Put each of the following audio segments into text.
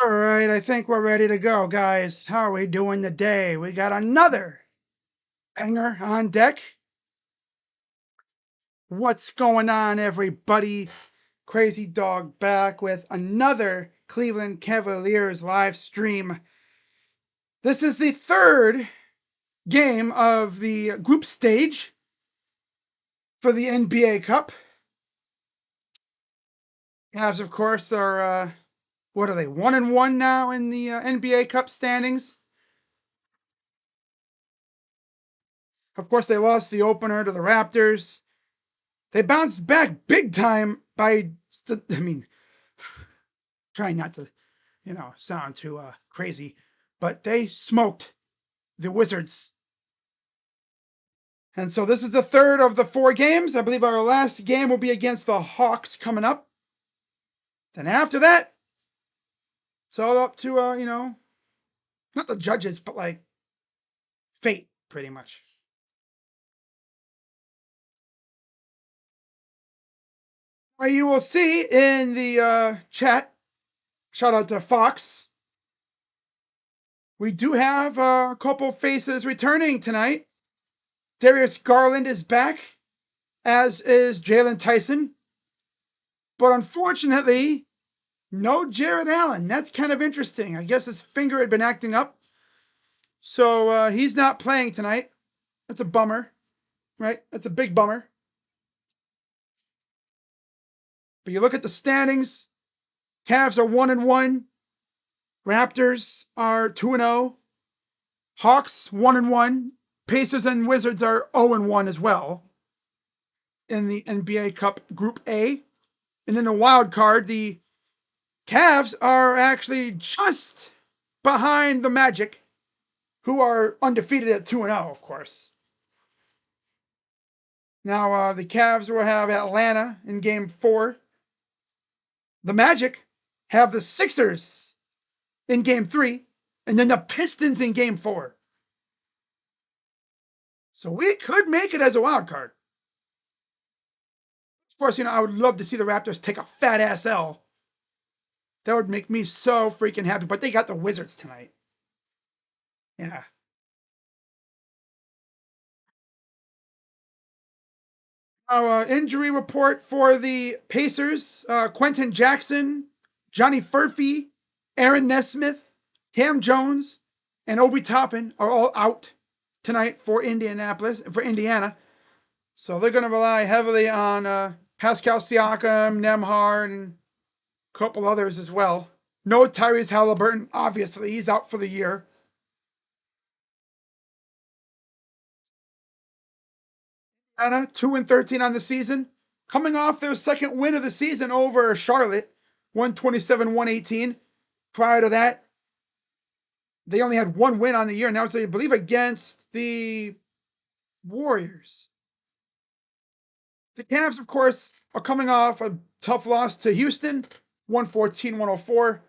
All right, I think we're ready to go, guys. How are we doing today? We got another hanger on deck. What's going on, everybody? Crazy Dog back with another Cleveland Cavaliers live stream. This is the third game of the group stage for the NBA Cup. Cavs, of course, are what are they? 1-1 now in the NBA Cup standings. Of course, they lost the opener to the Raptors. They bounced back big time by, I mean, trying not to, sound too crazy, but they smoked the Wizards. And so this is the third of the 4 games. I believe our last game will be against the Hawks coming up. Then after that, it's all up to, not the judges, but like fate, pretty much. You will see in the chat, shout out to Fox, we do have a couple faces returning tonight. Darius Garland is back, as is Jalen Tyson. But unfortunately, no Jared Allen. That's kind of interesting. I guess his finger had been acting up. So he's not playing tonight. That's a bummer, right? That's a big bummer. But you look at the standings. Cavs are 1-1. Raptors are 2-0. Hawks 1-1. Pacers and Wizards are 0-1 as well in the NBA Cup Group A. And in the wild card, the Cavs are actually just behind the Magic, who are undefeated at 2-0, of course. Now, the Cavs will have Atlanta in Game 4. The Magic have the Sixers in Game 3, and then the Pistons in Game 4. So we could make it as a wild card. Of course, I would love to see the Raptors take a fat-ass L. That would make me so freaking happy. But they got the Wizards tonight. Yeah. Injury report for the Pacers. Quentin Jackson, Johnny Furphy, Aaron Nesmith, Cam Jones, and Obi Toppin are all out tonight for Indiana. So they're going to rely heavily on Pascal Siakam, Nembhard, and a couple others as well. No Tyrese Halliburton, obviously. He's out for the year. Indiana, 2-13 on the season. Coming off their second win of the season over Charlotte, 127-118. Prior to that, they only had one win on the year, and that was, I believe, against the Warriors. The Cavs, of course, are coming off a tough loss to Houston, 114-104.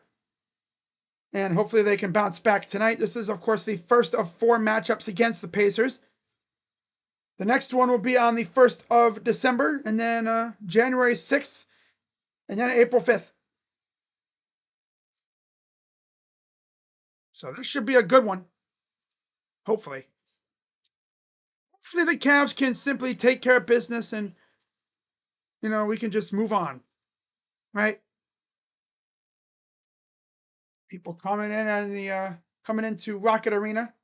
And hopefully they can bounce back tonight. This is, of course, the first of 4 matchups against the Pacers. The next one will be on the 1st of December, and then January 6th, and then April 5th. So this should be a good one. Hopefully. Hopefully the Cavs can simply take care of business and, we can just move on. Right? People coming in on the coming into Rocket Arena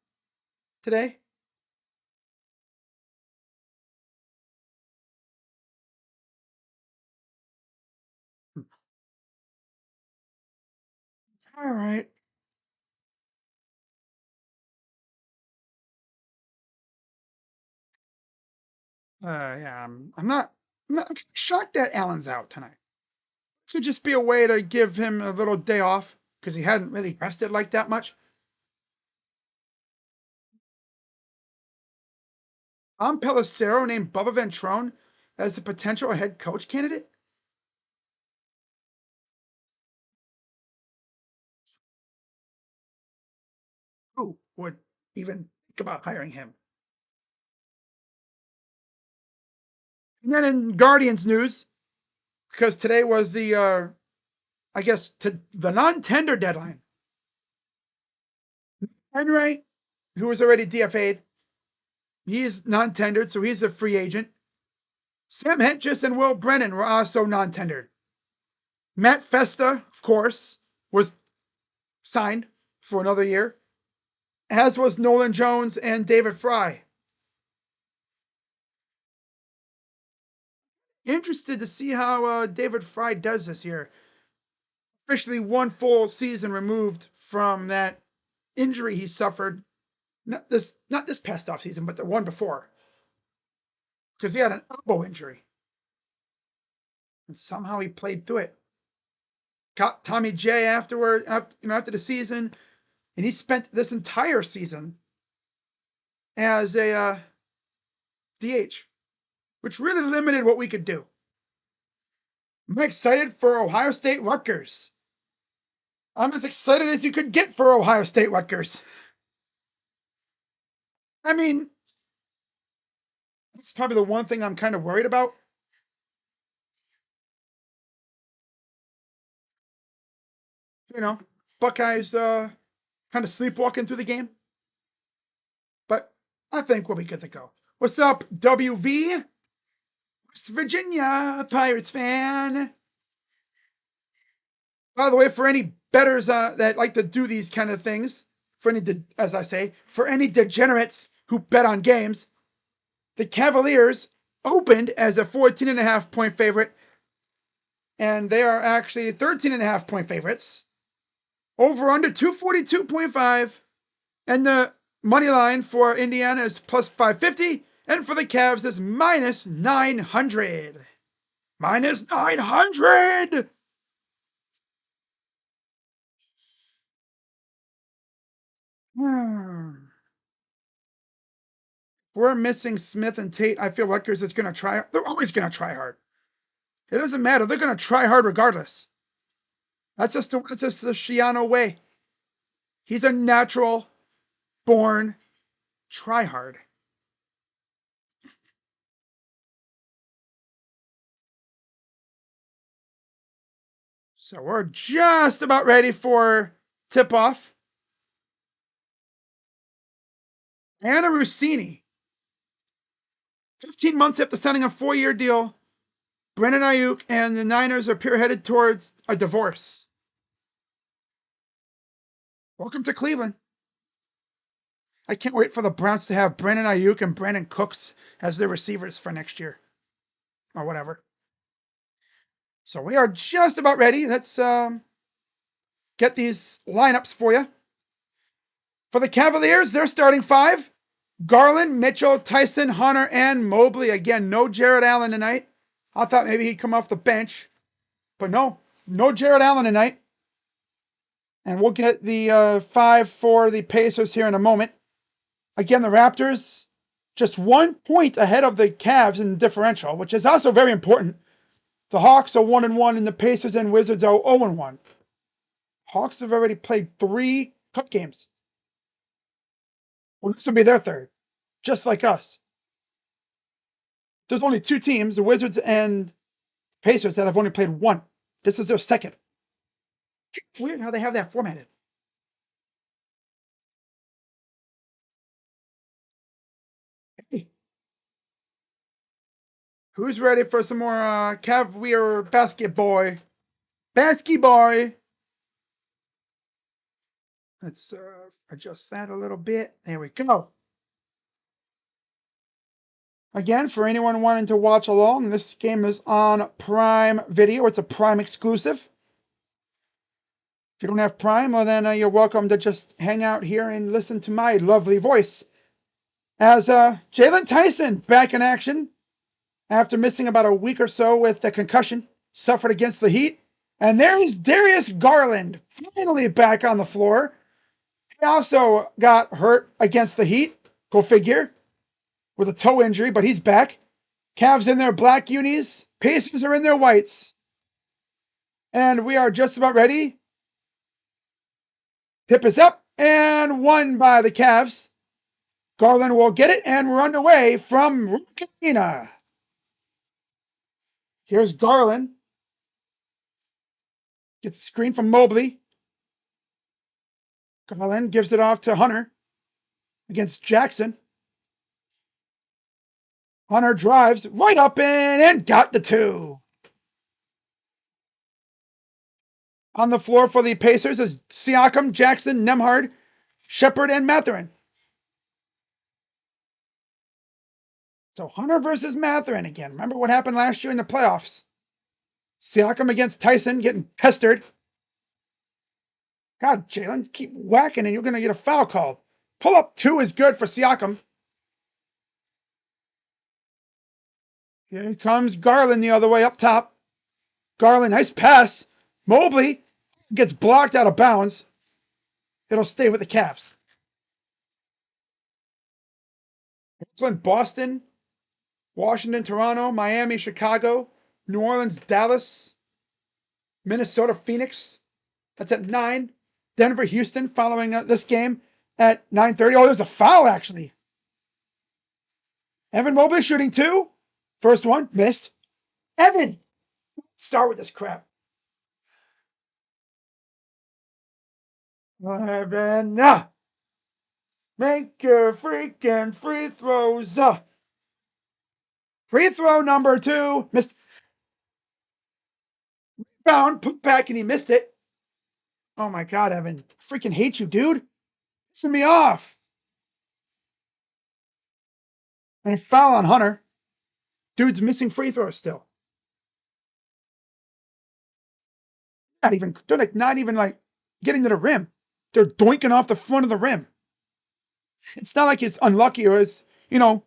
today. All right. Yeah, I'm not shocked that Allen's out tonight. Could just be a way to give him a little day off because he hadn't really rested like that much. Pelissero named Bubba Ventrone as the potential head coach candidate. Who would even think about hiring him? And then in Guardians news, because today was the, I guess, the non-tender deadline Henry, who was already DFA'd, he's non-tendered, so he's a free agent. Sam Hentges and Will Brennan were also non-tendered. Matt Festa, of course, was signed for another year, as was Nolan Jones and David Fry. Interested to see how David Fry does this year. Officially 1 full season removed from that injury he suffered. Not this past offseason, but the one before. Because he had an elbow injury. And somehow he played through it. Got Tommy J after the season, and he spent this entire season as a DH, which really limited what we could do. I'm excited for Ohio State Rutgers. I'm as excited as you could get for Ohio State Rutgers. I mean, that's probably the one thing I'm kind of worried about. Buckeyes kind of sleepwalking through the game. But I think we'll be good to go. What's up, WV? West Virginia Pirates fan. By the way, for any bettors that like to do these kind of things, for any degenerates who bet on games, the Cavaliers opened as a 14.5 point favorite, and they are actually 13.5 point favorites. Over under 242.5, and the money line for Indiana is plus 550, and for the Cavs is minus 900. Minus 900! We're missing Smith and Tate. I feel Rutgers is going to try. They're always going to try hard. It doesn't matter. They're going to try hard regardless. That's just the Shiano way. He's a natural born tryhard. So we're just about ready for tip-off. Anna Rossini, 15 months after signing a 4-year deal, Brandon Ayuk and the Niners are headed towards a divorce. Welcome to Cleveland. I can't wait for the Browns to have Brandon Ayuk and Brandon Cooks as their receivers for next year. Or whatever. So we are just about ready. Let's get these lineups for you. For the Cavaliers, they're starting 5. Garland, Mitchell, Tyson, Hunter, and Mobley. Again, no Jared Allen tonight. I thought maybe he'd come off the bench. But no Jared Allen tonight. And we'll get the 5 for the Pacers here in a moment. Again, the Raptors just 1 point ahead of the Cavs in differential, which is also very important. The Hawks are 1-1, and the Pacers and Wizards are 0-1. Hawks have already played 3 cup games. Well, this will be their third, just like us. There's only 2 teams, the Wizards and Pacers, that have only played 1. This is their second. It's weird how they have that formatted. Hey. Who's ready for some more Cavalier basketball? Basketball. Let's adjust that a little bit. There we go. Again, for anyone wanting to watch along, this game is on Prime Video. It's a Prime exclusive. If you don't have Prime, well then you're welcome to just hang out here and listen to my lovely voice. As Jalen Tyson back in action after missing about a week or so with the concussion suffered against the Heat. And there's Darius Garland finally back on the floor. He also got hurt against the Heat. Go figure. With a toe injury, but he's back. Cavs in their black unis. Pacers are in their whites. And we are just about ready. Tip is up and won by the Cavs. Garland will get it, and we're underway from Rook Arena. Here's Garland. Gets the screen from Mobley. Garland gives it off to Hunter against Jackson. Hunter drives right up in and got the 2. On the floor for the Pacers is Siakam, Jackson, Nembhard, Shepard, and Mathurin. So Hunter versus Mathurin again. Remember what happened last year in the playoffs? Siakam against Tyson, getting pestered. God, Jalen, keep whacking and you're going to get a foul called. Pull up 2 is good for Siakam. Here comes Garland the other way up top. Garland, nice pass. Mobley gets blocked out of bounds. It'll stay with the Cavs. Brooklyn, Boston, Washington, Toronto, Miami, Chicago, New Orleans, Dallas, Minnesota, Phoenix. That's at 9. Denver, Houston following this game at 9:30. Oh, there's a foul, actually. Evan Mobley shooting 2. First one, missed. Evan, start with this crap. Evan, make your freaking free throws. Free throw number 2, missed. Rebound, put back, and he missed it. Oh my God, Evan, I freaking hate you, dude. Pissing me off. And a foul on Hunter. Dude's missing free throws still. Not even like getting to the rim. They're doinking off the front of the rim. It's not like it's unlucky or it's,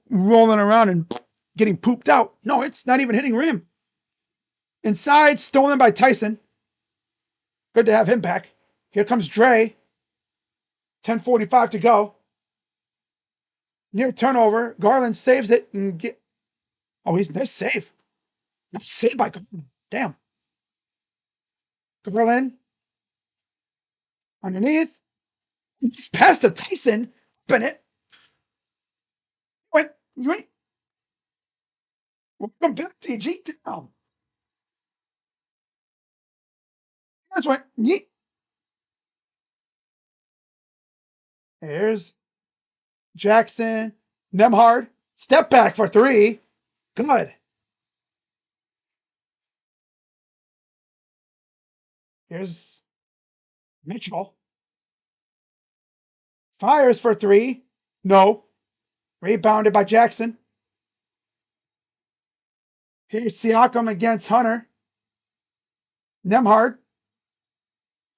rolling around and getting pooped out. No, it's not even hitting rim. Inside, stolen by Tyson. Good to have him back. Here comes Dre. 10:45 to go. Near turnover. Garland saves it and nice save. Nice save by Garland. Damn. Garland. Underneath. It's past to Tyson. Bennett. Wait. Welcome back, TG. Down. That's right. Yeet. There's Jackson. Nembhard. Step back for 3. Good. Here's Mitchell. Fires for 3. No. Rebounded by Jackson. Here's Siakam against Hunter. Nembhard.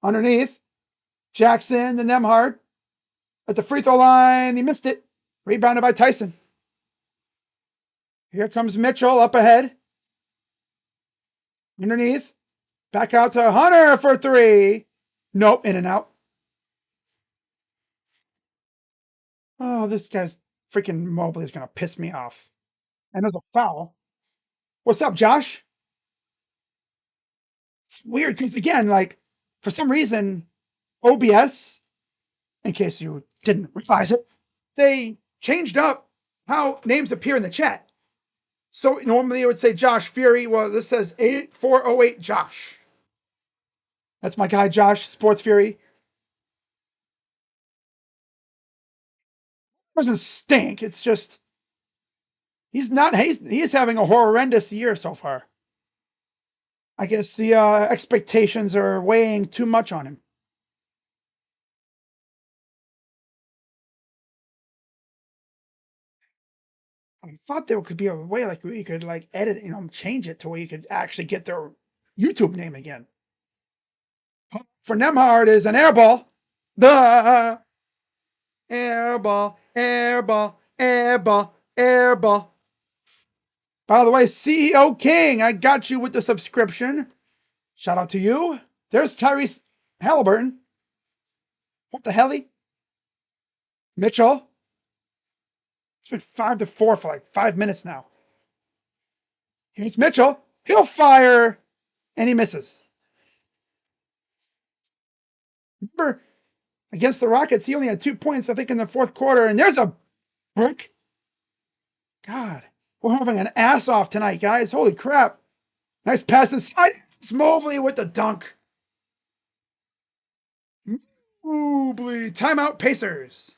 Underneath. Jackson to Nembhard. At the free throw line. He missed it. Rebounded by Tyson. Here comes Mitchell up ahead. Underneath. Back out to Hunter for 3. Nope, in and out. Oh, this guy's freaking Mobley is going to piss me off. And there's a foul. What's up, Josh? It's weird because, again, for some reason, OBS, in case you didn't realize it, they changed up how names appear in the chat. So normally it would say Josh Fury. Well, this says 8408 Josh. That's my guy, Josh, Sports Fury. Doesn't stink. It's just he's having a horrendous year so far. I guess the expectations are weighing too much on him. I thought there could be a way where you could edit, change it to where you could actually get their YouTube name again. For Nembhard is an air ball. The air ball, air ball, air ball, air ball. By the way, CEO King, I got you with the subscription. Shout out to you. There's Tyrese Halliburton. What the hell? Mitchell. It's been 5-4 for 5 minutes now. Here's Mitchell. He'll fire. And he misses. Remember, against the Rockets, he only had 2 points, I think, in the fourth quarter. And there's a brick. God, we're having an ass off tonight, guys. Holy crap. Nice pass inside. It's Mobley with the dunk. Mobley. Timeout Pacers.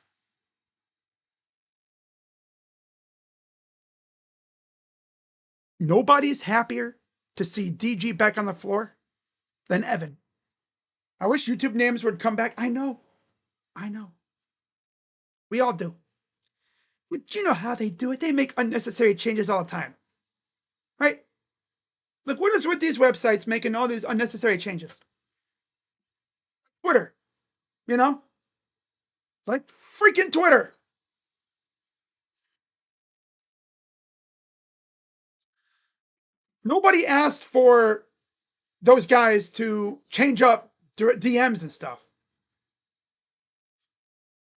Nobody's happier to see DG back on the floor than Evan. I wish YouTube names would come back. I know. I know. We all do. But you know how they do it. They make unnecessary changes all the time. Right? Look, what is with these websites making all these unnecessary changes? Twitter, you know? Like freaking Twitter. Nobody asked for those guys to change up DMs and stuff.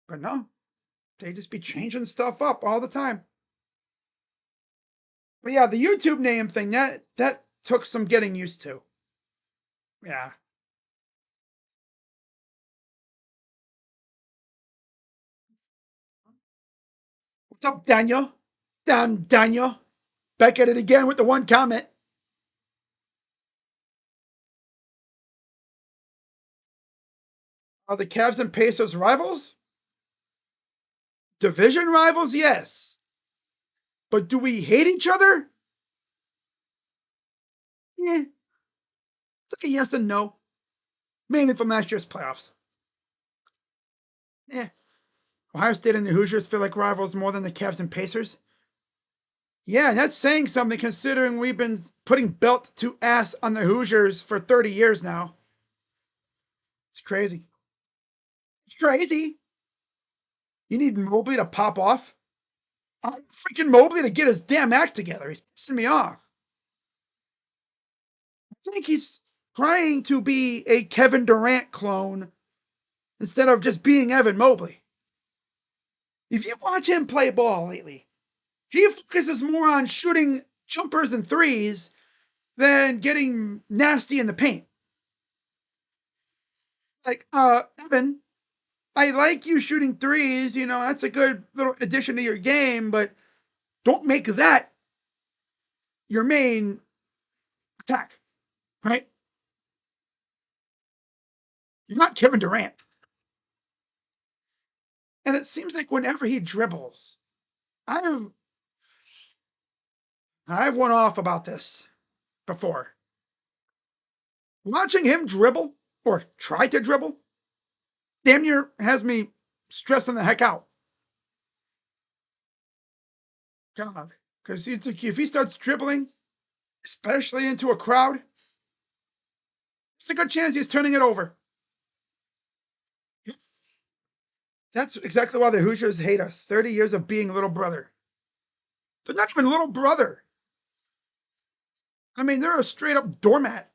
But no, they just be changing stuff up all the time. But yeah, the YouTube name thing, that took some getting used to. Yeah. What's up, Daniel? Damn, Daniel. Back at it again with the one comment. Are the Cavs and Pacers rivals? Division rivals, yes. But do we hate each other? Yeah. It's like a yes and no. Mainly from last year's playoffs. Yeah. Ohio State and the Hoosiers feel like rivals more than the Cavs and Pacers. Yeah, and that's saying something considering we've been putting belt to ass on the Hoosiers for 30 years now. It's crazy. It's crazy. You need Mobley to pop off. I'm freaking Mobley to get his damn act together. He's pissing me off. I think he's trying to be a Kevin Durant clone instead of just being Evan Mobley. If you watch him play ball lately, he focuses more on shooting jumpers and threes than getting nasty in the paint. Like, Evan, I like you shooting threes. You know, that's a good little addition to your game, but don't make that your main attack, right? You're not Kevin Durant. And it seems like whenever he dribbles, I've I've went off about this before. Watching him dribble or try to dribble damn near has me stressing the heck out. God, because if he starts dribbling, especially into a crowd, it's a good chance he's turning it over. That's exactly why the Hoosiers hate us. 30 years of being little brother. They're not even little brother. I mean, they're a straight up doormat.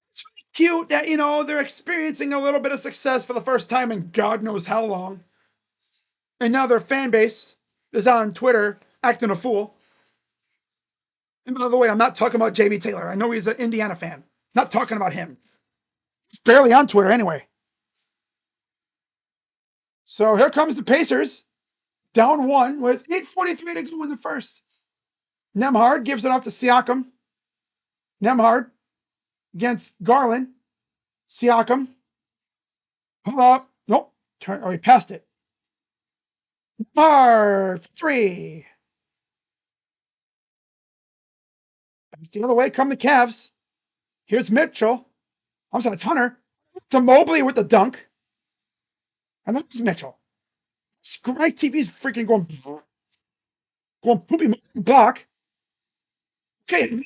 It's really cute that, they're experiencing a little bit of success for the first time in God knows how long. And now their fan base is on Twitter acting a fool. And by the way, I'm not talking about JB Taylor. I know he's an Indiana fan. Not talking about him. He's barely on Twitter anyway. So here comes the Pacers, down one with 8:43 to go in the first. Nemhard gives it off to Siakam. Nemhard against Garland. Siakam. Hold up. Nope. He passed it. Nemhard, three. The other way come the Cavs. Here's Mitchell. I'm sorry, it's Hunter. To Mobley with the dunk. And that's Mitchell. My TV's freaking going poopy block. Okay.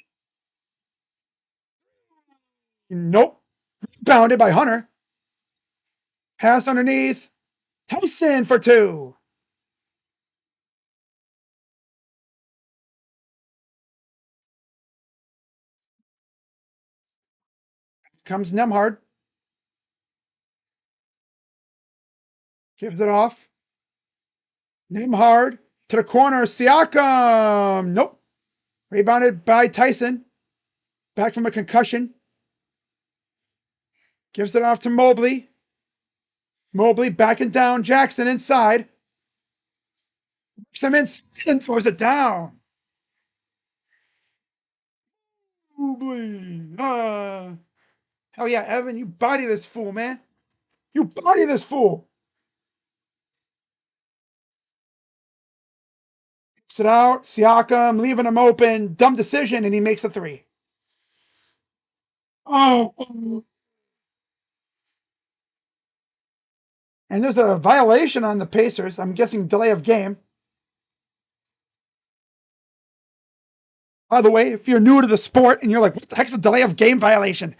Nope. Bounded by Hunter. Pass underneath. Helson for two. Comes Nemhard. Gives it off. Nemhard to the corner. Siakam. Nope. Rebounded by Tyson. Back from a concussion. Gives it off to Mobley. Mobley backing down Jackson inside. Some inside and throws it down. Mobley. Hell yeah, Evan, you body this fool, man. You body this fool. Kicks it out. Siakam leaving him open. Dumb decision, and he makes a three. Oh. And there's a violation on the Pacers. I'm guessing delay of game. By the way, if you're new to the sport and you're like, what the heck's a delay of game violation?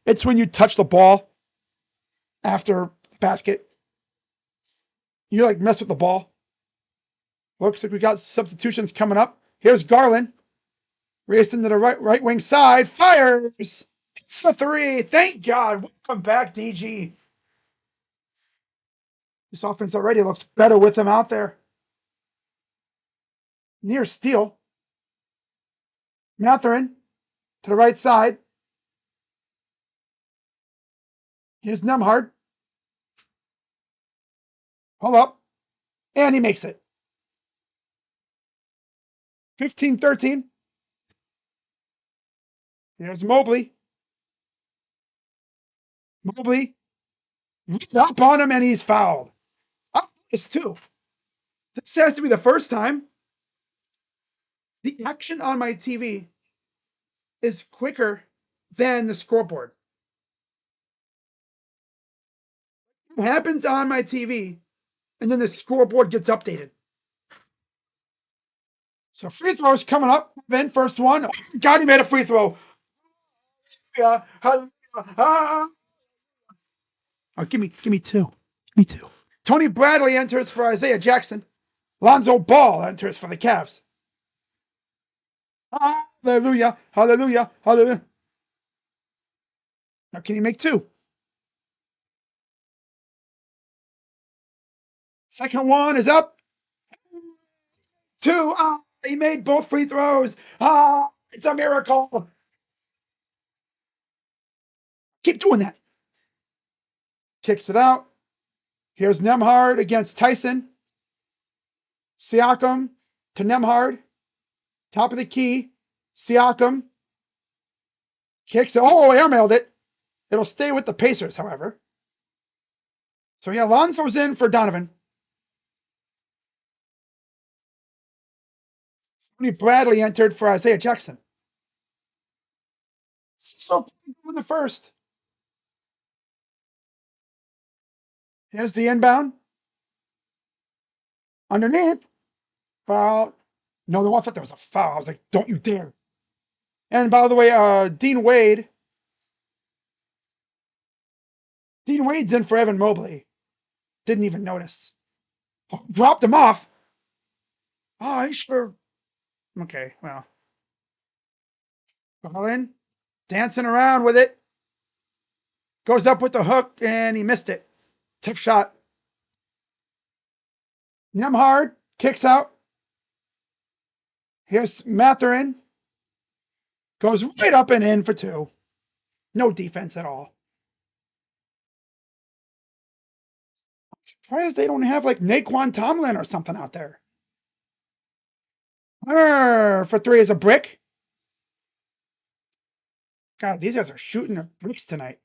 It's when you touch the ball after the basket. You like mess with the ball. Looks like we got substitutions coming up. Here's Garland. Raced into the right wing side. Fires. It's the three. Thank God. Welcome back, DG. This offense already looks better with him out there. Near steal. Matherin to the right side. Here's Nemhard. Hold up. And he makes it. 15-13. Here's Mobley. Mobley up on him, and he's fouled. It's two. This has to be the first time the action on my TV is quicker than the scoreboard. It happens on my TV, and then the scoreboard gets updated. So free throws coming up. Then first one. Oh, God, he made a free throw. Yeah. Oh, give me two. Give me two. Tony Bradley enters for Isaiah Jackson. Lonzo Ball enters for the Cavs. Hallelujah. Hallelujah. Hallelujah. Now, can he make two? Second one is up. Two. He made both free throws. It's a miracle. Keep doing that. Kicks it out. Here's Nemhard against Tyson. Siakam to Nemhard. Top of the key. Siakam. Kicks it. Oh, airmailed it. It'll stay with the Pacers, however. So yeah, Lonzo's in for Donovan. Tony Bradley entered for Isaiah Jackson. So in the first. Here's the inbound. Underneath. Foul. No, I thought there was a foul. I was like, don't you dare. And by the way, Dean Wade's in for Evan Mobley. Didn't even notice. Oh, dropped him off. Oh, I sure. Okay, well. Garland dancing around with it. Goes up with the hook, and he missed it. Tough shot. Nemhard kicks out. Here's Matherin. Goes right up and in for two. No defense at all. I'm surprised they don't have like Naquan Tomlin or something out there. For three is a brick. God, these guys are shooting their bricks tonight.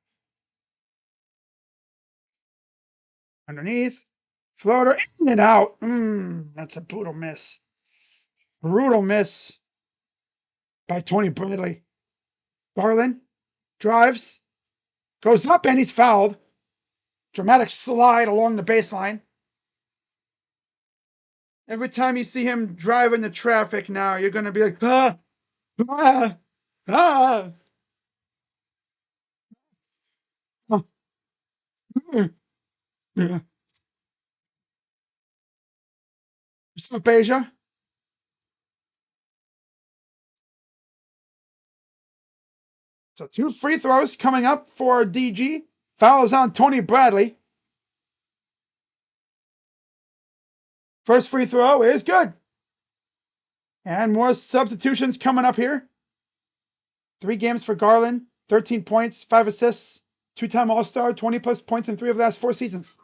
Underneath. Floater in and out. That's a brutal miss. Brutal miss by Tony Bradley. Garland drives. Goes up and he's fouled. Dramatic slide along the baseline. Every time you see him driving the traffic now, you're going to be like, ah, ah, ah. Yeah. What's up, Asia? So two free throws coming up for DG. Foul is on Tony Bradley. First free throw is good. And more substitutions coming up here. 3 games for Garland, 13 points, 5 assists, 2-time All-Star, 20-plus points in 3 of the last 4 seasons.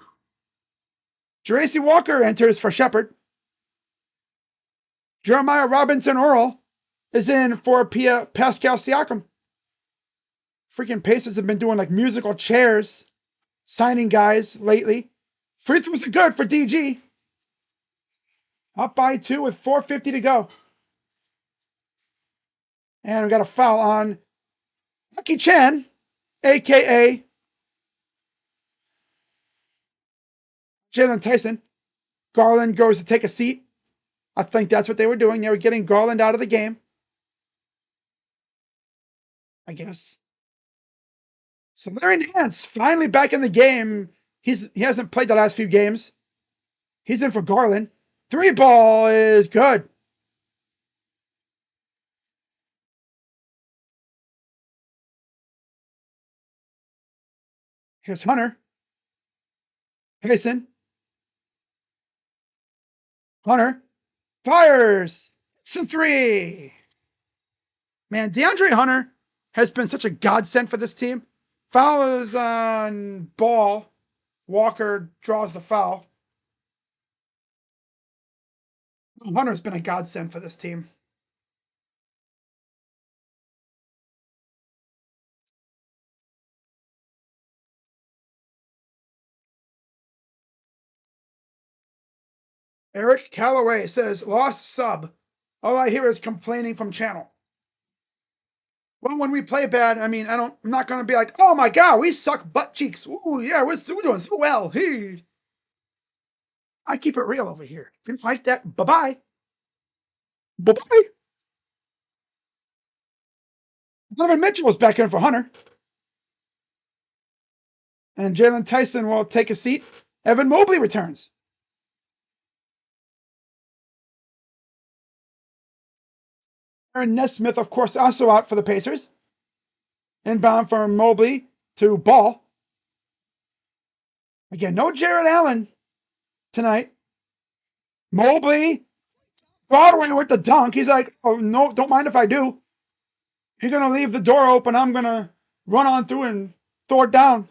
Jeracy Walker enters for Shepherd. Jeremiah Robinson Earl is in for Pascal Siakam. Freaking Pacers have been doing like musical chairs signing guys lately. Free throws are good for DG. Up by 2 with 4:50 to go. And we got a foul on Lucky Chan, a.k.a. Jalen Tyson. Garland goes to take a seat. I think that's what they were doing. They were getting Garland out of the game, I guess. So Larry Nance finally back in the game. He hasn't played the last few games. He's in for Garland. 3-ball is good. Here's Hunter. Harrison. Hunter fires. It's a 3. Man, DeAndre Hunter has been such a godsend for this team. Foul is on Ball. Walker draws the foul. Hunter's been a godsend for this team. Eric Calloway says, lost sub. All I hear is complaining from channel. Well, when we play bad, I mean, I'm not going to be like, oh my God, we suck butt cheeks. Ooh, yeah, we're doing so well. Hey. I keep it real over here. If you don't like that, bye-bye. Bye-bye. Donovan Mitchell is back in for Hunter. And Jalen Tyson will take a seat. Evan Mobley returns. Aaron Nesmith, of course, also out for the Pacers. Inbound from Mobley to Ball. Again, no Jared Allen tonight. Mobley, Broadway with the dunk. He's like, oh, no, don't mind if I do. You're going to leave the door open. I'm going to run on through and throw it down.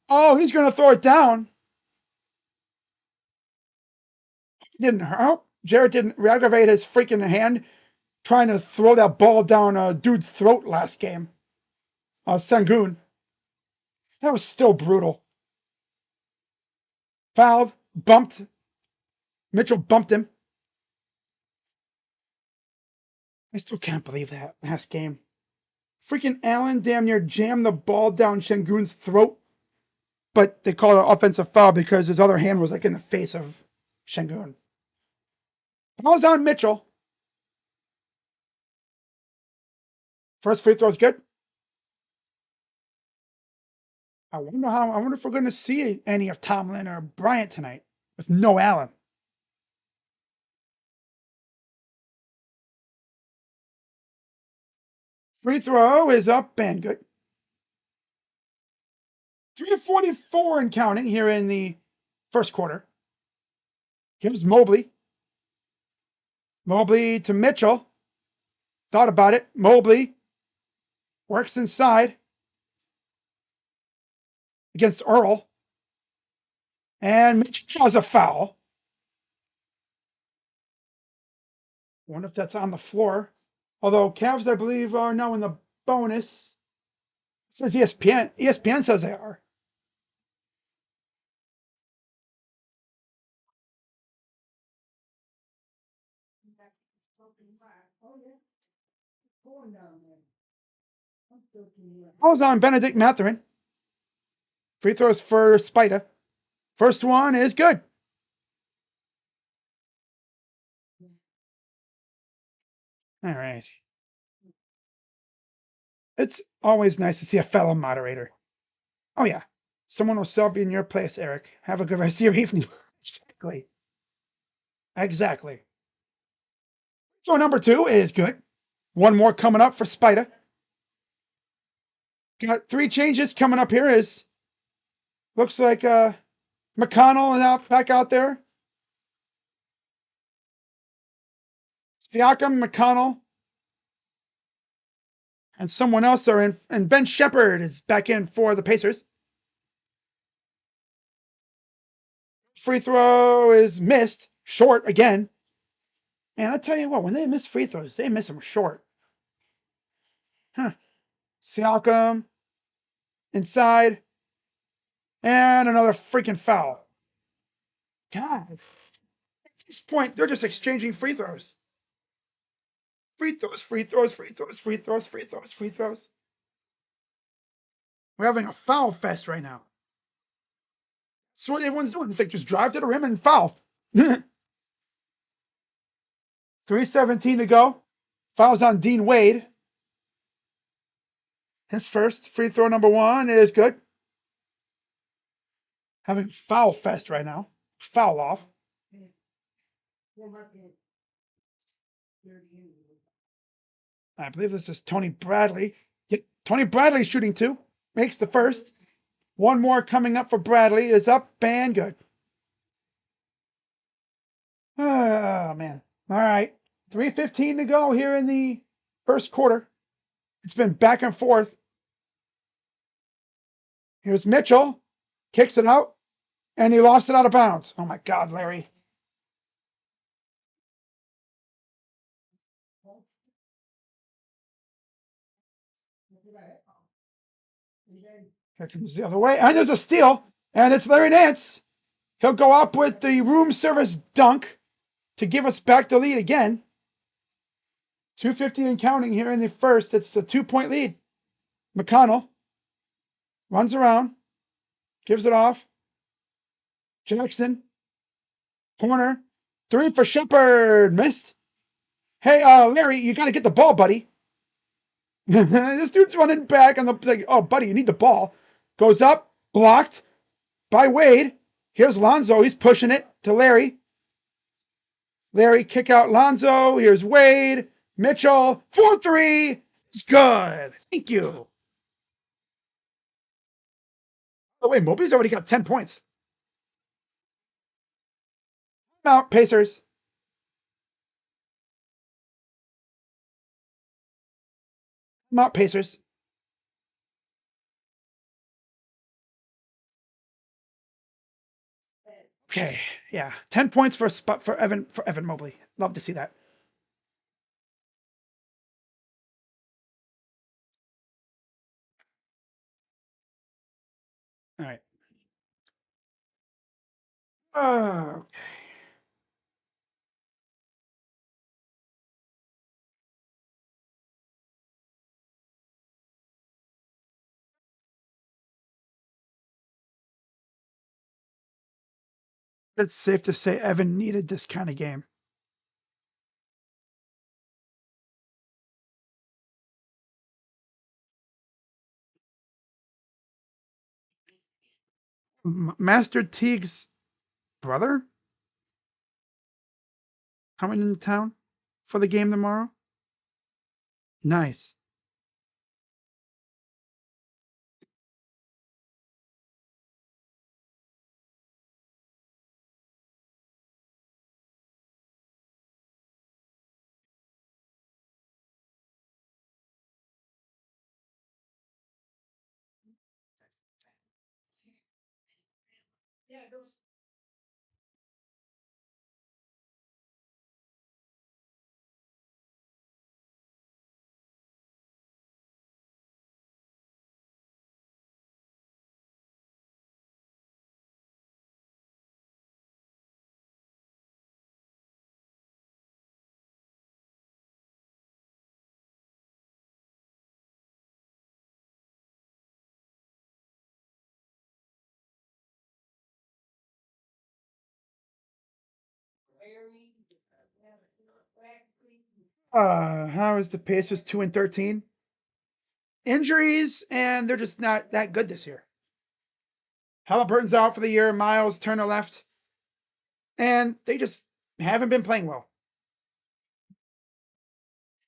Oh, he's going to throw it down. Didn't hurt. Jared didn't aggravate his freaking hand trying to throw that ball down a dude's throat last game. Sengun. That was still brutal. Fouled, bumped. Mitchell bumped him. I still can't believe that last game. Freaking Allen damn near jammed the ball down Sengun's throat, but they called it an offensive foul because his other hand was like in the face of Sengun. Foul's on Mitchell. First free throw is good. I wonder if we're going to see any of Tomlin or Bryant tonight with no Allen. Free throw is up and good. 3:44 and counting here in the first quarter. Here's Mobley. Mobley to Mitchell. Thought about it. Mobley works inside against Earl. And Mitchell draws a foul. Wonder if that's on the floor. Although Cavs, I believe, are now in the bonus. It says ESPN. ESPN says they are. Fouls on Benedict Mathurin. Free throws for Spida. First one is good. All right. It's always nice to see a fellow moderator. Oh, yeah. Someone will sub in your place, Eric. Have a good rest of your evening. Exactly. Exactly. So number 2 is good. One more coming up for Spida. Got 3 changes coming up here. Looks like McConnell is back out there. Siakam, McConnell, and someone else are in. And Ben Shepherd is back in for the Pacers. Free throw is missed. Short again. And I tell you what, when they miss free throws, they miss them short. Huh. Siakam inside. And another freaking foul. God. At this point, they're just exchanging free throws. Free throws, free throws, free throws, free throws, free throws, free throws. We're having a foul fest right now. That's what everyone's doing. It's like just drive to the rim and foul. 3:17 to go. Fouls on Dean Wade. His first free throw number one is good. Having foul fest right now. Foul off. I believe this is Tony Bradley. Yeah, Tony Bradley shooting two. Makes the first. One more coming up for Bradley. Is up and good. Oh, man. All right. 3:15 to go here in the first quarter. It's been back and forth. Here's Mitchell. Kicks it out. And he lost it out of bounds. Oh, my God, Larry. Here comes the other way. And there's a steal. And it's Larry Nance. He'll go up with the room service dunk to give us back the lead again. 2:50 and counting here in the first. It's the 2-point lead. McConnell runs around, gives it off. Jackson, corner, three for Shepard, missed. Hey, Larry, you got to get the ball, buddy. This dude's running back on the like, oh, buddy, you need the ball. Goes up, blocked by Wade. Here's Lonzo. He's pushing it to Larry. Larry kick out Lonzo. Here's Wade. Mitchell, 4-3. It's good. Thank you. Oh, wait, Mobley's already got 10 points. Out, Pacers. Out, Pacers. Okay, yeah, 10 points for Evan Mobley. Love to see that. All right. Oh, it's safe to say Evan needed this kind of game. Master Teague's brother coming into town for the game tomorrow. Nice. How is the Pacers 2-13? Injuries, and they're just not that good this year. Halliburton's out for the year. Miles Turner left, and they just haven't been playing well.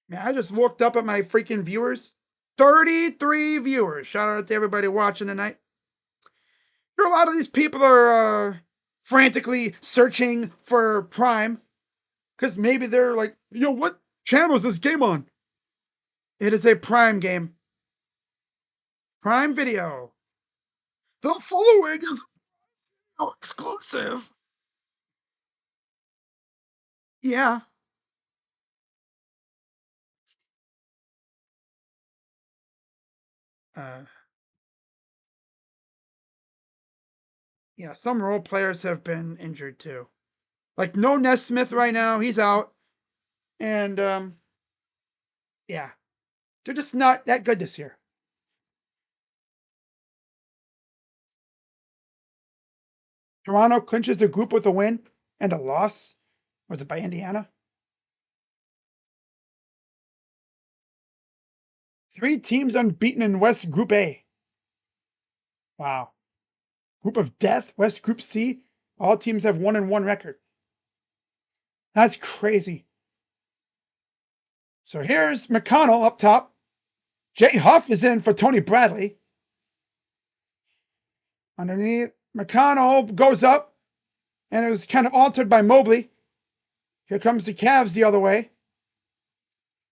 Man, I just looked up at my freaking viewers. 33 viewers. Shout out to everybody watching tonight. Sure, a lot of these people are frantically searching for Prime because maybe they're like, yo, what channel is this game on? It is a Prime game. Prime Video. The following is exclusive. Yeah. Uh, Yeah, some role players have been injured too. Like no Nesmith right now, he's out. And yeah, they're just not that good this year. Toronto clinches the group with a win and a loss. Was it by Indiana? 3 teams unbeaten in West Group A. Wow. Group of Death, West Group C. All teams have 1-1 record. That's crazy. So here's McConnell up top. Jay Huff is in for Tony Bradley. Underneath, McConnell goes up, and it was kind of altered by Mobley. Here comes the Cavs the other way.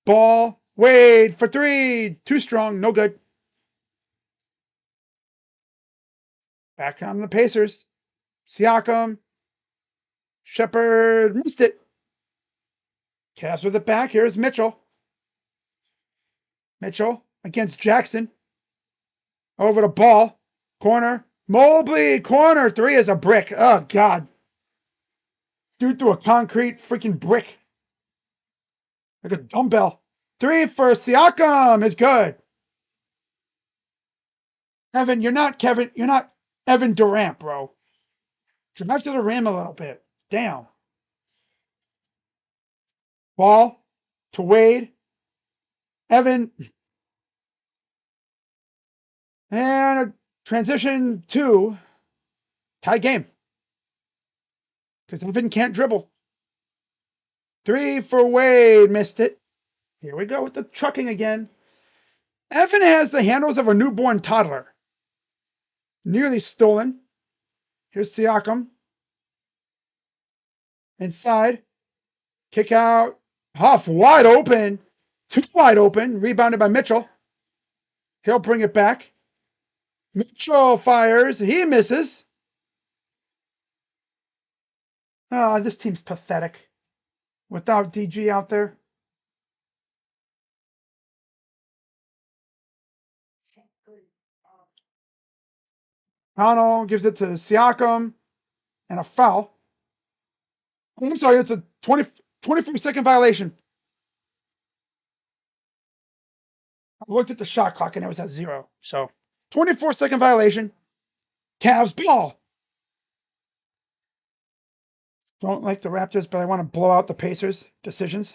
Ball, Wade for 3. Too strong, no good. Back on the Pacers. Siakam. Shepard missed it. Cavs with it back. Here's Mitchell. Mitchell against Jackson. Over the ball. Corner. Mobley. Corner. 3 is a brick. Oh, God. Dude threw a concrete freaking brick. Like a dumbbell. 3 for Siakam is good. Evan, you're not Kevin. You're not Evan Durant, bro. Drive to the rim a little bit. Damn. Ball to Wade. Evan. And a transition to tie game. Because Evan can't dribble. 3 for Wade. Missed it. Here we go with the trucking again. Evan has the handles of a newborn toddler. Nearly stolen. Here's Siakam. Inside. Kick out. Huff wide open. Too wide open. Rebounded by Mitchell. He'll bring it back. Mitchell fires. He misses. Oh, this team's pathetic. Without DG out there. Connell gives it to Siakam. And a foul. I'm sorry, it's a 24-second violation. I looked at the shot clock and it was at 0. So 24-second violation. Cavs ball. Don't like the Raptors, but I want to blow out the Pacers' decisions.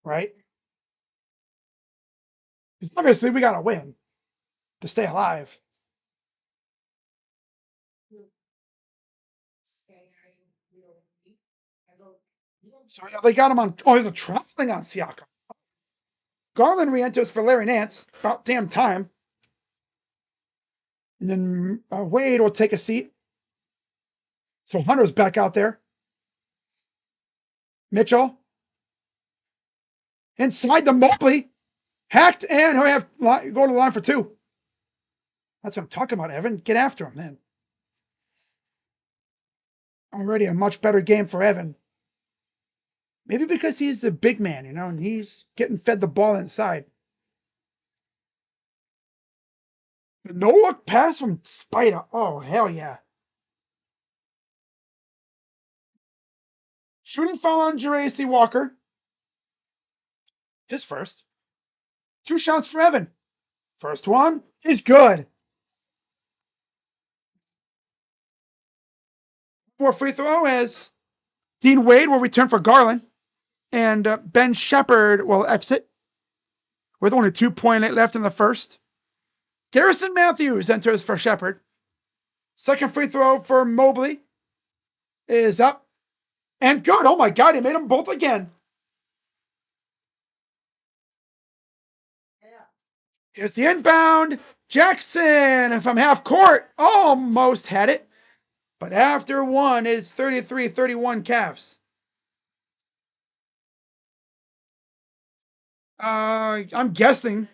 Right? Because obviously we got to win to stay alive. So they got him on. Oh, there's a traveling on Siakam. Garland re-enters for Larry Nance. About damn time. And then Wade will take a seat. So Hunter's back out there. Mitchell. Inside the Mobley. Hacked, and he'll have go to the line for 2. That's what I'm talking about, Evan. Get after him, then. Already a much better game for Evan. Maybe because he's the big man, and he's getting fed the ball inside. No look pass from Spider. Oh, hell yeah. Shooting foul on Jeracy Walker. His first. 2 shots for Evan. First one is good. More free throw as Dean Wade will return for Garland. And Ben Shepard will exit with only 2.8 left in the first. Garrison Matthews enters for Shepard. Second free throw for Mobley is up. And good. Oh my God, he made them both again. Here's the inbound. Jackson from half court. Almost had it. But after one, it's 33-31 Cavs. I'm guessing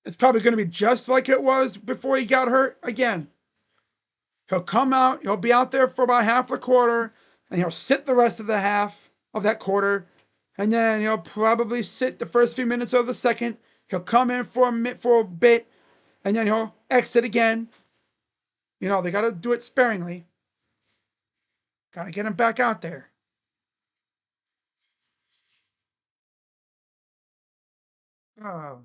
it's probably going to be just like it was before he got hurt again. He'll come out. He'll be out there for about half the quarter, and he'll sit the rest of the half of that quarter. And then he'll probably sit the first few minutes of the second. He'll come in for a bit, and then he'll exit again. You know, they got to do it sparingly. Got to get him back out there. Oh.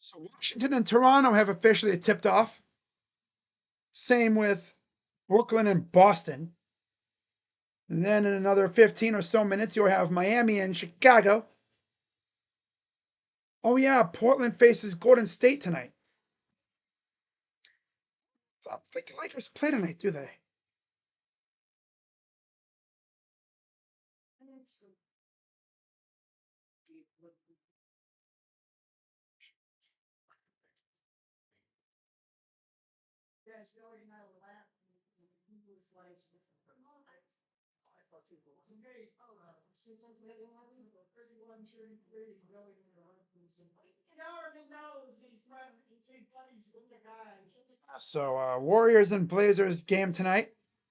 So Washington and Toronto have officially tipped off. Same with Brooklyn and Boston. And then in another 15 or so minutes, you'll have Miami and Chicago. Oh, yeah, Portland faces Golden State tonight. I don't think the Lakers play tonight, do they? So, Warriors and Blazers game tonight.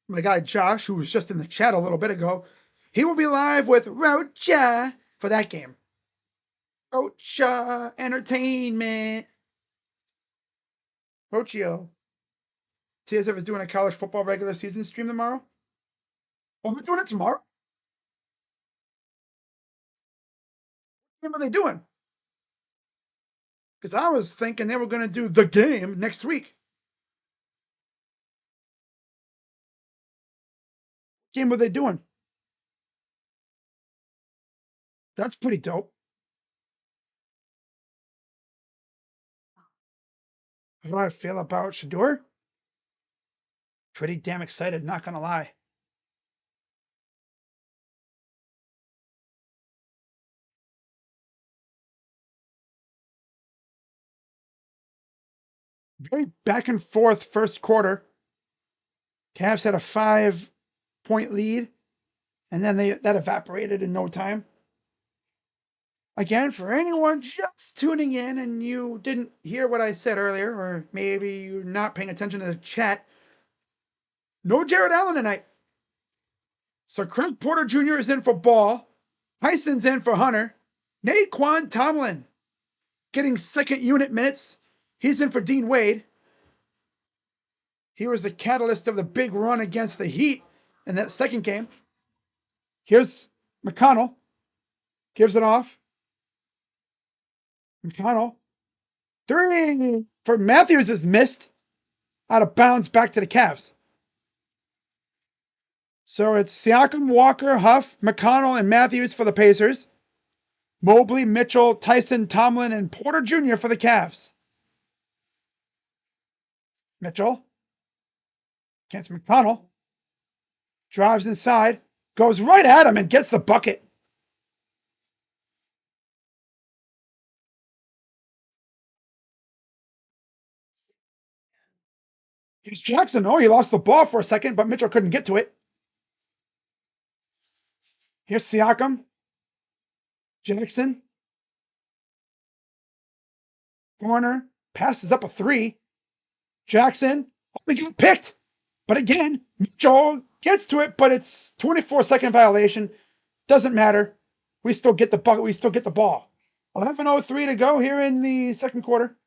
My guy Josh, who was just in the chat a little bit ago, he will be live with Rocha for that game. Rocha Entertainment. Rochio. TSF is doing a college football regular season stream tomorrow. Oh, we're doing it tomorrow? What are they doing? Because I was thinking they were going to do the game next week. What game were they doing? That's pretty dope. How do I feel about Shador? Pretty damn excited, not going to lie. Very back and forth first quarter. Cavs had a 5-point lead, and then that evaporated in no time. Again, for anyone just tuning in and you didn't hear what I said earlier, or maybe you're not paying attention to the chat, no Jared Allen tonight. So Craig Porter Jr. is in for Ball. Tyson's in for Hunter. Naquan Tomlin getting second unit minutes. He's in for Dean Wade. He was the catalyst of the big run against the Heat in that second game. Here's McConnell. Gives it off. McConnell. Three for Matthews is missed. Out of bounds back to the Cavs. So it's Siakam, Walker, Huff, McConnell, and Matthews for the Pacers. Mobley, Mitchell, Tyson, Tomlin, and Porter Jr. for the Cavs. Mitchell against McConnell. Drives inside. Goes right at him and gets the bucket. Here's Jackson. Oh, he lost the ball for a second, but Mitchell couldn't get to it. Here's Siakam. Jackson. Corner. Passes up a three. Jackson. Only got picked. But again, Mitchell gets to it, but it's 24-second violation. Doesn't matter. We still get the bucket. We still get the ball. 11:03 to go here in the second quarter.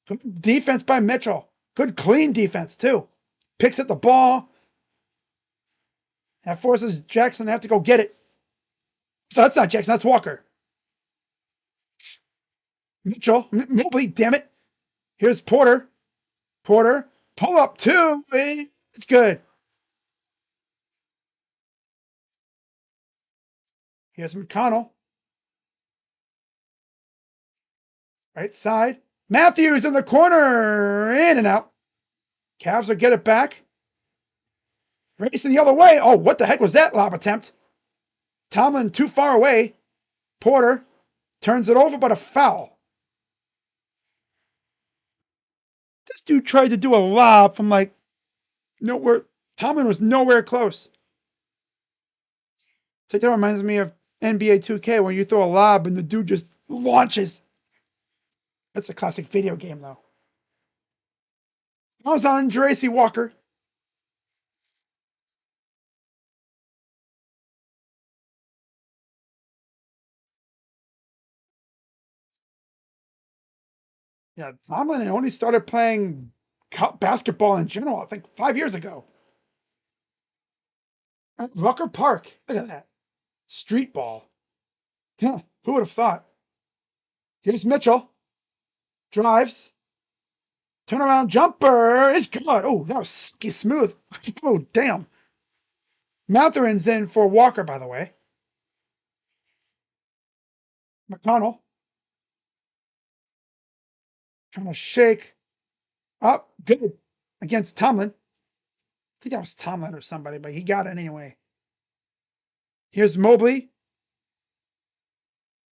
Good defense by Mitchell. Good clean defense, too. Picks at the ball. That forces Jackson to have to go get it. So that's not Jackson, that's Walker. Mitchell, Mobley, damn it. Here's Porter. Porter, pull up two. It's good. Here's McConnell. Right side. Matthews in the corner. In and out. Cavs will get it back. Racing the other way. Oh, what the heck was that lob attempt? Tomlin too far away. Porter Turns it over, but a foul. This dude tried to do a lob from like nowhere. Tomlin was nowhere close. It's like that reminds me of NBA 2K when you throw a lob and the dude just launches. That's a classic video game, though. I was on Jurassic Walker. Yeah, Tomlin only started playing basketball in general, I think 5 years ago. At Rucker Park. Look at that. Street ball. Yeah, who would have thought? Here's Mitchell. Drives. Turnaround jumper is good. Oh, that was smooth. Oh, damn. Matherin's in for Walker, by the way. McConnell trying to shake up. Good against Tomlin. I think that was Tomlin or somebody, but he got it anyway. Here's Mobley.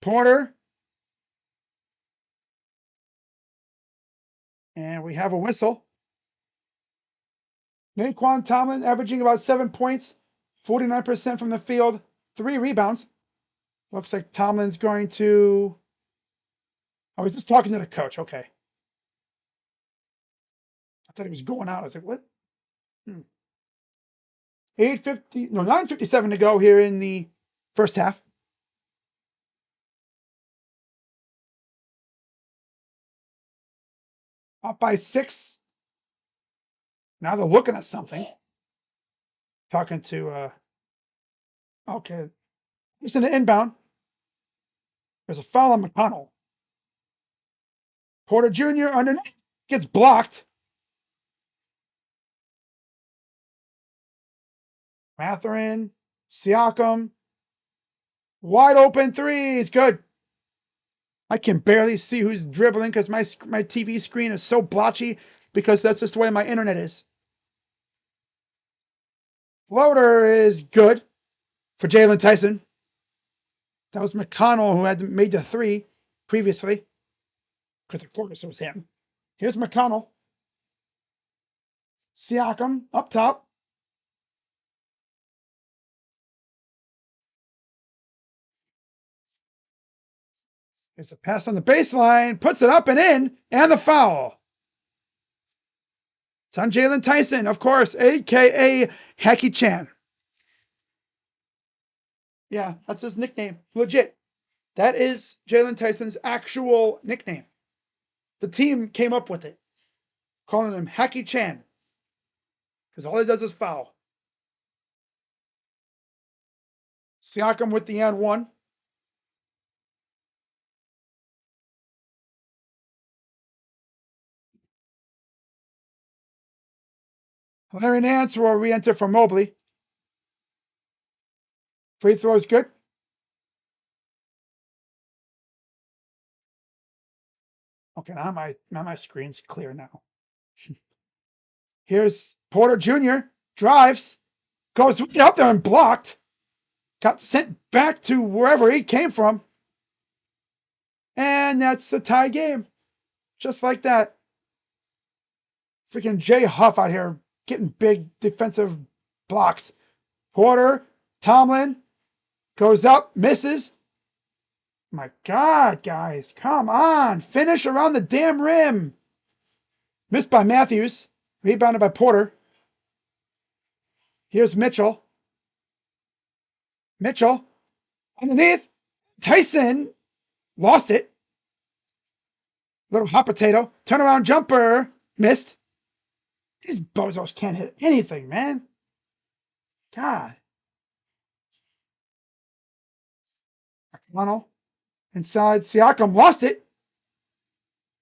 Porter. And we have a whistle. Naquan Tomlin averaging about 7 points, 49% from the field, 3 rebounds. Looks like Tomlin's going to. Oh, he's just talking to the coach. Okay. I thought he was going out. I was like, what? 8:50, no, 9:57 to go here in the first half. Up by 6. Now they're looking at something. Talking to okay. It's an inbound. There's a foul on McConnell. Porter Jr. underneath gets blocked. Matherin, Siakam, wide open threes. Good. I can barely see who's dribbling because my TV screen is so blotchy because that's just the way my internet is. Floater is good for Jalen Tyson. That was McConnell who had made the 3 previously because of course it was him. Here's McConnell. Siakam up top. There's a pass on the baseline, puts it up and in, and the foul. It's on Jalen Tyson, of course, a.k.a. Hacky Chan. Yeah, that's his nickname. Legit. That is Jalen Tyson's actual nickname. The team came up with it, calling him Hacky Chan, because all he does is foul. Siakam with the and 1. Larry Nance will re-enter for Mobley. Free throw is good. Okay, now my screen's clear now. Here's Porter Jr. Drives, goes up there and blocked. Got sent back to wherever he came from. And that's a tie game. Just like that. Freaking Jay Huff out here getting big defensive blocks. Porter, Tomlin goes up, misses. My God, guys, come on. Finish around the damn rim. Missed by Matthews. Rebounded by Porter. Here's Mitchell. Mitchell underneath. Tyson lost it. Little hot potato. Turnaround jumper. Missed. These bozos can't hit anything, man. God. McConnell inside. Siakam lost it.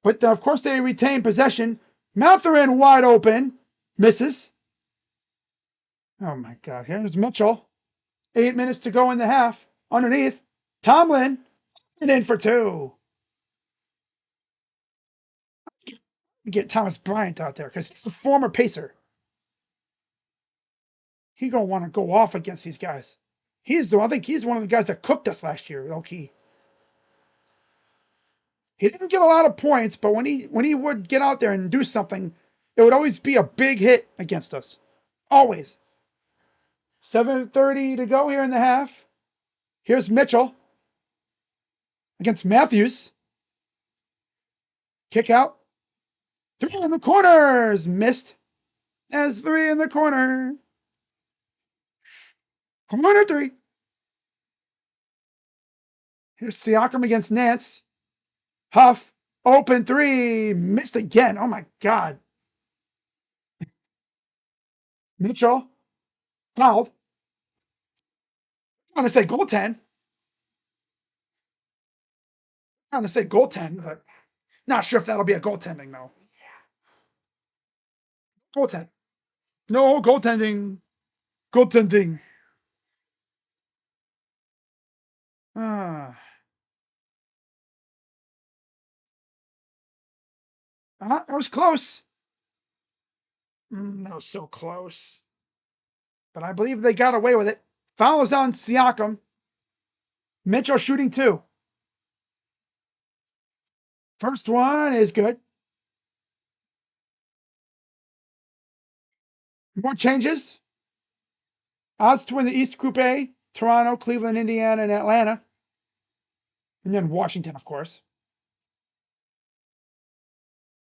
But of course they retain possession. Matherin wide open. Misses. Oh my God. Here's Mitchell. 8 minutes to go in the half. Underneath. Tomlin. And in for 2. Get Thomas Bryant out there because he's a former Pacer. He gonna want to go off against these guys. I think he's one of the guys that cooked us last year, low key. He didn't get a lot of points, but when he would get out there and do something, it would always be a big hit against us. Always. 7:30 to go here in the half. Here's Mitchell against Matthews. Kick out. 3 in the corners. Missed. As 3 in the corner. Corner 3. Here's Siakam against Nance. Huff. Open 3. Missed again. Oh my God. Mitchell. Fouled. I'm going to say goaltend. I'm going to say goaltend, but not sure if that'll be a goaltending, though. Goaltend. No goaltending. Goaltending. Ah. That was close. That was so close. But I believe they got away with it. Foul is on Siakam. Mitchell shooting 2. First one is good. More changes. Odds to win the East Group A. Toronto, Cleveland, Indiana, and Atlanta. And then Washington, of course.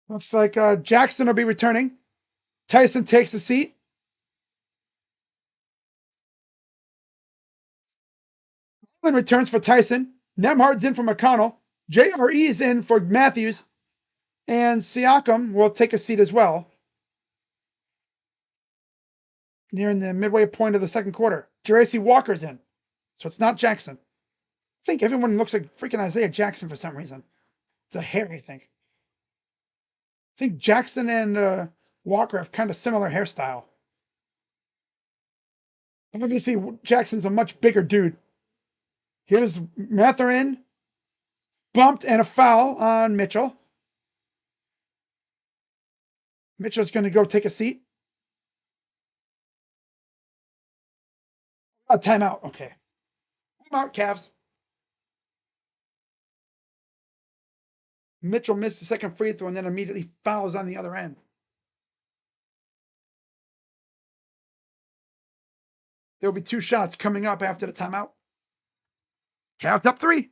Looks like Jackson will be returning. Tyson takes the seat. Cleveland returns for Tyson. Nemhard's in for McConnell. JRE is in for Matthews. And Siakam will take a seat as well. Nearing the midway point of the second quarter. J.C. Walker's in. So it's not Jackson. I think everyone looks like freaking Isaiah Jackson for some reason. It's a hair, I think. I think Jackson and Walker have kind of similar hairstyle. Obviously, Jackson's a much bigger dude. Here's Matherin. Bumped and a foul on Mitchell. Mitchell's going to go take a seat. A timeout. Okay. Timeout, Cavs. Mitchell missed the second free throw and then immediately fouls on the other end. There will be 2 shots coming up after the timeout. Cavs up 3.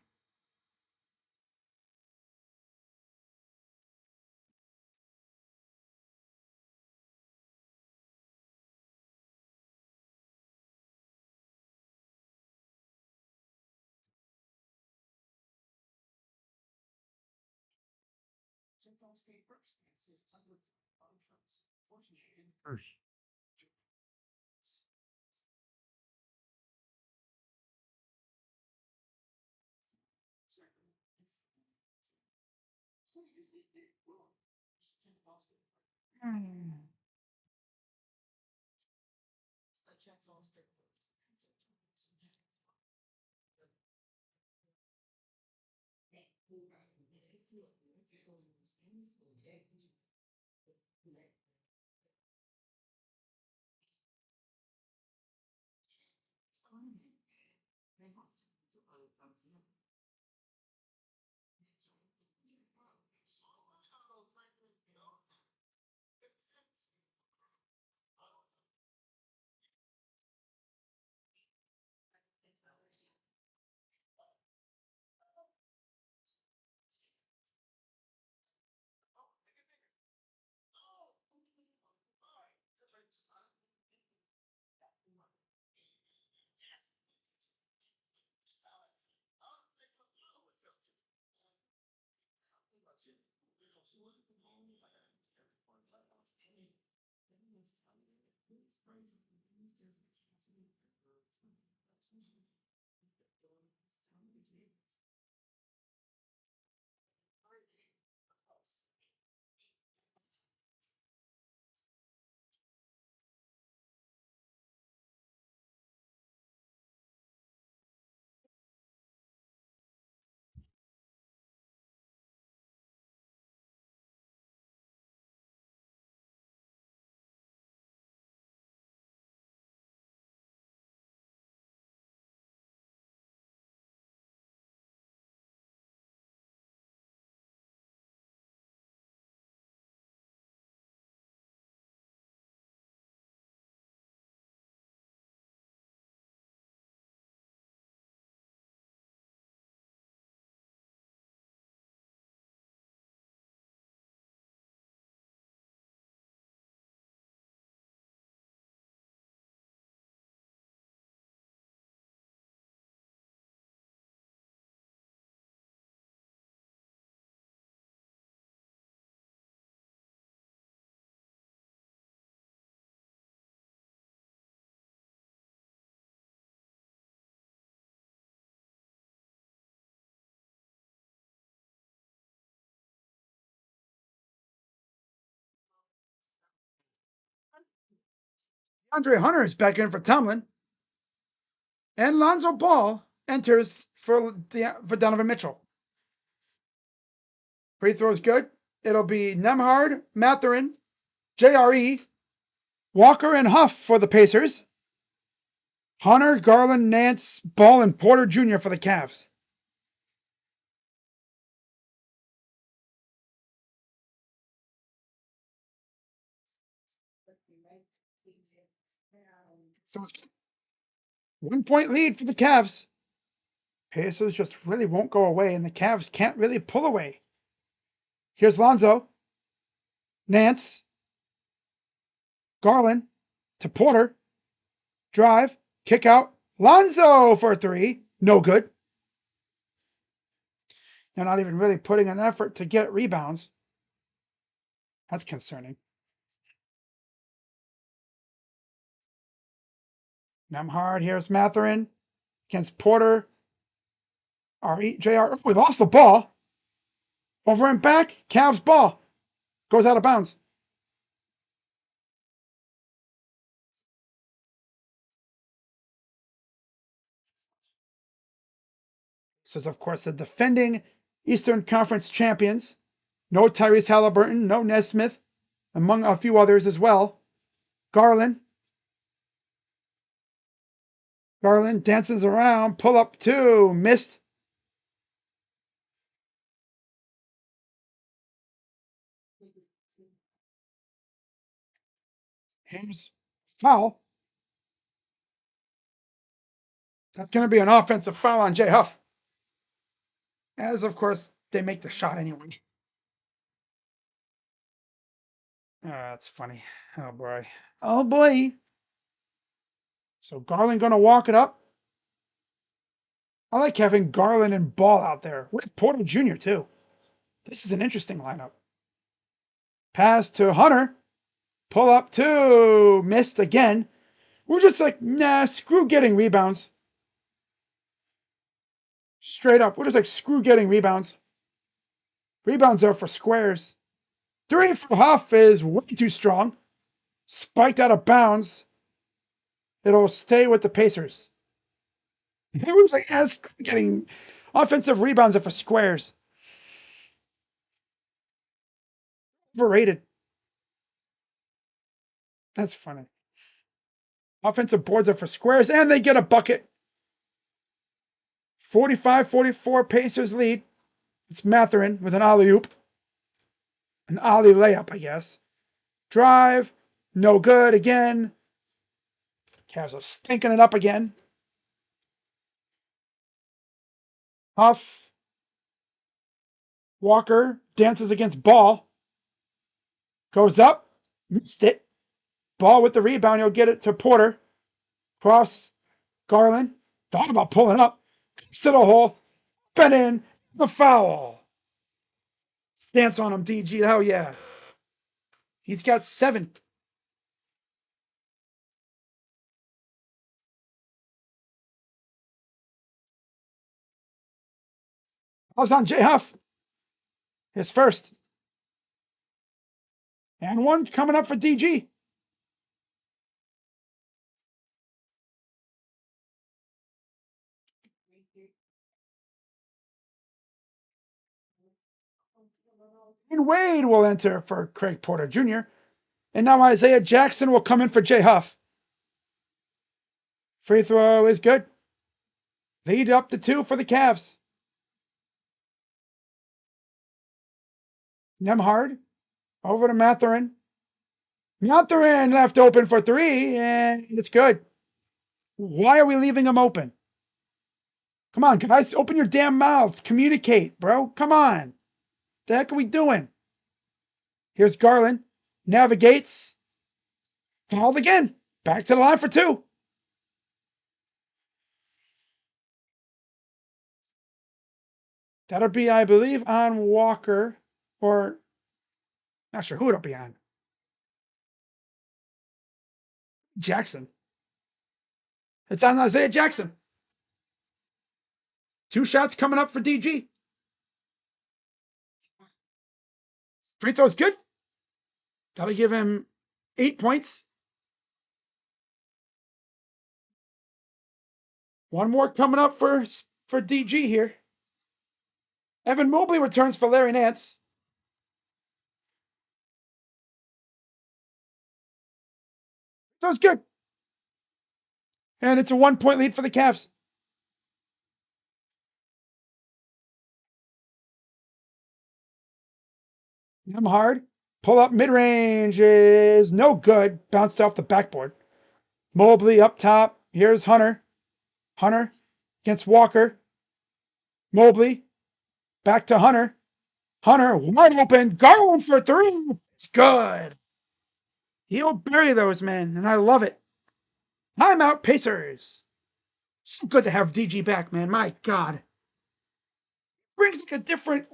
Andre Hunter is back in for Tomlin. And Lonzo Ball enters for Donovan Mitchell. Free throw is good. It'll be Nembhard, Mathurin, JRE, Walker, and Huff for the Pacers. Hunter, Garland, Nance, Ball, and Porter Jr. for the Cavs. So it's 1 point lead for the Cavs. Pacers just really won't go away, and the Cavs can't really pull away. Here's Lonzo, Nance, Garland to Porter, drive, kick out, Lonzo for a three, no good. They're not even really putting an effort to get rebounds. That's concerning. Nembhard, here's Mathurin against Porter. JR, we lost the ball. Over and back, Cavs ball. Goes out of bounds. This is, of course, the defending Eastern Conference champions. No Tyrese Halliburton, no Nesmith, among a few others as well. Garland dances around, pull up two, missed. Here's foul. That's going to be an offensive foul on Jay Huff. As, of course, they make the shot anyway. That's funny. Oh, boy. Oh, boy. So Garland going to walk it up. I like having Garland and Ball out there with Porter Jr. too. This is an interesting lineup. Pass to Hunter. Pull up two. Missed again. We're just like, nah, screw getting rebounds. Straight up. We're just like, screw getting rebounds. Rebounds are for squares. Three for Huff is way too strong. Spiked out of bounds. It'll stay with the Pacers. It was like, yes, getting offensive rebounds are for squares. Overrated. That's funny. Offensive boards are for squares, and they get a bucket. 45-44 Pacers lead. It's Mathurin with an alley-oop. An alley layup, I guess. Drive. No good again. Cavs are stinking it up again. Huff. Walker dances against Ball. Goes up. Missed it. Ball with the rebound. He'll get it to Porter. Cross. Garland. Thought about pulling up. Comes to the hole. Bent in. The foul. Stance on him, DG. Hell yeah. He's got 7. I was on J Huff. His first. And one coming up for DG. And Wade will enter for Craig Porter Jr. And now Isaiah Jackson will come in for Jay Huff. Free throw is good. Lead up to 2 for the Cavs. Nembhard over to Mathurin. Mathurin left open for 3, and it's good. Why are we leaving him open? Come on, guys, open your damn mouths. Communicate, bro. Come on. What the heck are we doing? Here's Garland. Navigates. Fouled again. Back to the line for 2. That'll be, I believe, on Walker, or not sure who it'll be on. Jackson. It's on Isaiah Jackson. 2 shots coming up for DG. Free throw's good. That'll give him 8 points. One more coming up for DG here. Evan Mobley returns for Larry Nance. That was good. And it's a 1-point lead for the Cavs. I'm hard. Pull up mid range is no good. Bounced off the backboard. Mobley up top. Here's Hunter. Hunter against Walker. Mobley back to Hunter. Hunter wide open. Garland for three. It's good. He'll bury those men, and I love it. Timeout Pacers. So good to have DG back, man. My God. Brings like a different,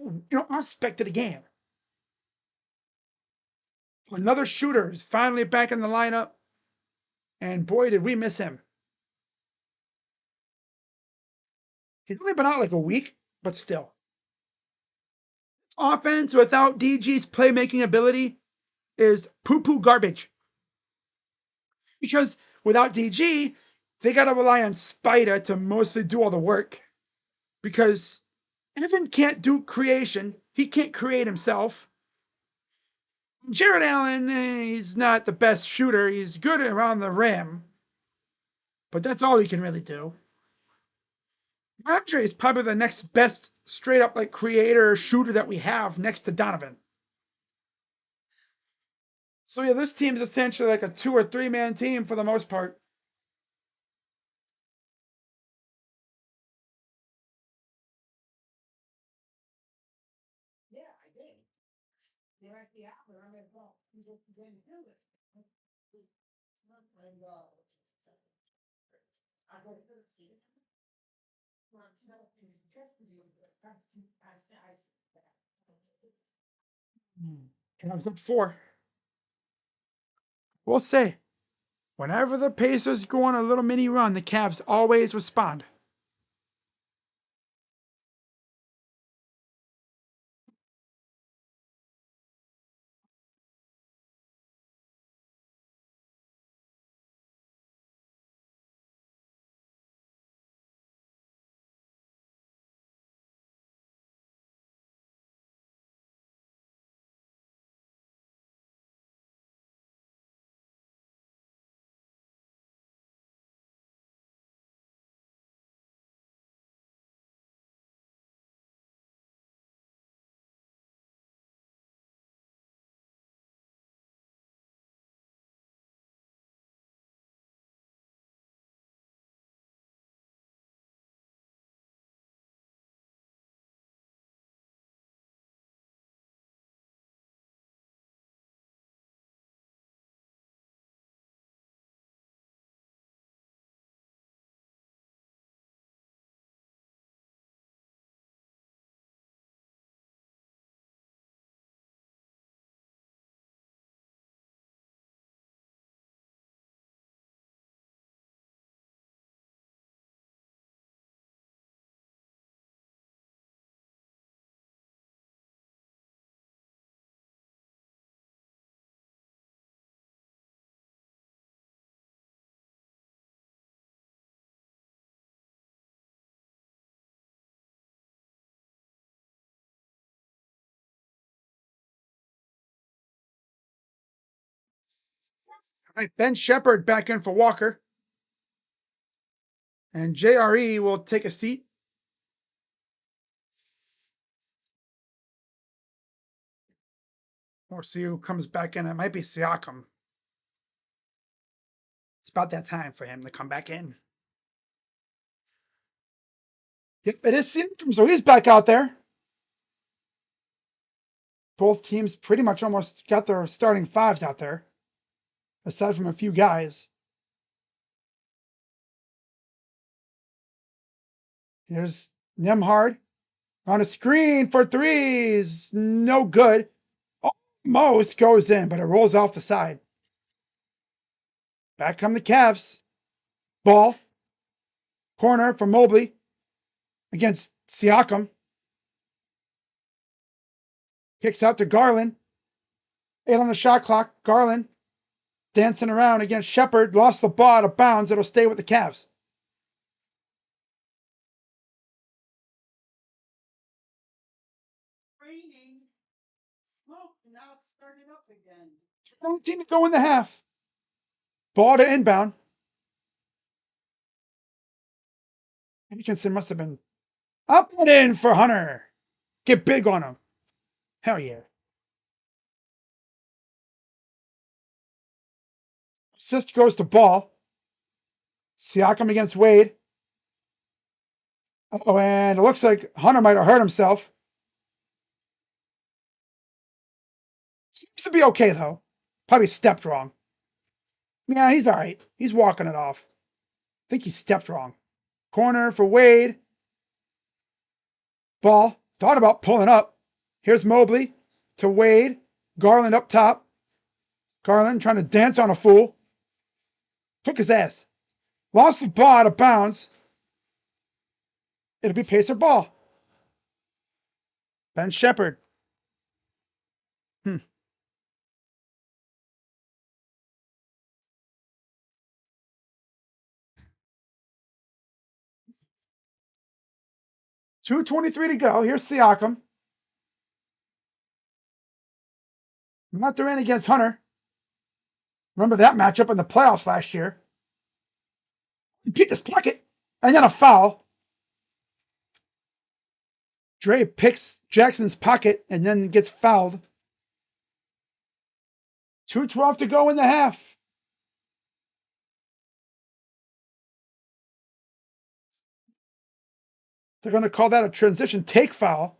aspect to the game. Another shooter is finally back in the lineup. And boy, did we miss him. He's only been out like a week, but still. Offense without DG's playmaking ability is poo-poo garbage. Because without DG, they got to rely on Spida to mostly do all the work. Because Evan can't do creation. He can't create himself. Jared Allen, he's not the best shooter. He's good around the rim. But that's all he can really do. Andre is probably the next best straight up like creator shooter that we have next to Donovan. So yeah, this team's essentially like a 2 or 3 man team for the most part. Yeah, I did. They like the app, I'm going to do it. And I go to see it. And I was up 4. We'll say, whenever the Pacers go on a little mini run, the Cavs always respond. All right, Ben Shepard back in for Walker. And JRE will take a seat. We'll see who comes back in. It might be Siakam. It's about that time for him to come back in. Yep, it is Siakam, so he's back out there. Both teams pretty much almost got their starting 5s out there, aside from a few guys. Here's Nemhard on a screen for 3s. No good. Almost goes in, but it rolls off the side. Back come the Cavs. Ball. Corner for Mobley against Siakam. Kicks out to Garland. 8 on the shot clock. Garland dancing around against Shepard. Lost the ball out of bounds. It'll stay with the Cavs. 19 to go in the half. Ball to inbound. Atkinson must have been up and in for Hunter. Get big on him. Hell yeah. Assist goes to Ball. Siakam against Wade. Oh, and it looks like Hunter might have hurt himself. Seems to be okay, though. Probably stepped wrong. Yeah, he's all right. He's walking it off. I think he stepped wrong. Corner for Wade. Ball. Thought about pulling up. Here's Mobley to Wade. Garland up top. Garland trying to dance on a fool. Took his ass. Lost the ball out of bounds. It'll be Pacer ball. Ben Shepherd. 2:23 to go. Here's Siakam. They're in against Hunter. Remember that matchup in the playoffs last year? He picked his pocket and then a foul. Dre picks Jackson's pocket and then gets fouled. 2:12 to go in the half. They're going to call that a transition take foul.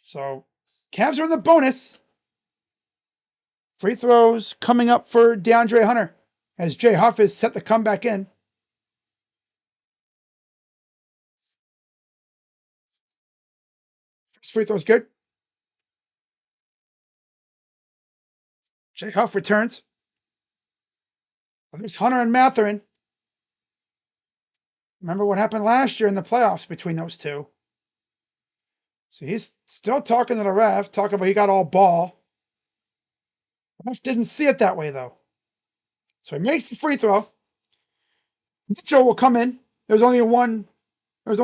So Cavs are in the bonus. Free throws coming up for DeAndre Hunter as Jay Huff is set to come back in. First free throw's good. Jay Huff returns. There's Hunter and Mathurin. Remember what happened last year in the playoffs between those two. So he's still talking to the ref, talking about he got all ball. The ref didn't see it that way, though. So he makes the free throw. Mitchell will come in. There's only one. What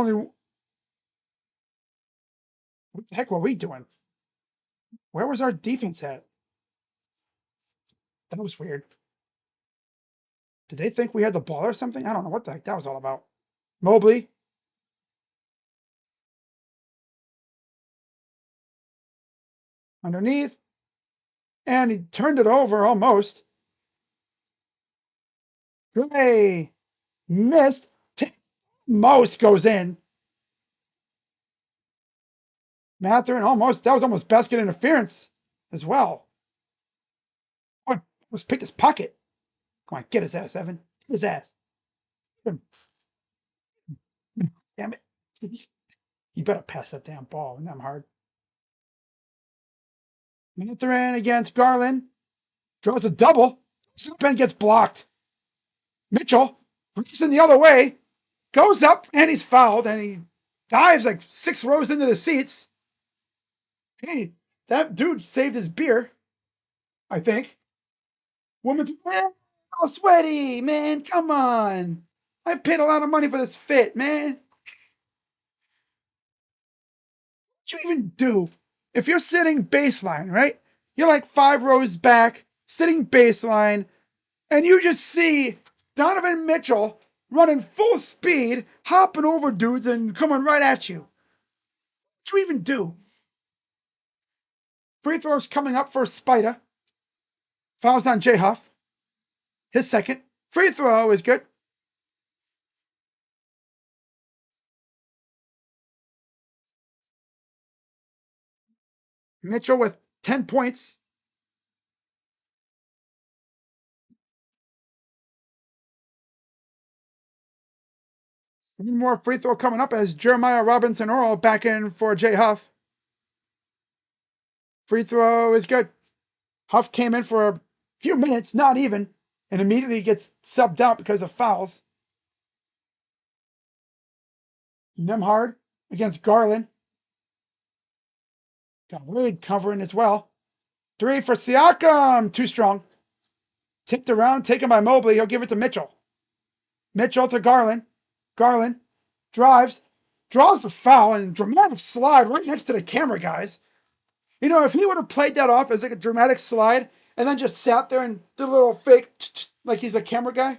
the heck were we doing? Where was our defense at? That was weird. Did they think we had the ball or something? I don't know what the heck that was all about. Mobley. Underneath. And he turned it over almost. Gray missed. Most goes in. Mathurin almost. That was almost basket interference as well. Oh, almost picked his pocket. Come on, get his ass, Evan. Get his ass. Damn it. You better pass that damn ball. Isn't that hard? Mathurin against Garland. Draws a double. Ben gets blocked. Mitchell racing the other way. Goes up and he's fouled and he dives like 6 rows into the seats. Hey, that dude saved his beer, I think. Woman's all sweaty, man. Come on. I paid a lot of money for this fit, man. What you even do if you're sitting baseline, right? You're like 5 rows back, sitting baseline, and you just see Donovan Mitchell running full speed, hopping over dudes and coming right at you. What you even do? Free throws coming up for Spider. Fouls on Jay Huff. His second. Free throw is good. Mitchell with 10 points. One more free throw coming up as Jeremiah Robinson Earl back in for Jay Huff. Free throw is good. Huff came in for a few minutes, not even, and immediately gets subbed out because of fouls. Nemhard against Garland. Got Wade covering as well. 3 for Siakam. Too strong. Tipped around, taken by Mobley. He'll give it to Mitchell. Mitchell to Garland. Garland drives, draws the foul, and dramatic slide right next to the camera guys. You know, if he would have played that off as like a dramatic slide and then just sat there and did a little fake like he's a camera guy,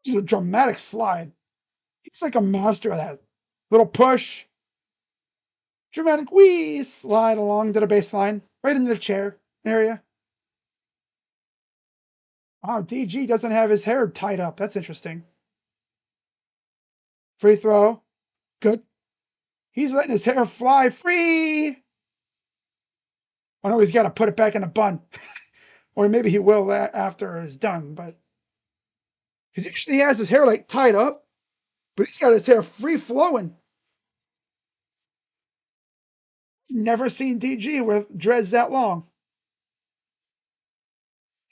it's a dramatic slide. He's like a master of that. Little push, dramatic wee slide along to the baseline, right into the chair area. Wow, DG doesn't have his hair tied up. That's interesting. Free throw. Good. He's letting his hair fly free. Oh no, he's got to put it back in a bun. Or maybe he will after it's done, but because usually he has his hair like tied up, but he's got his hair free flowing. Never seen DG with dreads that long.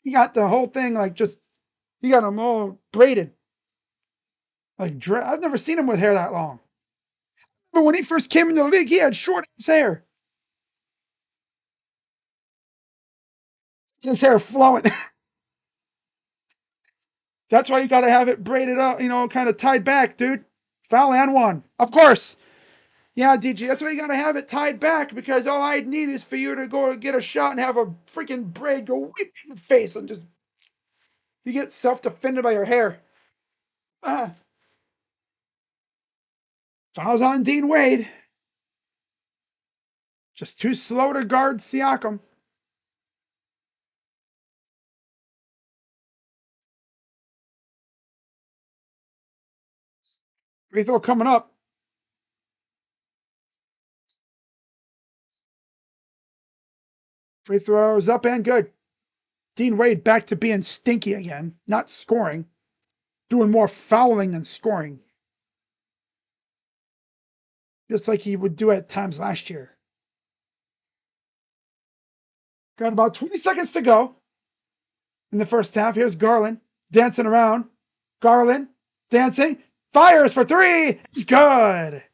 He got the whole thing like just, he got them all braided. Like, I've never seen him with hair that long. But when he first came into the league, he had short hair. His hair flowing. That's why you got to have it braided up, you know, kind of tied back, dude. Foul and one. Of course. Yeah, DG, that's why you got to have it tied back, because all I'd need is for you to go get a shot and have a freaking braid go whip in the face and just, you get self-defended by your hair. Fouls on Dean Wade. Just too slow to guard Siakam. Free throw coming up. Free throws up and good. Dean Wade back to being stinky again, not scoring, doing more fouling than scoring. Just like he would do at times last year. Got about 20 seconds to go in the first half. Here's Garland dancing around. Garland dancing. Fires for three. It's good.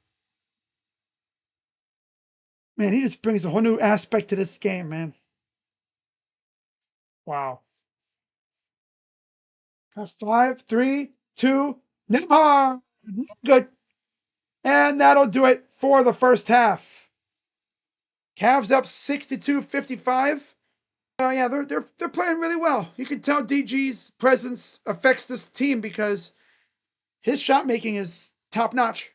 Man, he just brings a whole new aspect to this game, man. Wow. 5, 3, 2, Neymar. Good. And that'll do it for the first half. Cavs up 62-55. Yeah, they're playing really well. You can tell DG's presence affects this team because his shot making is top notch.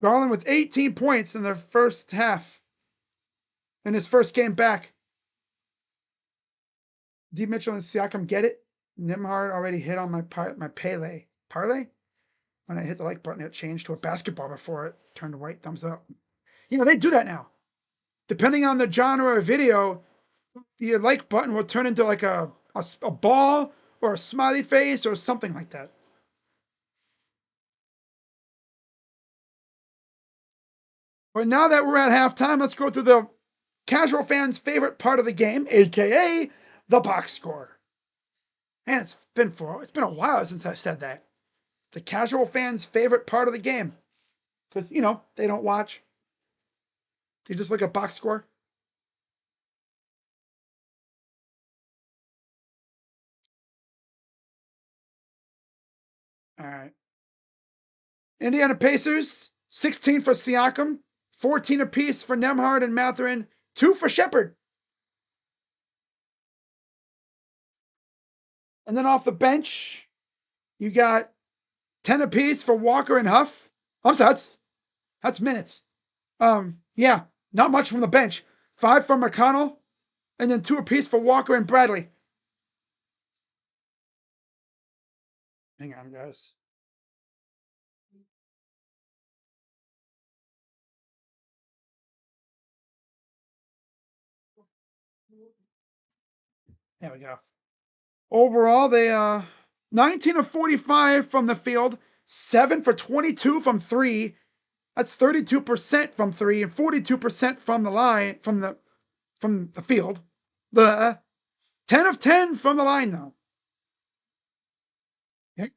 Garland with 18 points in the first half in his first game back. D. Mitchell and Siakam get it. Nimhard already hit on my Pele. Parlay? When I hit the like button, it changed to a basketball before it turned white. Thumbs up. You know, they do that now. Depending on the genre of video, the like button will turn into like a ball or a smiley face or something like that. But now that we're at halftime, let's go through the casual fans' favorite part of the game, aka the box score. Man, it's been a while since I've said that. The casual fans' favorite part of the game. Because, you know, they don't watch. They just look at box score. All right. Indiana Pacers, 16 for Siakam, 14 apiece for Nemhard and Mathurin, 2 for Shepard. And then off the bench, you got 10 apiece for Walker and Huff. I'm sorry, that's minutes. Yeah, not much from the bench. 5 for McConnell, and then 2 apiece for Walker and Bradley. Hang on, guys. There we go. Overall, they 19 of 45 from the field, 7 for 22 from 3. That's 32% from 3 and 42% from the line from the field. The 10 of 10 from the line though. Okay.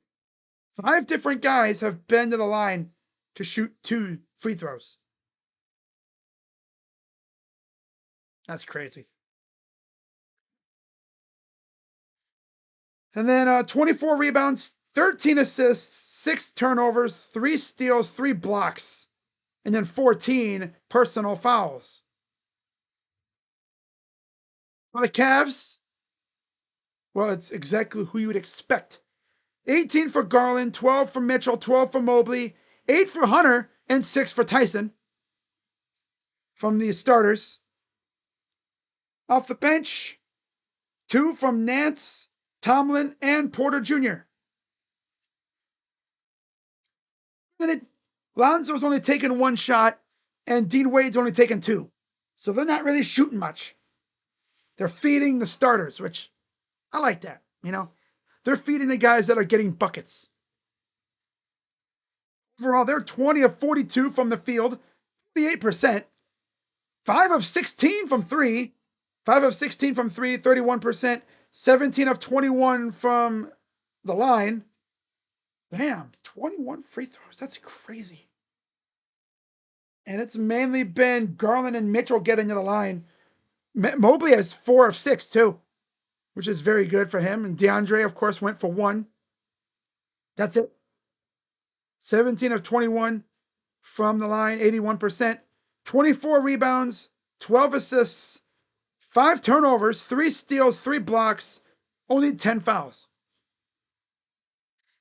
5 different guys have been to the line to shoot 2 free throws. That's crazy. And then 24 rebounds, 13 assists, 6 turnovers, 3 steals, 3 blocks. and then 14 personal fouls. For the Cavs, well, it's exactly who you would expect. 18 for Garland, 12 for Mitchell, 12 for Mobley, 8 for Hunter, and 6 for Tyson from the starters. Off the bench, 2 from Nance, Tomlin, and Porter Jr. And Lonzo's only taken 1 shot, and Dean Wade's only taken 2. So they're not really shooting much. They're feeding the starters, which I like that, you know? They're feeding the guys that are getting buckets. Overall, they're 20 of 42 from the field, 48%. 5 of 16 from 3. 5 of 16 from 3, 31%. 17 of 21 from the line. Damn, 21 free throws. That's crazy. And it's mainly been Garland and Mitchell getting to the line. Mobley has 4 of 6, too, which is very good for him. And DeAndre, of course, went for 1. That's it. 17 of 21 from the line, 81%. 24 rebounds, 12 assists, 5 turnovers, 3 steals, 3 blocks, only 10 fouls.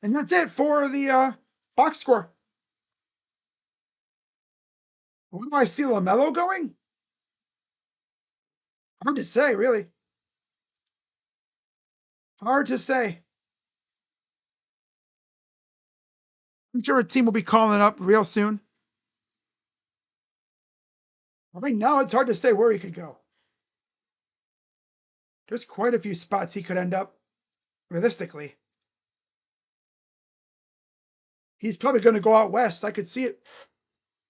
And that's it for the box score. Where do I see LaMelo going? Hard to say, really. Hard to say. I'm sure a team will be calling up real soon. Right now, it's hard to say where he could go. There's quite a few spots he could end up, realistically. He's probably going to go out west. I could see it.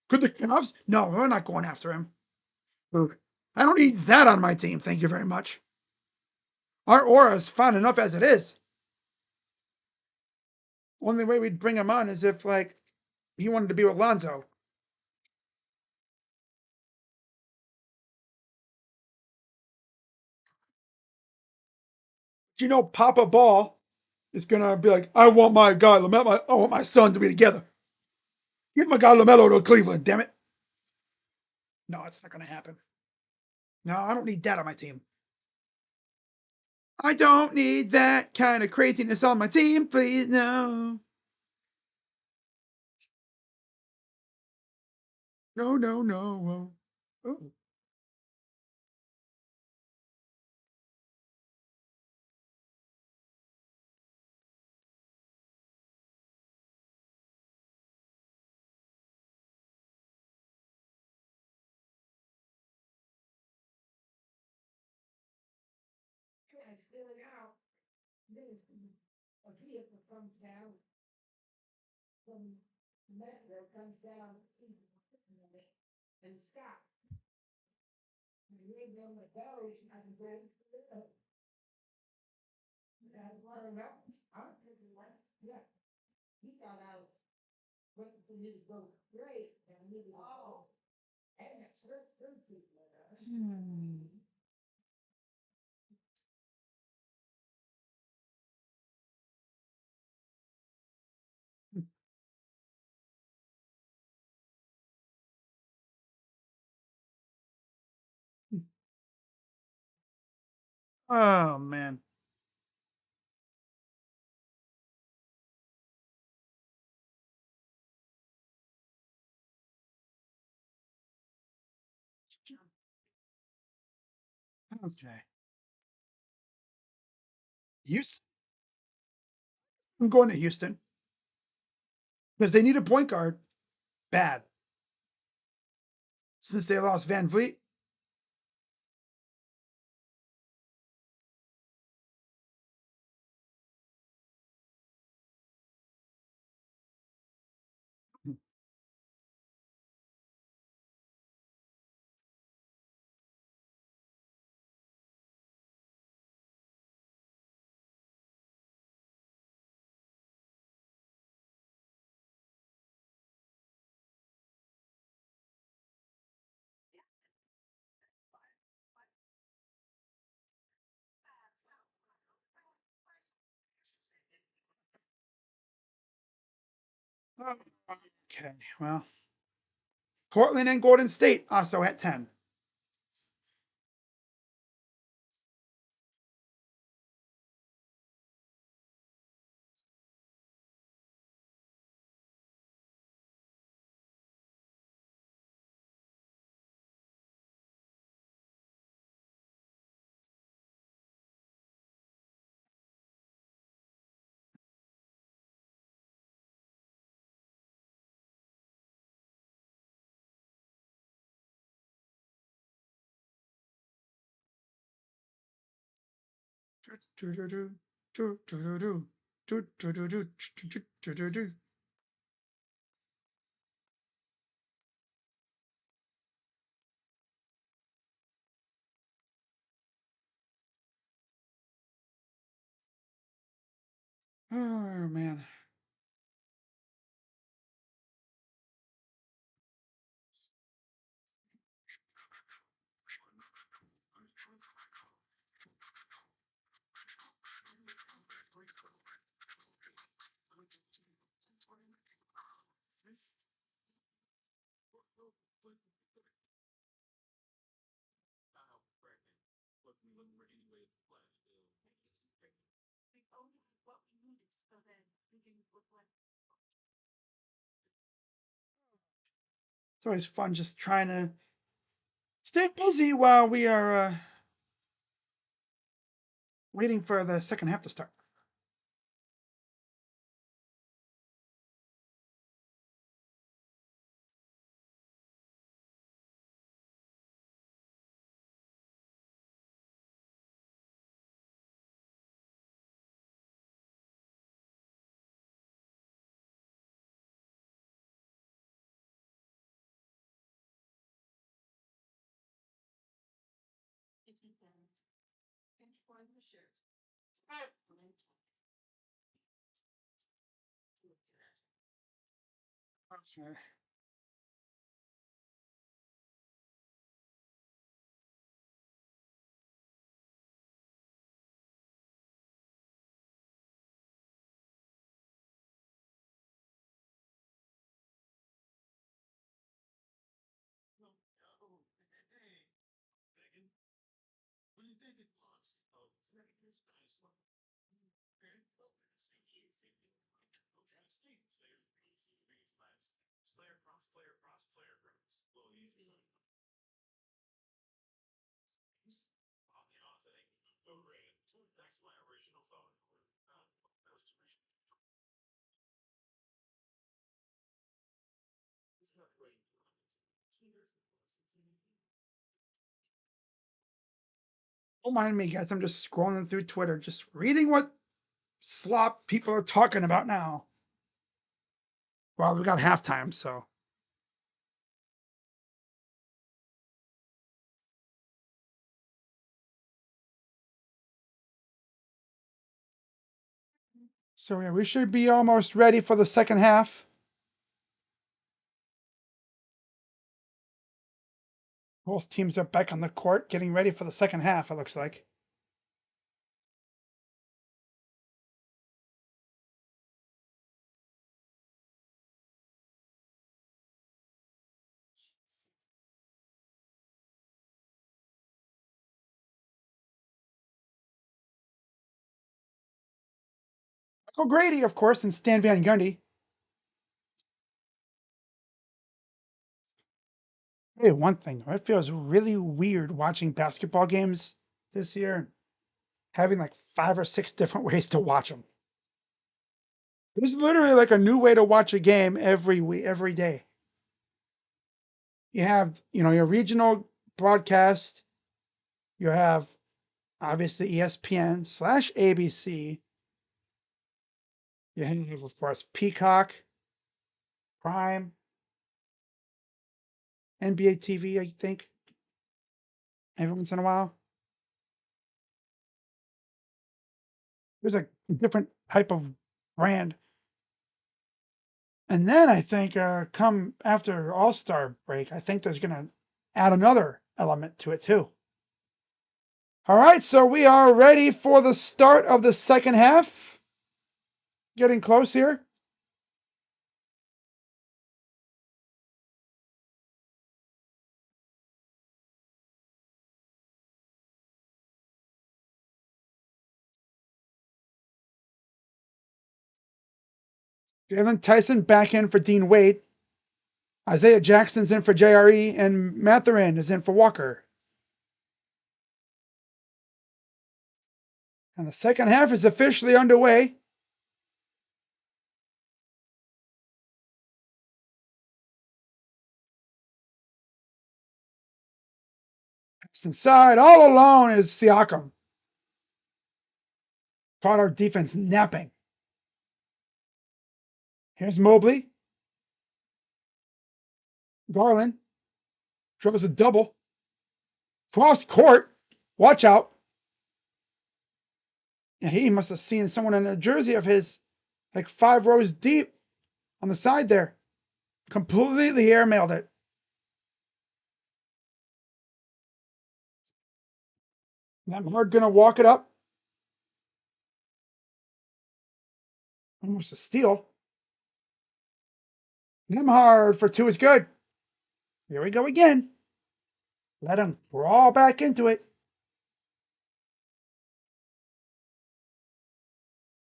Could the Cavs? No, we're not going after him. I don't need that on my team. Thank you very much. Our aura is fine enough as it is. Only way we'd bring him on is if, like, he wanted to be with Lonzo. But you know, Papa Ball is gonna be like, I want my guy LaMelo. I want my son to be together. Get my guy LaMelo to Cleveland. Damn it. No, it's not gonna happen. No, I don't need that on my team. I don't need that kind of craziness on my team, please. No. No, no, no. Oh. Oh man. Okay. Houston. I'm going to Houston because they need a point guard bad since they lost Van Vliet. Okay. Well, Portland and Golden State also at 10. Oh man. It's always fun just trying to stay busy while we are waiting for the second half to start. Okay. Don't mind me, guys. I'm just scrolling through Twitter, just reading what slop people are talking about now. Well, we got halftime, so yeah, we should be almost ready for the second half. Both teams are back on the court, getting ready for the second half. It looks like. O'Grady, of course, and Stan Van Gundy. Hey, one thing, it feels really weird watching basketball games this year, having like 5 or 6 different ways to watch them. There's literally like a new way to watch a game every week, every day. You have, your regional broadcast. You have obviously ESPN/ABC. You have, of course, Peacock, Prime, NBA TV, I think, every once in a while. There's a different type of brand. And then I think come after All-Star break, I think there's going to add another element to it too. All right, so we are ready for the start of the second half. Getting close here. Jalen Tyson back in for Dean Wade. Isaiah Jackson's in for JRE, and Matherin is in for Walker. And the second half is officially underway. Inside, all alone is Siakam. Caught our defense napping. Here's Mobley. Garland dribbles a double. Cross court. Watch out. Yeah, he must have seen someone in a jersey of his, like 5 rows deep on the side there. Completely airmailed it. Nemhard gonna walk it up. Almost a steal. Nemhard for 2 is good. Here we go again. Let him crawl back into it.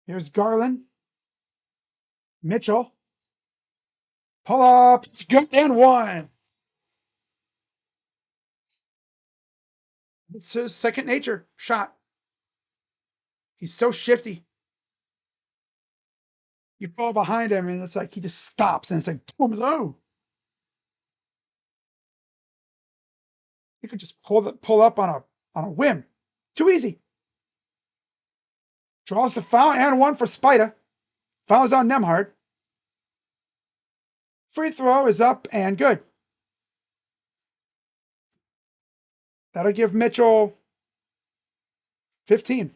Here's Garland. Mitchell. Pull up. It's good and 1. It's his second nature shot. He's so shifty. You fall behind him and it's like he just stops and it's like, boom, oh. You could just pull up on a whim. Too easy. Draws the foul and 1 for Spida. Fouls on Nemhard. Free throw is up and good. That'll give Mitchell 15.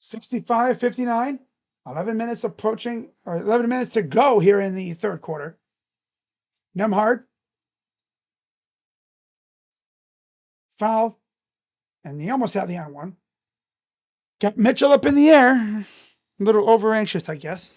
65-59. 11 minutes approaching, or 11 minutes to go here in the third quarter. Nemhard. Foul. And he almost had the on one. Got Mitchell up in the air. A little over anxious, I guess.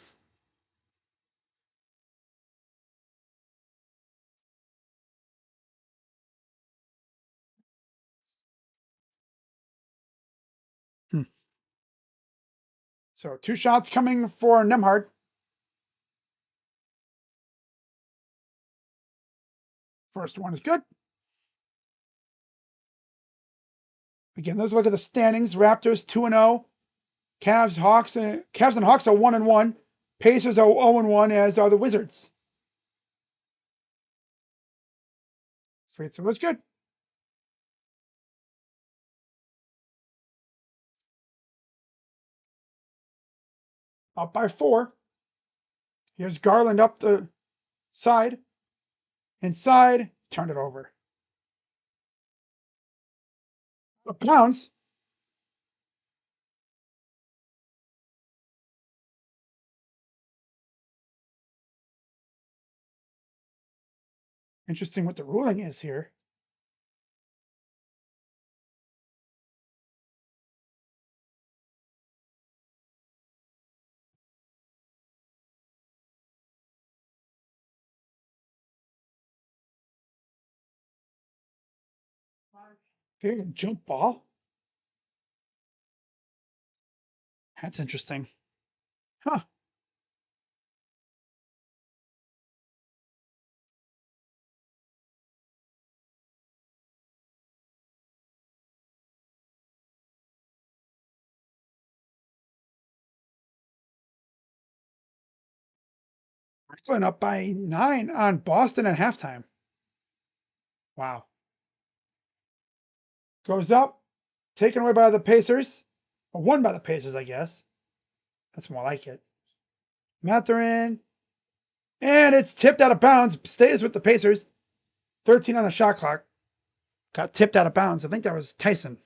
So 2 shots coming for Nemhard. First one is good. Again, let's look at the standings. Raptors 2-0. Cavs and Hawks are 1-1. Pacers are 0-1, as are the Wizards. Free throw was good. Up by 4. Here's Garland up the side. Inside, turned it over. Pounds. Interesting what the ruling is here. Jump ball. That's interesting. Huh. Brooklyn up by 9 on Boston at halftime. Wow. Goes up, taken away by the Pacers. Or won by the Pacers, I guess. That's more like it. Matherin. And it's tipped out of bounds. Stays with the Pacers. 13 on the shot clock. Got tipped out of bounds. I think that was Tyson.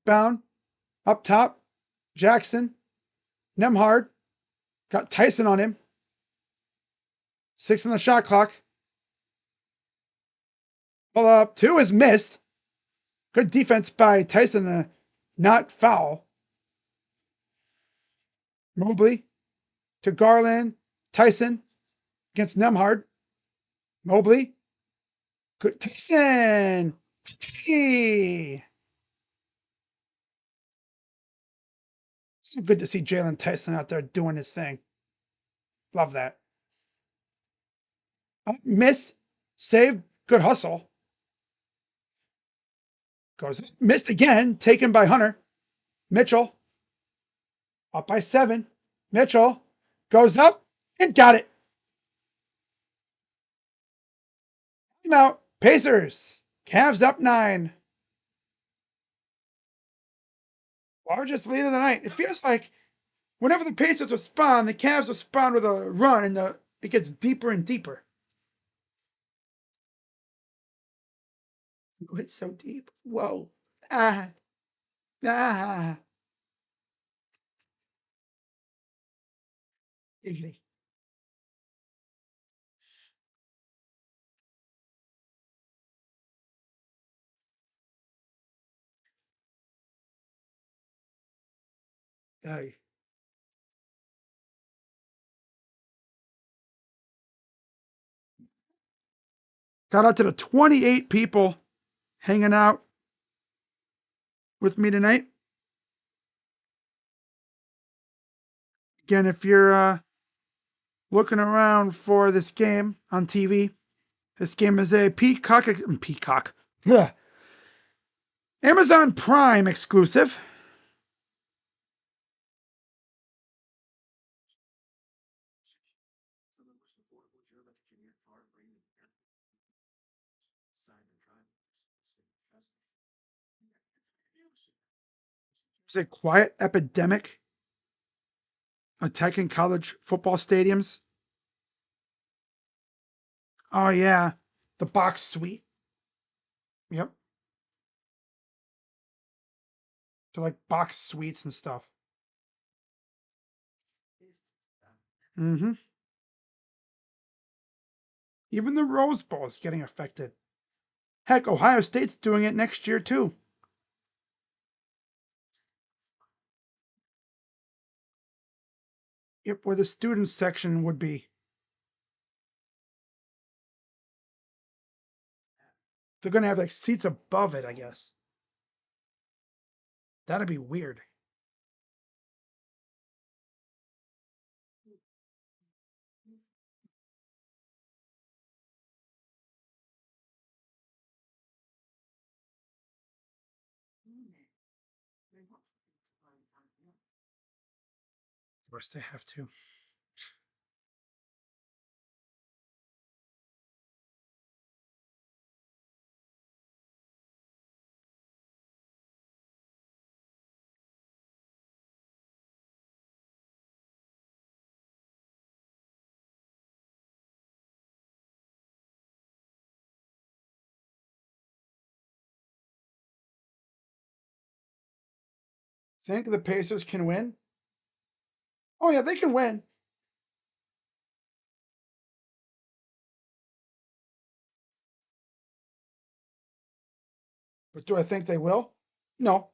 Bound. Up top. Jackson. Nemhard. Got Tyson on him. 6 on the shot clock. Pull up. 2 is missed. Good defense by Tyson to not foul. Mobley to Garland. Tyson against Nemhard. Mobley. Good. Tyson. It's so good to see Jalen Tyson out there doing his thing. Love that. Missed. Save. Good hustle. Goes missed again. Taken by Hunter. Mitchell. Up by 7. Mitchell goes up and got it. Out. Pacers. Cavs up 9. Largest lead of the night. It feels like whenever the Pacers respond, the Cavs respond with a run, and it gets deeper and deeper. Oh, it's so deep. Whoa. Ah. Ah. Giggity. Hey. Shout out to the 28 people hanging out with me tonight. Again, if you're looking around for this game on TV, this game is a Peacock. Ugh. Amazon Prime exclusive. It's a quiet epidemic attacking college football stadiums. Oh yeah, the box suite. Yep, they're like box suites and stuff. Mm-hmm. Even the Rose Bowl is getting affected. Heck, Ohio State's doing it next year too. Yep, where the students section would be. They're gonna have like seats above it, I guess. That'd be weird. Of course, they have to. Think the Pacers can win? Oh yeah, they can win. But do I think they will? No.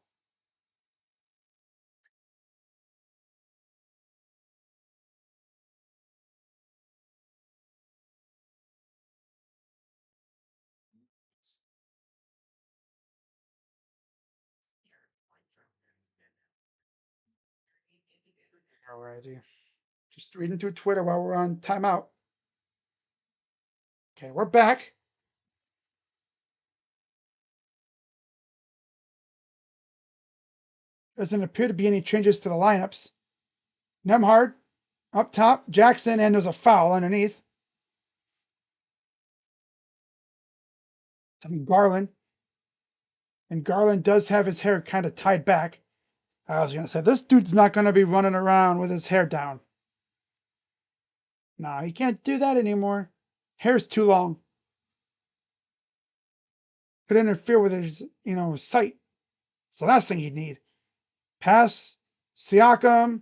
Alrighty. Just reading through Twitter while we're on timeout. Okay, we're back. Doesn't appear to be any changes to the lineups. Nemhard up top, Jackson, and there's a foul underneath. Garland. And Garland does have his hair kind of tied back. I was going to say, this dude's not going to be running around with his hair down. No, he can't do that anymore. Hair's too long. Could interfere with his, sight. It's the last thing he'd need. Pass, Siakam,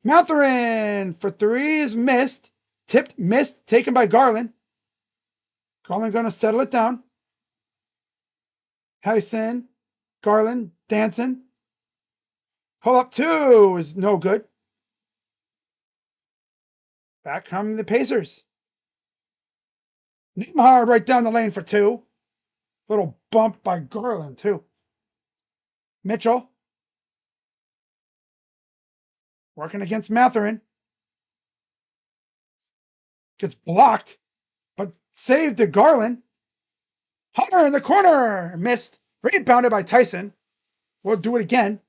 Mathurin for 3 is missed. Tipped, missed, taken by Garland. Garland going to settle it down. Tyson, Garland, dancing. Pull up 2 is no good. Back come the Pacers. Nembhard right down the lane for two. Little bump by Garland, too. Mitchell working against Matherin. Gets blocked, but saved to Garland. Hunter in the corner. Missed. Rebounded by Tyson. We'll do it again.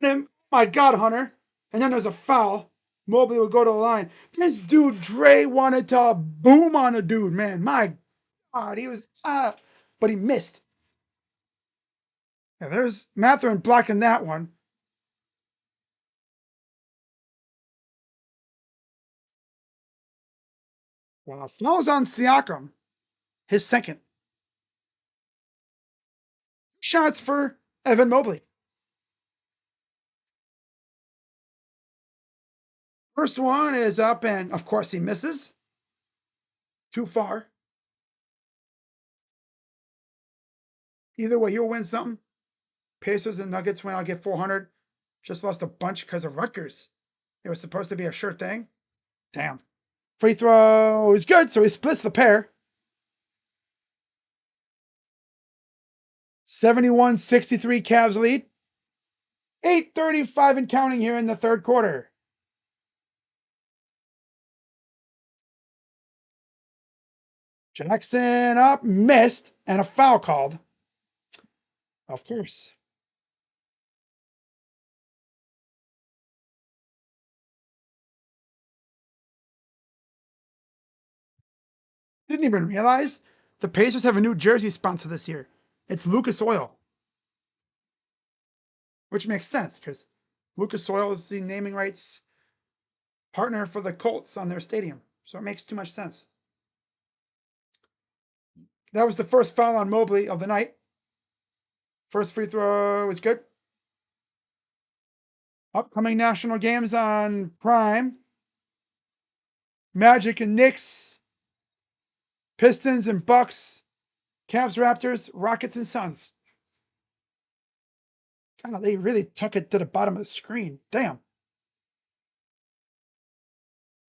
And, my God, Hunter. And then there's a foul. Mobley will go to the line. This dude, Dre, wanted to boom on a dude, man. My God, he was but he missed. Yeah, there's Matherin blocking that one. Wow, fouls on Siakam. His second. Shots for Evan Mobley. First one is up, and of course he misses. Too far. Either way, you'll win something. Pacers and Nuggets win. I'll get 400. Just lost a bunch because of Rutgers. It was supposed to be a sure thing. Damn. Free throw is good, so he splits the pair. 71-63 Cavs lead. 8:35 and counting here in the third quarter. Jackson up, missed, and a foul called. Of course. Didn't even realize the Pacers have a new jersey sponsor this year. It's Lucas Oil, which makes sense because Lucas Oil is the naming rights partner for the Colts on their stadium. So it makes too much sense. That was the first foul on Mobley of the night. First free throw was good. Upcoming national games on Prime. Magic and Knicks. Pistons and Bucks. Cavs, Raptors, Rockets and Suns. God, they really took it to the bottom of the screen. Damn.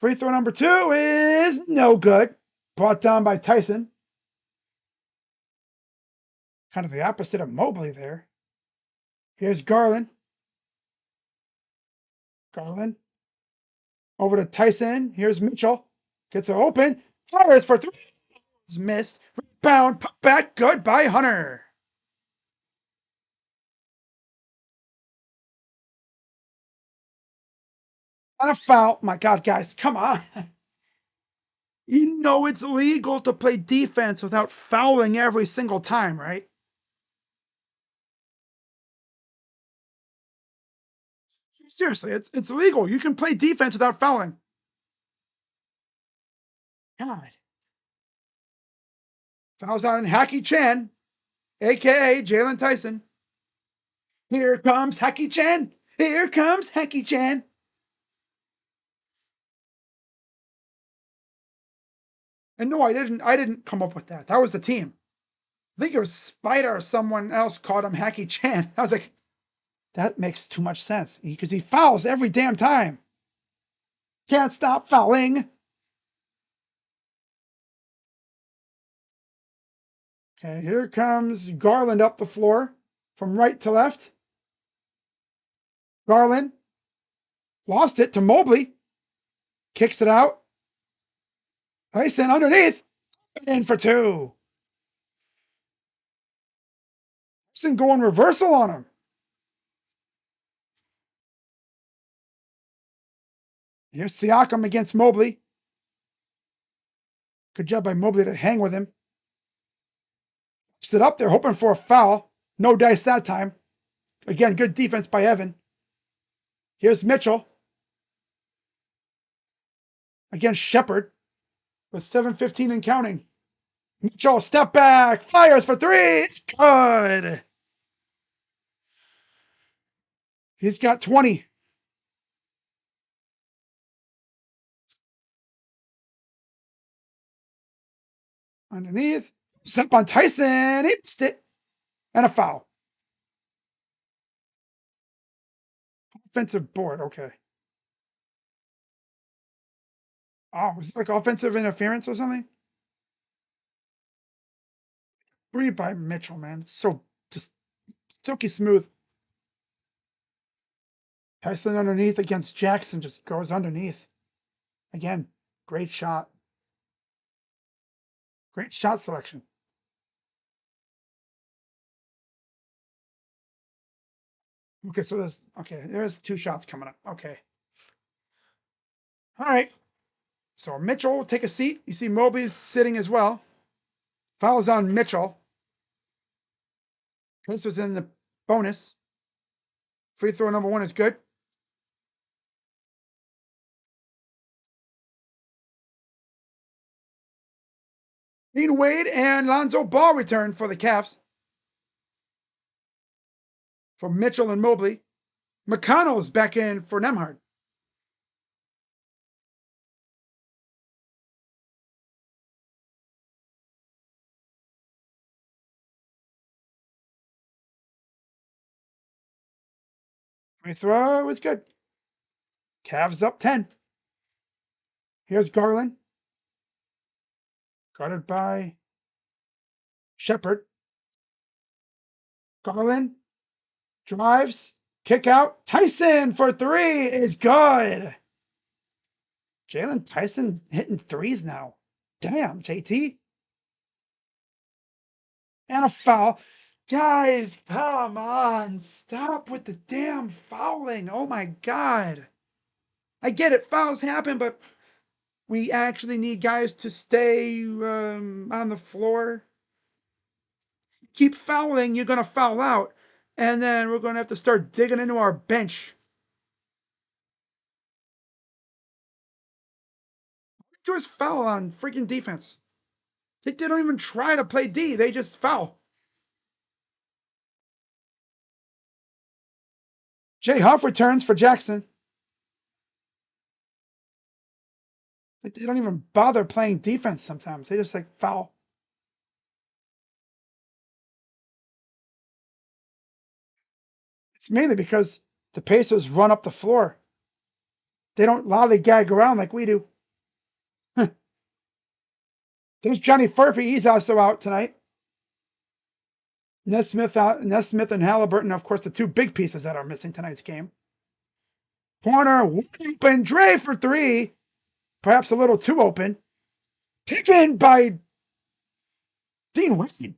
Free throw number two is no good. Brought down by Tyson. Kind of the opposite of Mobley there. Here's Garland. Garland. Over to Tyson. Here's Mitchell. Gets it open. Fires for three. Missed. Rebound. Put back. Good by Hunter. And a foul. My God, guys, come on. You know it's legal to play defense without fouling every single time, right? Seriously, it's legal. You can play defense without fouling. God. Fouls on Hacky Chan, aka Jalen Tyson. Here comes Hacky Chan. Here comes Hacky Chan. And no, I didn't come up with that. That was the team. I think it was Spider or someone else called him Hacky Chan. I was like, that makes too much sense because he fouls every damn time. Can't stop fouling. Okay, here comes Garland up the floor from right to left. Garland lost it to Mobley. Kicks it out. Tyson underneath. In for two. Tyson going reversal on him. Here's Siakam against Mobley. Good job by Mobley to hang with him. Sit up there hoping for a foul. No dice that time. Again, good defense by Evan. Here's Mitchell. Against Shepard with 7:15 and counting. Mitchell, step back, fires for three. It's good. He's got 20. Underneath. Step on Tyson. He missed it. And a foul. Offensive board, okay. Oh, is it like offensive interference or something? 3 by Mitchell, man. It's so just silky smooth. Tyson underneath against Jackson just goes underneath. Again, great shot. Great shot selection. Okay, so there's 2 shots coming up. Okay. All right. So Mitchell will take a seat. You see Mobley's sitting as well. Fouls on Mitchell. This was in the bonus. Free throw number 1 is good. Dean Wade and Lonzo Ball return for the Cavs. For Mitchell and Mobley. McConnell's back in for Nembhard. Free throw is good. Cavs up 10. Here's Garland. Guarded by Shepard. Garland drives. Kick out. Tyson for 3 is good. Jalen Tyson hitting threes now. Damn, JT. And a foul. Guys, come on. Stop with the damn fouling. Oh my God. I get it. Fouls happen, but we actually need guys to stay on the floor. Keep fouling, you're going to foul out. And then we're going to have to start digging into our bench. Do us foul on freaking defense. They don't even try to play D. They just foul. Jay Huff returns for Jackson. Like, they don't even bother playing defense sometimes. They just like foul. It's mainly because the Pacers run up the floor. They don't lollygag around like we do. There's Johnny Furphy. He's also out tonight. Nesmith out. Nesmith and Halliburton, of course, the 2 big pieces that are missing tonight's game. Corner open. Dre for 3. Perhaps a little too open. Taken by Dean Wade.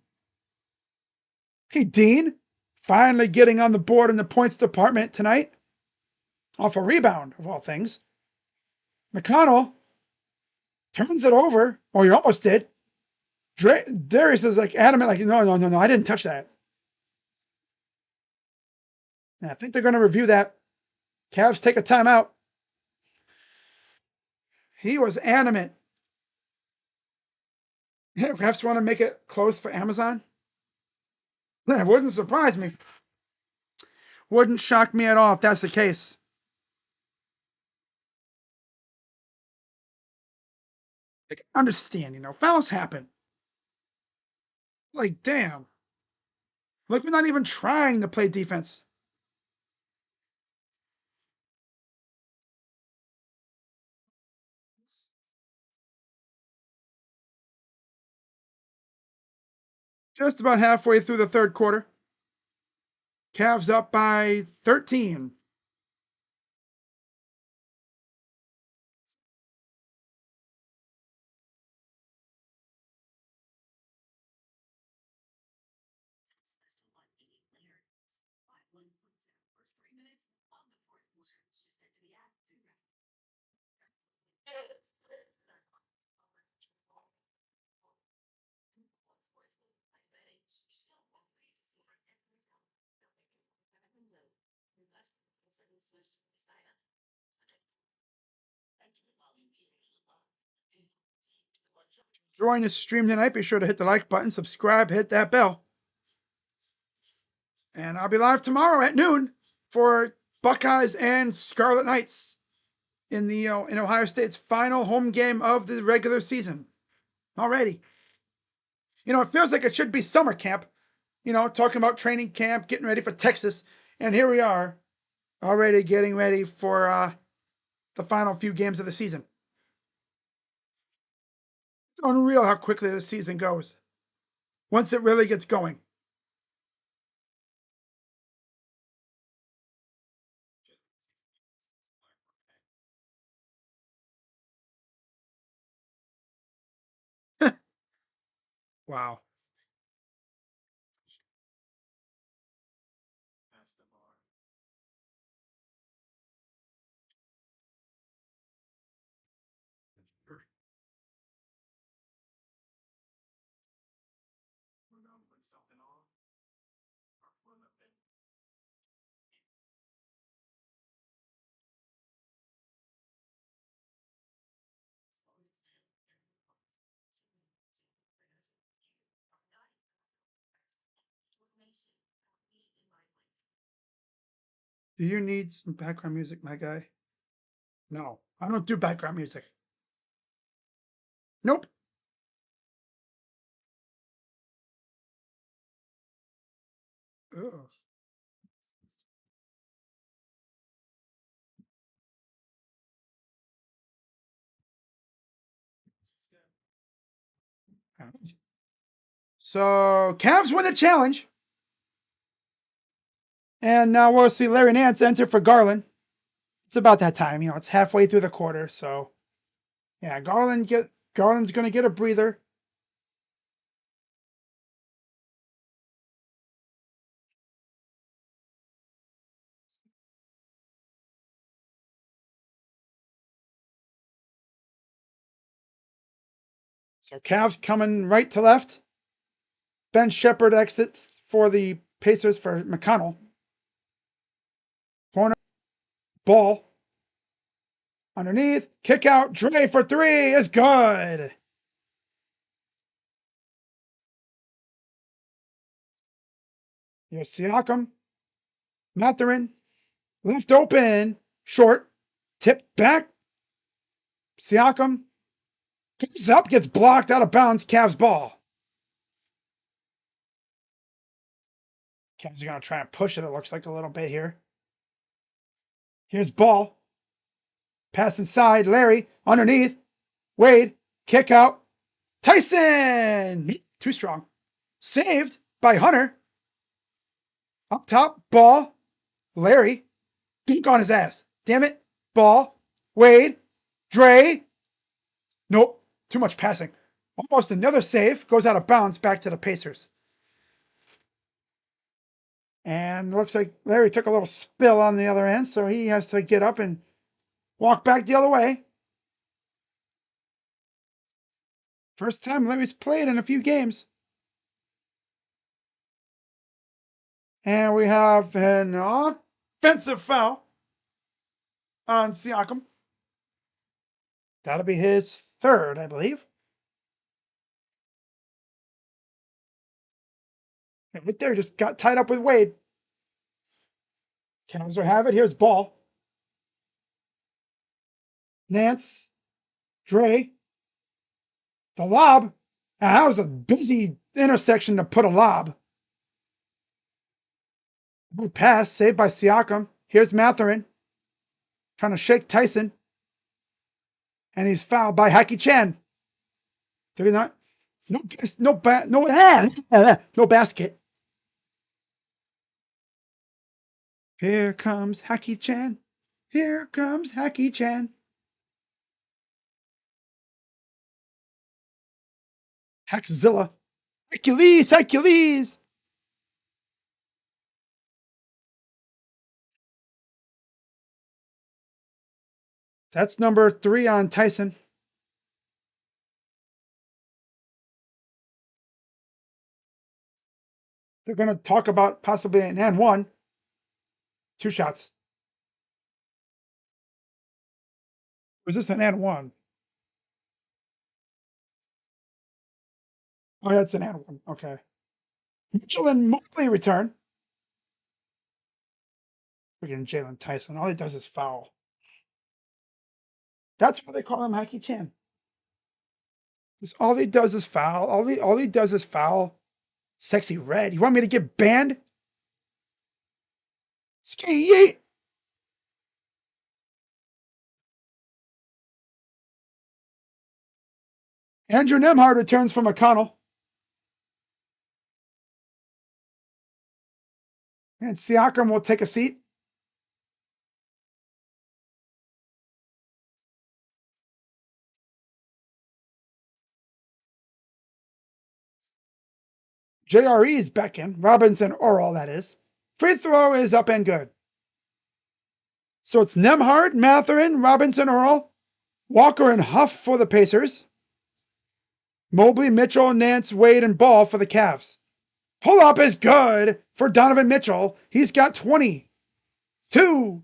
Okay, Dean finally getting on the board in the points department tonight. Off a rebound, of all things. McConnell turns it over. Oh, you almost did. Darius is like adamant, like, no, I didn't touch that. And I think they're going to review that. Cavs take a timeout. He was adamant. Perhaps want to make it close for Amazon. That wouldn't surprise me. Wouldn't shock me at all if that's the case. Like, understand, fouls happen. Like, damn. Like, we're not even trying to play defense. Just about halfway through the 3rd quarter. Cavs up by 13. Enjoying the stream tonight, be sure to hit the like button, subscribe, hit that bell. And I'll be live tomorrow at noon for Buckeyes and Scarlet Knights in the in Ohio State's final home game of the regular season. Already. It feels like it should be summer camp, talking about training camp, getting ready for Texas. And here we are, already getting ready for the final few games of the season. It's unreal how quickly the season goes once it really gets going. Wow. Do you need some background music, my guy? No, I don't do background music. Nope. Ugh. So Cavs win the challenge. And now we'll see Larry Nance enter for Garland. It's about that time. It's halfway through the quarter. So yeah, Garland's gonna get a breather. So Cavs coming right to left. Ben Shepard exits for the Pacers for McConnell. Corner ball underneath. Kick out. Dre for three is good. Here's Siakam. Mathurin. Left open. Short. Tip back. Siakam. Goes up. Gets blocked out of bounds. Cavs ball. Cavs are going to try and push it. It looks like a little bit here. Here's ball. Pass inside. Larry. Underneath. Wade. Kick out. Tyson. Too strong. Saved by Hunter. Up top. Ball. Larry. Dink on his ass. Damn it. Ball. Wade. Dre. Nope. Too much passing. Almost another save. Goes out of bounds back to the Pacers. And looks like Larry took a little spill on the other end, so he has to get up and walk back the other way. First time Larry's played in a few games. And we have an offensive foul on Siakam. That'll be his third, I believe. And right there, just got tied up with Wade. Cavs will have it. Here's ball. Nance. Dre. The lob. Now, that was a busy intersection to put a lob. Good pass, saved by Siakam. Here's Mathurin. Trying to shake Tyson. And he's fouled by Haki Chan. 39. No basket. Here comes Haki Chan. Here comes Haki Chan. Hackzilla. Hercules. That's number 3 on Tyson. They're going to talk about possibly an and one. 2 shots. Was this an and one? Oh, that's an and one. Okay. Mitchell and Mobley return. Freaking Jalen Tyson. All he does is foul. That's why they call him Haki Chan. All he does is foul. All he does is foul. Sexy red. You want me to get banned? Ski yeet. Andrew Nemhard returns from McConnell. And Siakam will take a seat. JRE is back in. Robinson Oral, that is. Free throw is up and good. So it's Nemhard, Matherin, Robinson Oral, Walker, and Huff for the Pacers. Mobley, Mitchell, Nance, Wade, and Ball for the Cavs. Pull up is good for Donovan Mitchell. He's got 22.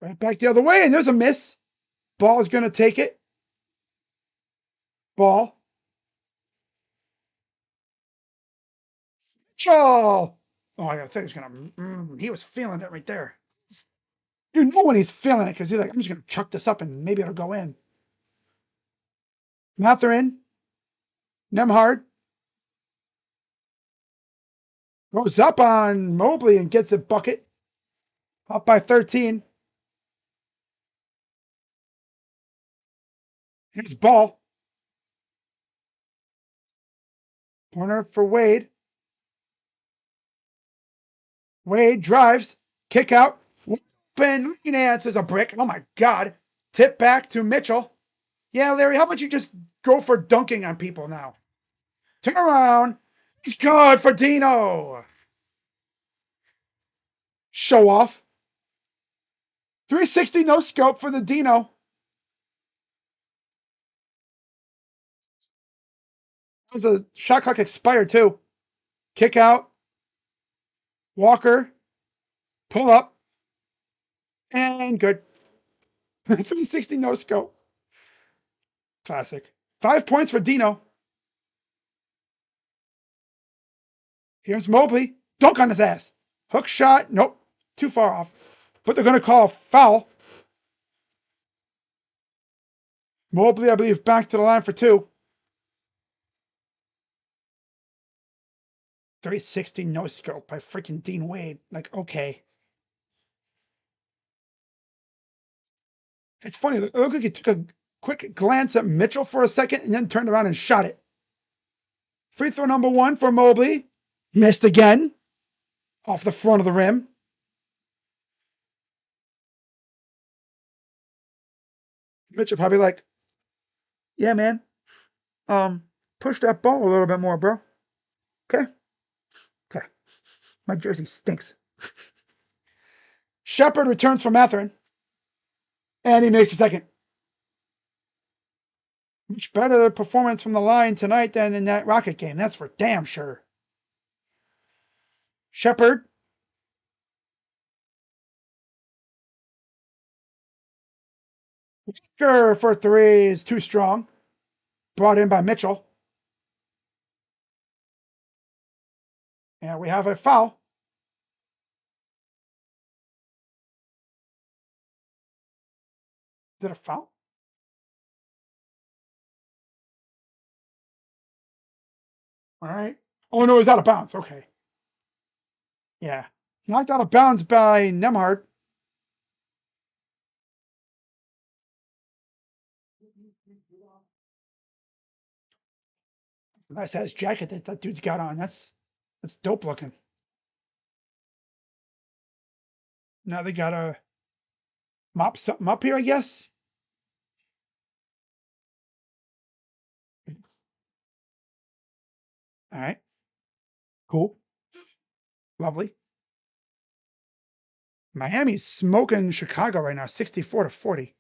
Right back the other way, and there's a miss. Ball is going to take it. Ball. Mitchell. Oh, I thought he was going to. He was feeling it right there. You know when he's feeling it because he's like, I'm just going to chuck this up and maybe it'll go in. Matherin. Nemhard. Goes up on Mobley and gets a bucket. Up by 13. Here's Ball. Corner for Wade. Wade drives. Kick out. Open. Nance is a brick. Oh my God. Tip back to Mitchell. Yeah, Larry, how about you just go for dunking on people now? Turn around. It's good for Dino. Show off. 360 no scope for the Dino. That was a shot clock expired too. Kick out. Walker. Pull up. And good. 360 no scope. Classic. 5 points for Dino. Here's Mobley. Dunk on his ass. Hook shot. Nope. Too far off. But they're going to call a foul. Mobley, I believe, back to the line for 2. 360 no scope by freaking Dean Wade. Like, okay. It's funny. It looked like he took a quick glance at Mitchell for a second and then turned around and shot it. Free throw number 1 for Mobley. Missed again. Off the front of the rim. Mitchell probably like, yeah, man. Push that ball a little bit more, bro. Okay? Okay. My jersey stinks. Shepard returns for Matherin. And he makes a second. Much better performance from the line tonight than in that Rocket game. That's for damn sure. Shepard. Sure, for 3 is too strong. Brought in by Mitchell. And we have a foul. Is it a foul? All right. Oh, no, it's out of bounds. Okay. Yeah. Knocked out of bounds by Nemhard. Nice ass jacket that dude's got on. That's dope looking. Now they gotta mop something up here, I guess. All right. Cool. Lovely. Miami's smoking Chicago right now, 64-40.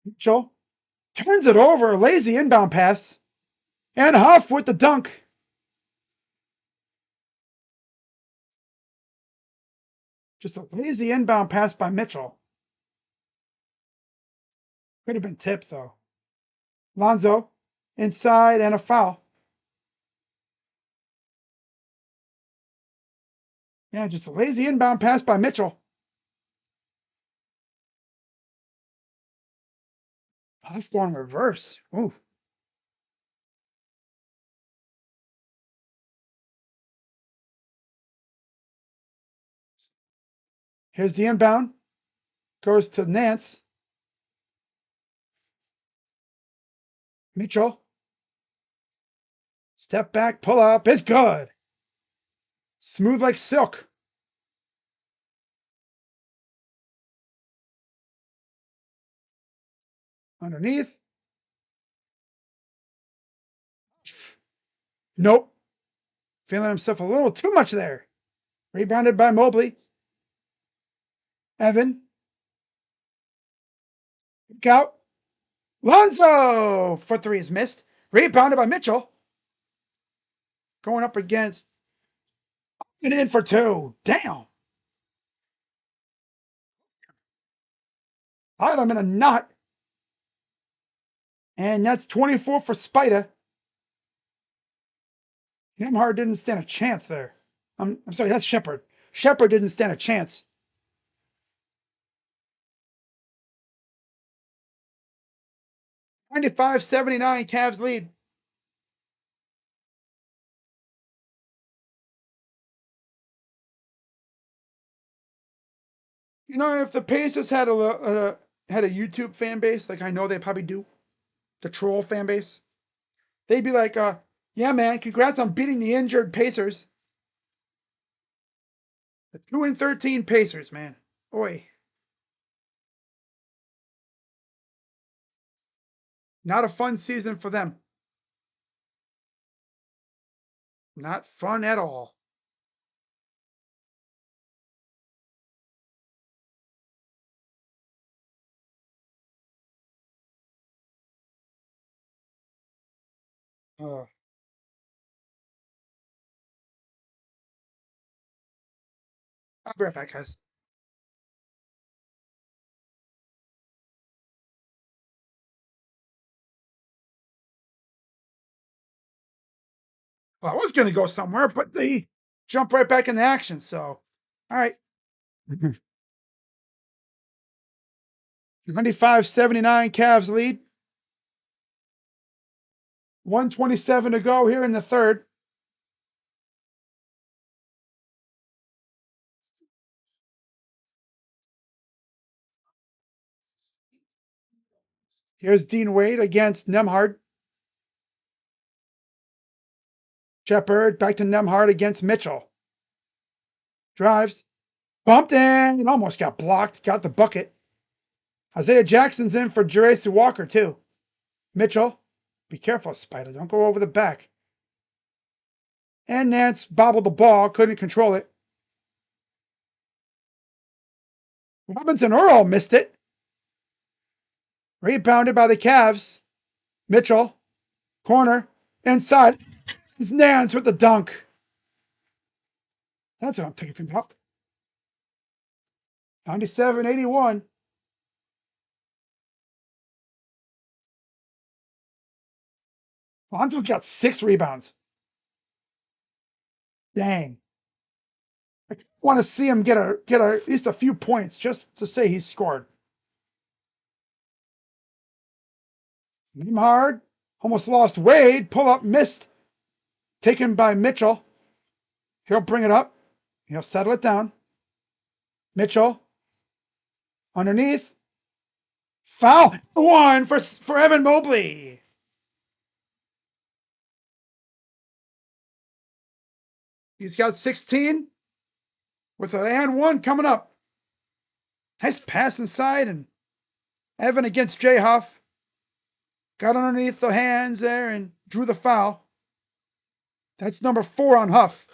Mitchell turns it over. Lazy inbound pass. And Huff with the dunk. Just a lazy inbound pass by Mitchell. Could have been tipped, though. Lonzo inside and a foul. Yeah, just a lazy inbound pass by Mitchell. Huff going reverse. Ooh. Here's the inbound. Goes to Nance. Mitchell. Step back, pull up. It's good. Smooth like silk. Underneath. Nope. Feeling himself a little too much there. Rebounded by Mobley. Evan. Look out. Lonzo for three is missed. Rebounded by Mitchell. Going up against and in for two. Damn. I had him in a knot. And that's 24 for Spida. Nembhard didn't stand a chance there. I'm sorry, that's Shepard. Shepard didn't stand a chance. 95-79, Cavs lead. You know, if the Pacers had a YouTube fan base, like I know they probably do, the troll fan base, they'd be like, yeah, man, congrats on beating the injured Pacers. The 2-13 Pacers, man. Oi. Not a fun season for them. Not fun at all. I'll be right back, guys. Well, I was going to go somewhere, but they jump right back into action. So, all right. 95-79 Cavs lead. 127 to go here in the third. Here's Dean Wade against Nembhard. Shepard back to Nembhard against Mitchell. Drives. Bumped in and almost got blocked. Got the bucket. Isaiah Jackson's in for Jerace Walker, too. Mitchell. Be careful, Spider. Don't go over the back. And Nance bobbled the ball. Couldn't control it. Robinson Earl missed it. Rebounded by the Cavs. Mitchell. Corner. Inside. It's Nance with the dunk. That's what I'm taking up. 97-81. Lonzo got 6 rebounds. Dang. I want to see him get at least a few points just to say he scored. Nembhard almost lost Wade. Pull up missed. Taken by Mitchell. He'll bring it up. He'll settle it down. Mitchell. Underneath. Foul. One for Evan Mobley. He's got 16 with an and one coming up. Nice pass inside, and Evan against J Huff. Got underneath the hands there and drew the foul. That's number 4 on Huff.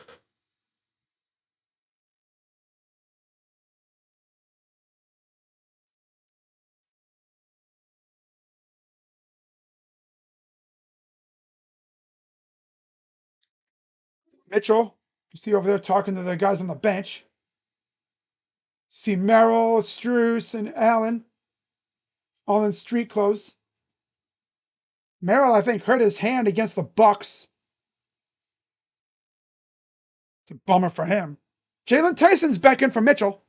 Mitchell, you see over there talking to the guys on the bench. See Merrill, Struess, and Allen all in street clothes. Merrill, I think, hurt his hand against the Bucks. It's a bummer for him. Jalen Tyson's back in for Mitchell.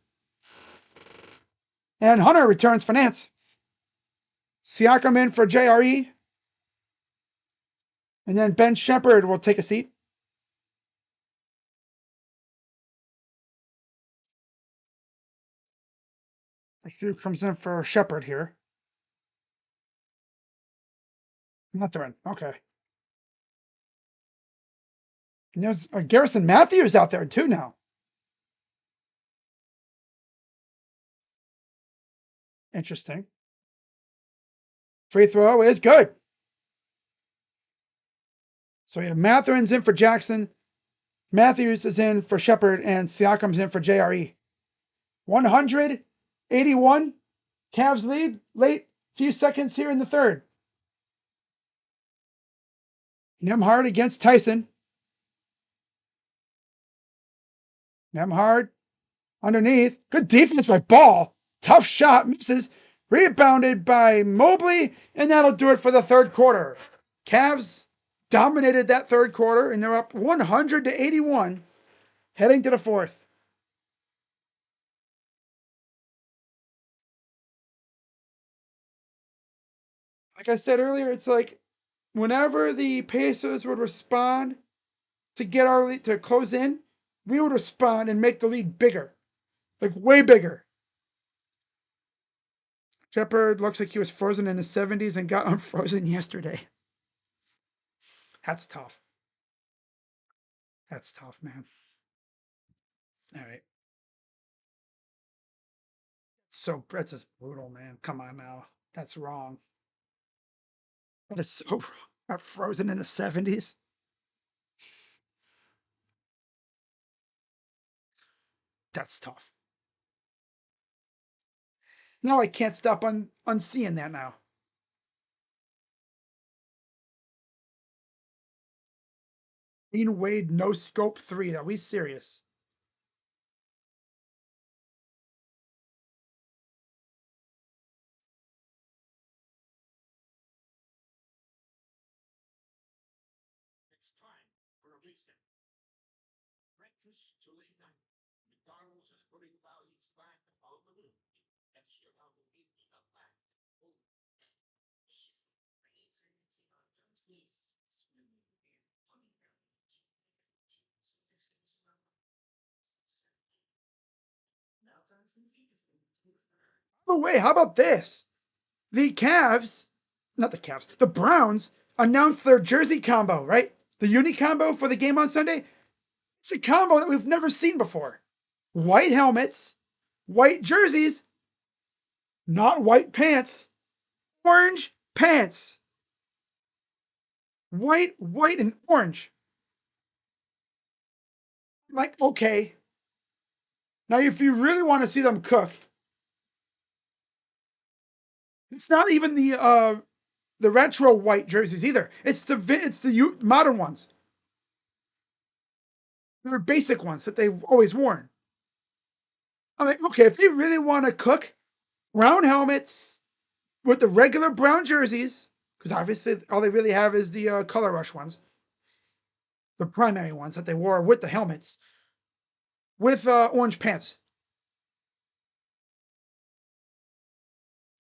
And Hunter returns for Nance. Siakam in for JRE. And then Ben Shepard will take a seat. Who comes in for Shepard here? Matherin. Okay. And there's Garrison Matthews out there too now. Interesting. Free throw is good. So we have Matherin's in for Jackson. Matthews is in for Shepard, and Siakam's in for JRE. 181. Cavs lead. Late few seconds here in the third. Nembhard against Tyson. Nembhard underneath. Good defense by Ball. Tough shot. Misses. Rebounded by Mobley. And that'll do it for the third quarter. Cavs dominated that third quarter, and they're up 100-81 heading to the fourth. Like I said earlier, it's like whenever the Pacers would respond to get our lead to close in, we would respond and make the lead bigger, like way bigger. Shepard looks like he was frozen in the 70s and got unfrozen yesterday. That's tough. That's tough, man. All right. That's just brutal, man. Come on now. That's wrong. That is so wrong. Got frozen in the 70s. That's tough. Now I can't stop unseeing that now. Dean Wade, no scope 3. Are we serious? Oh, wait, how about this? The Cavs, not the Cavs, the Browns announced their jersey combo, right? The uni combo for the game on Sunday. It's a combo that we've never seen before. White helmets, white jerseys, not white pants, orange pants. White, and orange. Like, okay. Now, if you really want to see them cook, it's not even the retro white jerseys either. It's the modern ones. They're basic ones that they've always worn. I'm like, okay, if they really want to cook, brown helmets with the regular brown jerseys, because obviously all they really have is the color rush ones, the primary ones that they wore with the helmets, with orange pants.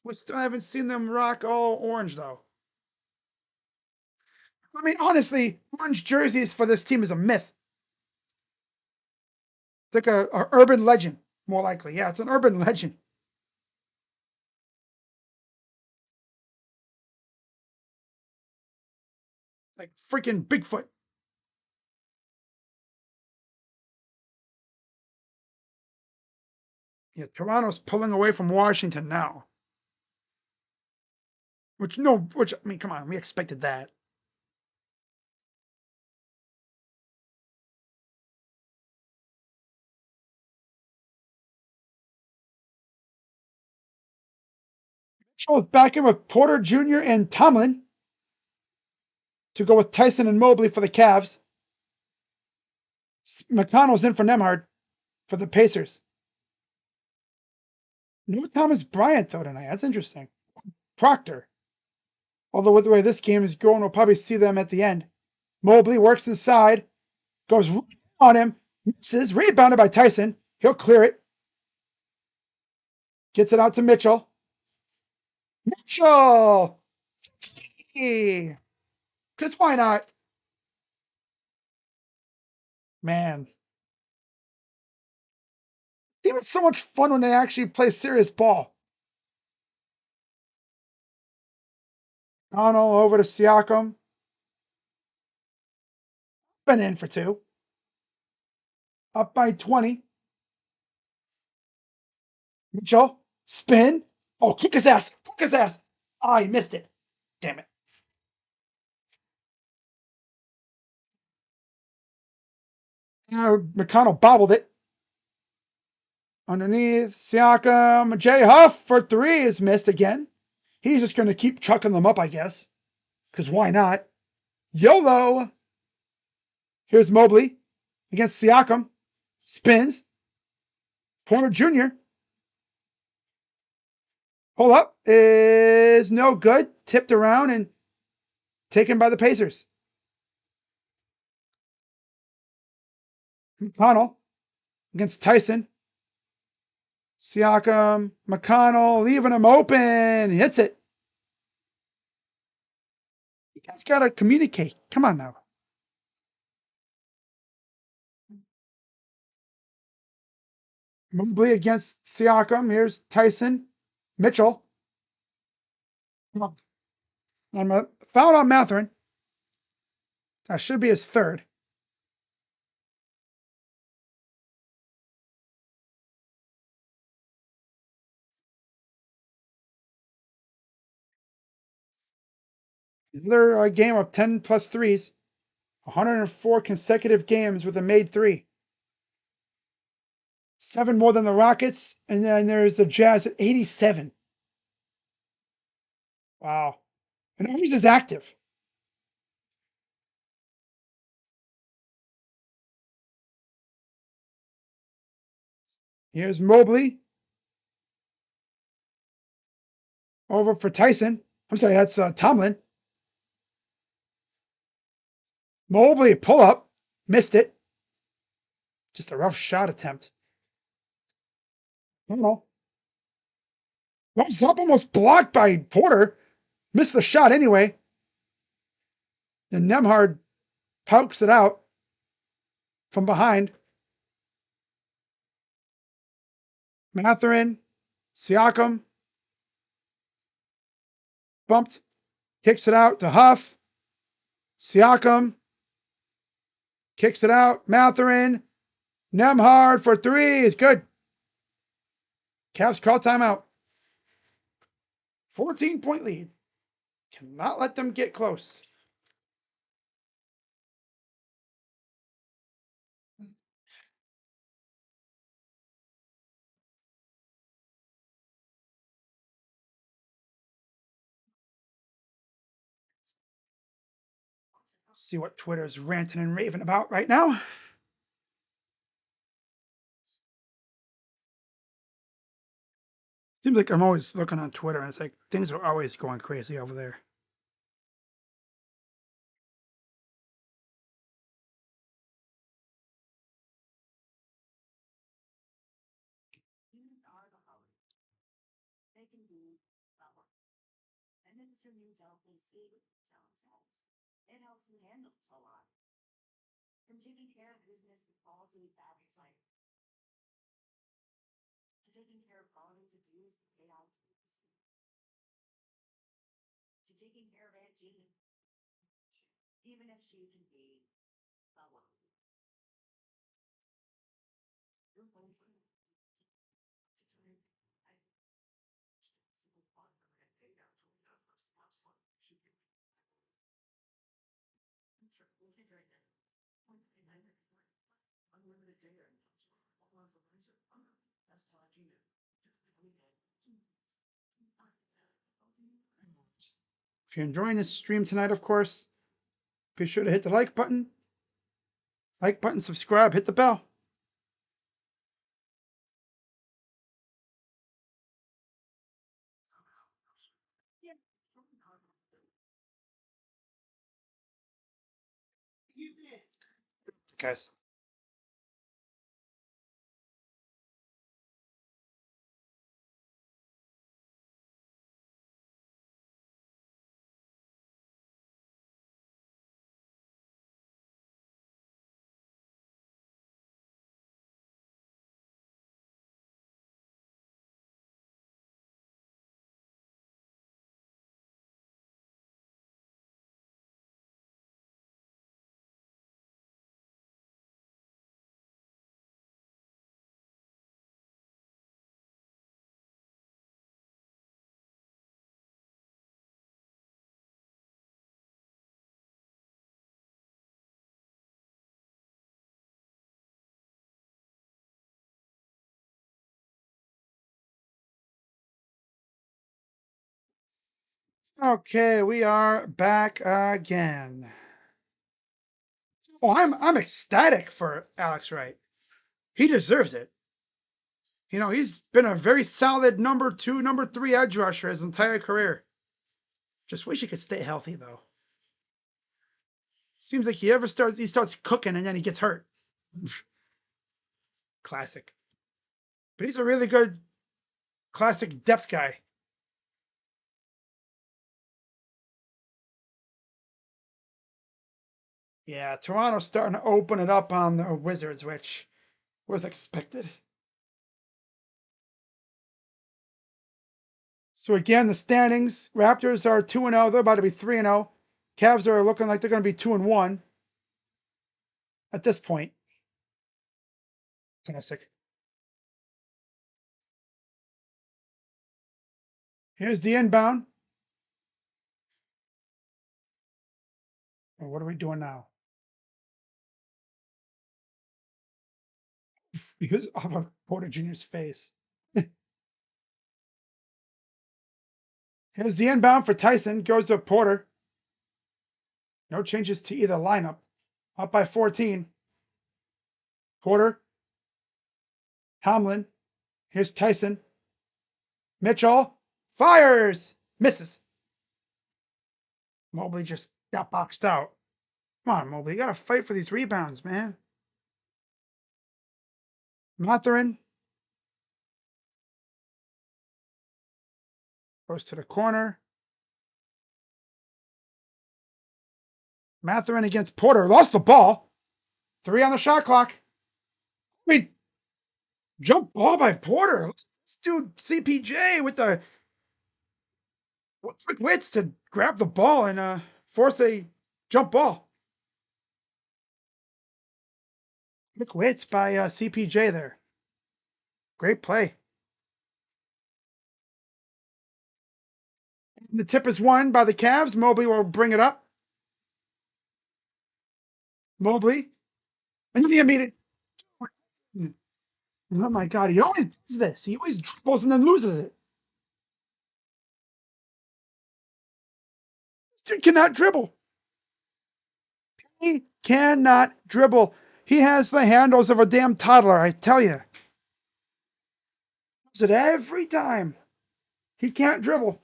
We still haven't seen them rock all orange though. I mean, honestly, orange jerseys for this team is a myth. It's like a urban legend, more likely. Yeah, it's an urban legend. Like freaking Bigfoot. Yeah, Toronto's pulling away from Washington now. Which I mean, come on, we expected that. Mitchell's back in with Porter Jr. and Tomlin to go with Tyson and Mobley for the Cavs. McConnell's in for Nembhard for the Pacers. No Thomas Bryant though tonight. That's interesting. Proctor. Although with the way this game is going, we'll probably see them at the end. Mobley works inside, goes on him, misses, rebounded by Tyson. He'll clear it. Gets it out to Mitchell. Mitchell! Because why not? Man. It was so much fun when they actually play serious ball. Connell over to Siakam. Been in for two. Up by 20. Mitchell. Spin. Oh, kick his ass. Kick his ass. Oh, he missed it. Damn it. McConnell bobbled it. Underneath. Siakam. Jay Huff for three is missed again. He's just going to keep chucking them up, I guess. Because why not? YOLO. Here's Mobley against Siakam. Spins. Porter Jr. Pull up is no good. Tipped around and taken by the Pacers. McConnell against Tyson. Siakam, McConnell leaving him open. He hits it. You guys got to communicate. Come on now. Mobley against Siakam. Here's Tyson. Mitchell. I'm a foul on Matherin. That should be his third. Another game of 10 plus threes. 104 consecutive games with a made three. 7 more than the Rockets. And then there's the Jazz at 87. Wow. And Ours is active. Here's Mobley. Over for Tyson. I'm sorry, that's Tomlin. Mobley pull up. Missed it. Just a rough shot attempt. I don't know. Runs up, almost blocked by Porter. Missed the shot anyway. And Nemhard pokes it out from behind. Matherin, Siakam, bumped, kicks it out to Huff. Siakam kicks it out. Matherin, Nemhard for three is good. Cavs call timeout. 14-point lead. Cannot let them get close. See what Twitter's ranting and raving about right now. Seems like I'm always looking on Twitter and it's like things are always going crazy over there. If you're enjoying this stream tonight, of course, be sure to hit the like button, subscribe, hit the bell. Guys. Okay, we are back again. Oh, I'm ecstatic for Alex Wright. He deserves it. You know, he's been a very solid number 2, number 3 edge rusher his entire career. Just wish he could stay healthy though. Seems like he starts cooking and then he gets hurt. Classic. But he's a really good classic depth guy. Yeah, Toronto's starting to open it up on the Wizards, which was expected. So again, the standings: Raptors are 2-0. They're about to be 3-0. Cavs are looking like they're going to be 2-1 at this point. Classic. Here's the inbound. Oh, what are we doing now? Because of Porter Jr.'s face. Here's the inbound for Tyson. Goes to Porter. No changes to either lineup. Up by 14. Porter. Tomlin. Here's Tyson. Mitchell. Fires. Misses. Mobley just got boxed out. Come on, Mobley. You got to fight for these rebounds, man. Mathurin. Goes to the corner. Mathurin against Porter. Lost the ball. 3 on the shot clock. Wait. Jump ball by Porter. This dude, CPJ, with the quick wits to grab the ball and force a jump ball. Quick wits by CPJ there. Great play. The tip is won by the Cavs. Mobley will bring it up. Mobley. And the immediate. Oh my God. He always does this. He always dribbles and then loses it. This dude cannot dribble. He cannot dribble. He has the handles of a damn toddler, I tell you. Does it every time. He can't dribble.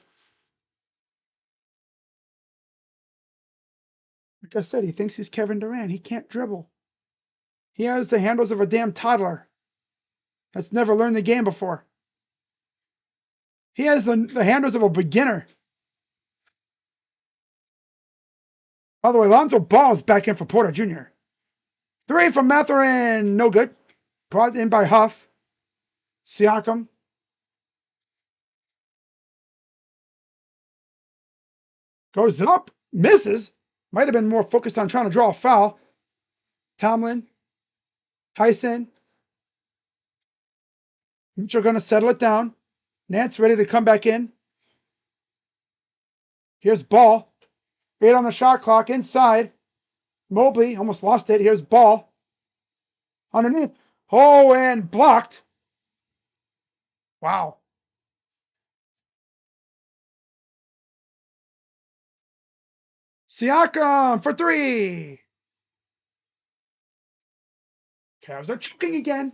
Like I said, he thinks he's Kevin Durant. He can't dribble. He has the handles of a damn toddler that's never learned the game before. He has the handles of a beginner. By the way, Lonzo Ball is back in for Porter Jr. 3 from Mathurin. No good. Brought in by Huff. Siakam. Goes up. Misses. Might have been more focused on trying to draw a foul. Tomlin. Tyson. Mitchell going to settle it down. Nance ready to come back in. Here's Ball. 8 on the shot clock. Inside. Mobley almost lost it. Here's Ball. Underneath. Oh, and blocked. Wow. Siakam for 3. Cavs are choking again.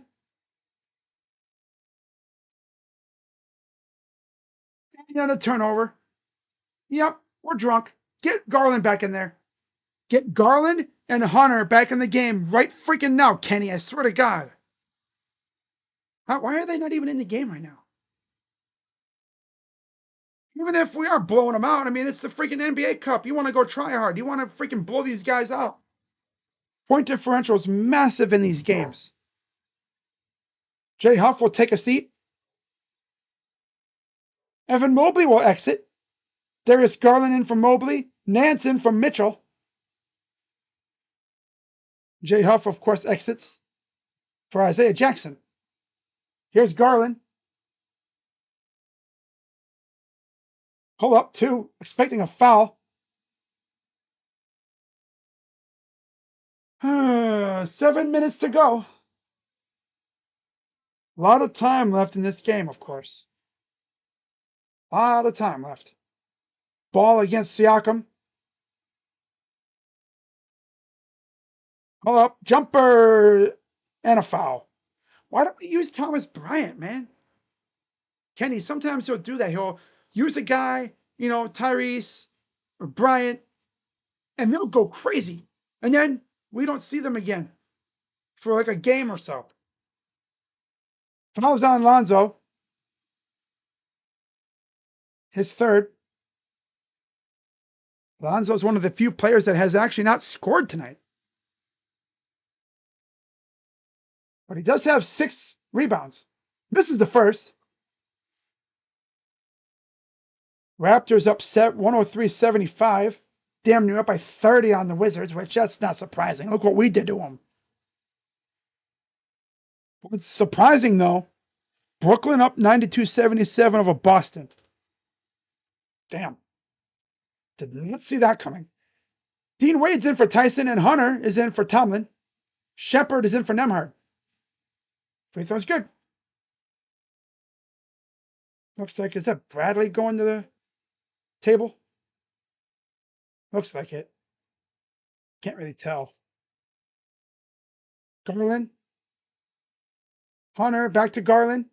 And a turnover. Yep, we're drunk. Get Garland back in there. Get Garland and Hunter back in the game right freaking now, Kenny. I swear to God. Why are they not even in the game right now? Even if we are blowing them out, I mean, it's the freaking NBA Cup. You want to go try hard. You want to freaking blow these guys out. Point differential is massive in these games. Jay Huff will take a seat. Evan Mobley will exit. Darius Garland in from Mobley. Nance in from Mitchell. Jay Huff, of course, exits for Isaiah Jackson. Here's Garland. Pull up 2, expecting a foul. 7 minutes to go. A lot of time left in this game, of course. A lot of time left. Ball against Siakam. Pull up, jumper, and a foul. Why don't we use Thomas Bryant, man? Kenny, sometimes he'll do that. He'll use a guy, Tyrese or Bryant, and they'll go crazy. And then we don't see them again for like a game or so. Fouls on Lonzo. His third. Lonzo's one of the few players that has actually not scored tonight. But he does have 6 rebounds. This is the first. Raptors upset 103-75. Damn near up by 30 on the Wizards, which that's not surprising. Look what we did to them. What's surprising, though, Brooklyn up 92-77 over Boston. Damn. Did not see that coming. Dean Wade's in for Tyson, and Hunter is in for Tomlin. Shepard is in for Nemhard. Free throw's good. Looks like, is that Bradley going to the table? Looks like it. Can't really tell. Garland. Hunter, back to Garland.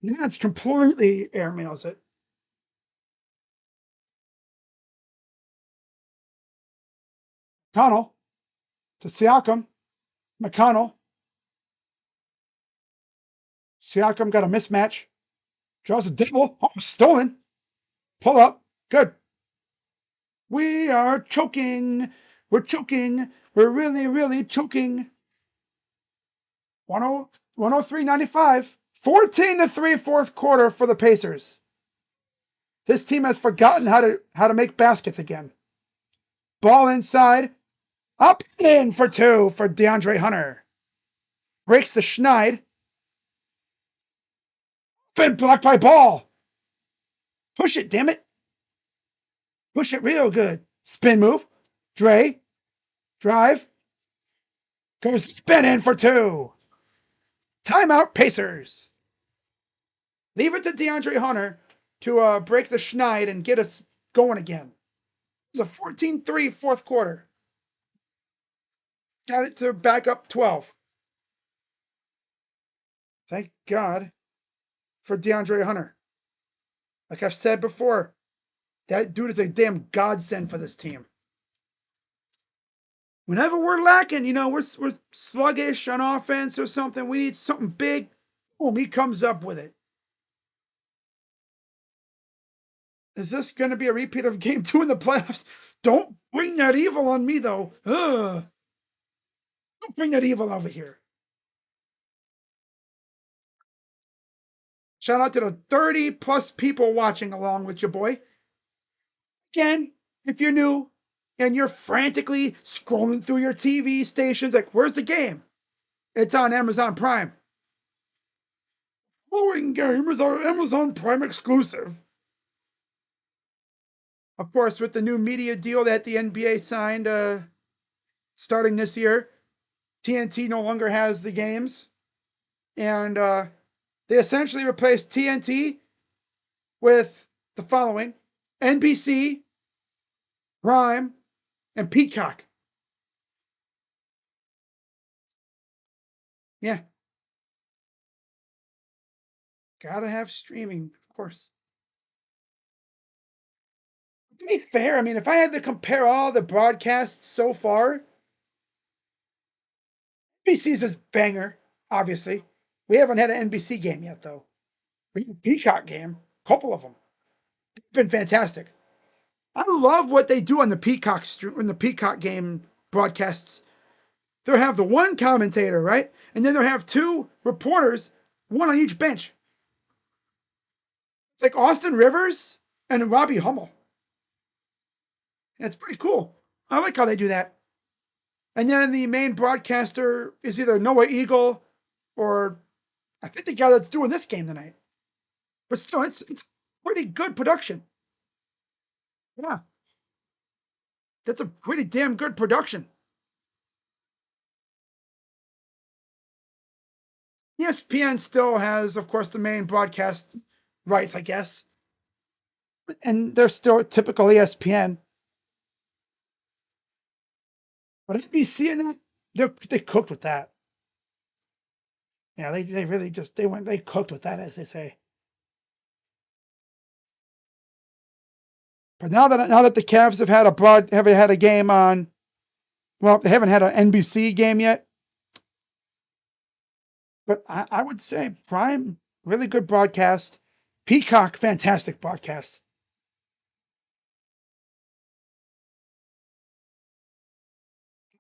Nance completely airmails it. McConnell to Siakam. McConnell. Siakam got a mismatch. Draws a double. Oh, stolen. Pull up. Good. We are choking. We're choking. We're really, really choking. 103-95. 14-3 fourth quarter for the Pacers. This team has forgotten how to make baskets again. Ball inside. Up and in for 2 for DeAndre Hunter. Breaks the Schneid. Been blocked by Ball. Push it, damn it. Push it real good. Spin move. Dre. Drive. Goes spin in for 2. Timeout, Pacers. Leave it to DeAndre Hunter to break the Schneid and get us going again. It's a 14-3 fourth quarter. Got it to back up 12. Thank God for DeAndre Hunter. Like I've said before, that dude is a damn godsend for this team. Whenever we're lacking, we're sluggish on offense or something, we need something big. Boom, he comes up with it. Is this going to be a repeat of game 2 in the playoffs? Don't bring that evil on me, though. Ugh. Don't bring that evil over here. Shout out to the 30+ people watching along with your boy. Again, if you're new and you're frantically scrolling through your TV stations, like, where's the game? It's on Amazon Prime. Following game is our Amazon Prime exclusive. Of course, with the new media deal that the NBA signed starting this year, TNT no longer has the games. And they essentially replaced TNT with the following: NBC, Prime, and Peacock. Yeah. Gotta have streaming, of course. To be fair, I mean, if I had to compare all the broadcasts so far, NBC's is banger, obviously. We haven't had an NBC game yet, though. We had a Peacock game, a couple of them. It's been fantastic. I love what they do on the Peacock game broadcasts. They'll have the one commentator, right? And then they'll have 2 reporters, one on each bench. It's like Austin Rivers and Robbie Hummel. And it's pretty cool. I like how they do that. And then the main broadcaster is either Noah Eagle or I think the guy that's doing this game tonight. But still, it's pretty good production. Yeah. That's a pretty damn good production. ESPN still has, of course, the main broadcast rights, I guess. And they're still typical ESPN. But NBC and that, they cooked with that. Yeah, they really just they cooked with that, as they say. But now that the Cavs haven't had a game on, well, they haven't had an NBC game yet. But I would say Prime, really good broadcast. Peacock, fantastic broadcast.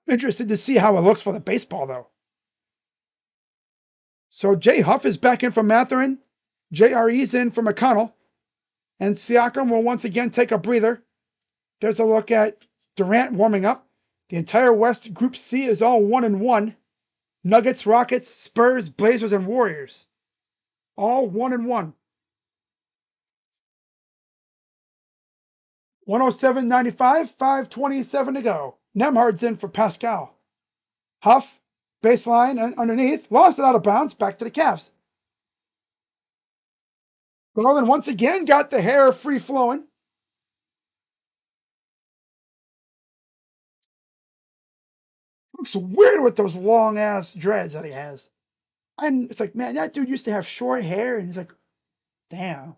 Interested to see how it looks for the baseball, though. So Jay Huff is back in for Matherin. JRE's in for McConnell. And Siakam will once again take a breather. There's a look at Durant warming up. The entire West Group C is all 1-1. Nuggets, Rockets, Spurs, Blazers, and Warriors. All 1-1. 107.95, 5:27 to go. Nemhard's in for Pascal. Huff, baseline and underneath, lost it out of bounds, back to the Cavs. Garland once again got the hair free flowing. Looks weird with those long ass dreads that he has. And it's like, man, that dude used to have short hair, and he's like, damn.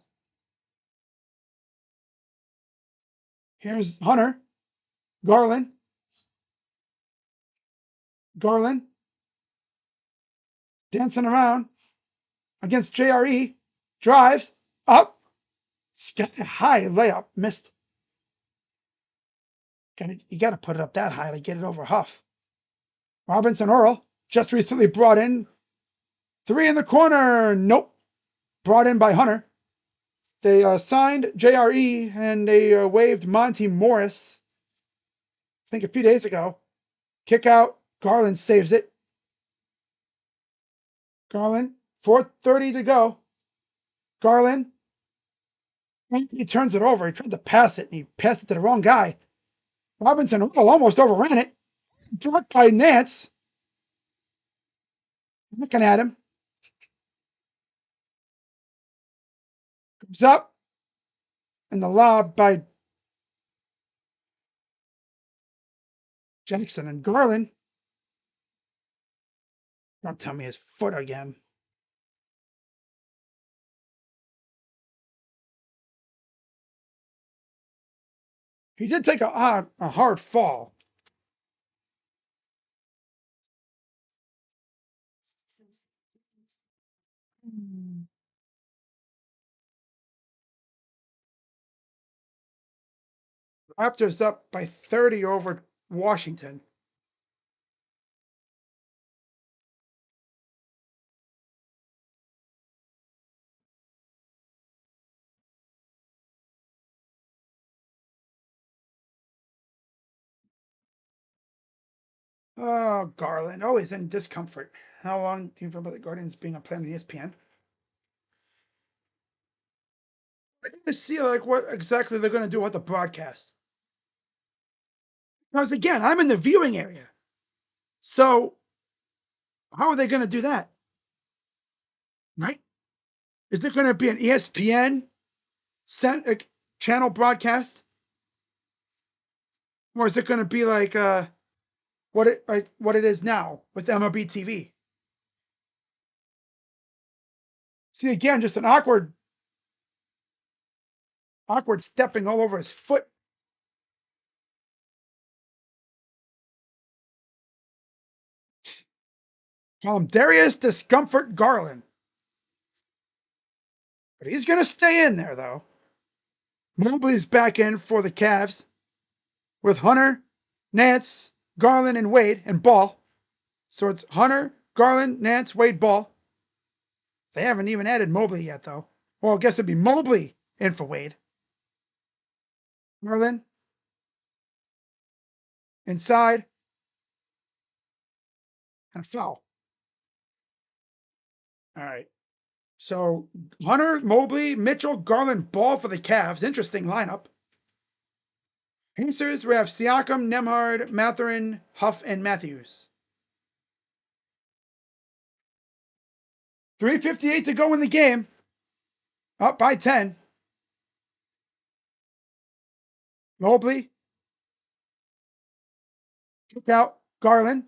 Here's Hunter. Garland. Dancing around against JRE. Drives up. High layup. Missed. You got to put it up that high to get it over Huff. Robinson Earl, just recently brought in. 3 in the corner. Nope. Brought in by Hunter. They signed JRE and they waived Monty Morris, I think a few days ago. Kick out. Garland saves it. Garland, 4:30 to go. Garland, he turns it over. He tried to pass it, and he passed it to the wrong guy. Robinson almost overran it. Blocked by Nance. Looking at him. Comes up. And the lob by Jackson and Garland. Don't tell me his foot again. He did take a hard fall. Raptors up by 30 over Washington. Oh, Garland, always in discomfort. How long do you remember the Guardians being on Planet ESPN? I need to see like what exactly they're going to do with the broadcast. Because again, I'm in the viewing area. So how are they going to do that? Right? Is it going to be an ESPN channel broadcast? Or is it going to be like what it is now with MLB TV? See, again, just an awkward stepping all over his foot. Call him Darius Discomfort Garland. But he's going to stay in there, though. Mobley's back in for the Cavs with Hunter, Nance, Garland, and Wade, and Ball. So it's Hunter, Garland, Nance, Wade, Ball. They haven't even added Mobley yet, though. Well, I guess it'd be Mobley in for Wade. Garland. Inside. And a foul. All right. So Hunter, Mobley, Mitchell, Garland, Ball for the Cavs. Interesting lineup. Pacers, we have Siakam, Nemhard, Matherin, Huff, and Matthews. 3:58 to go in the game. Up by 10. Mobley. Kick out. Garland.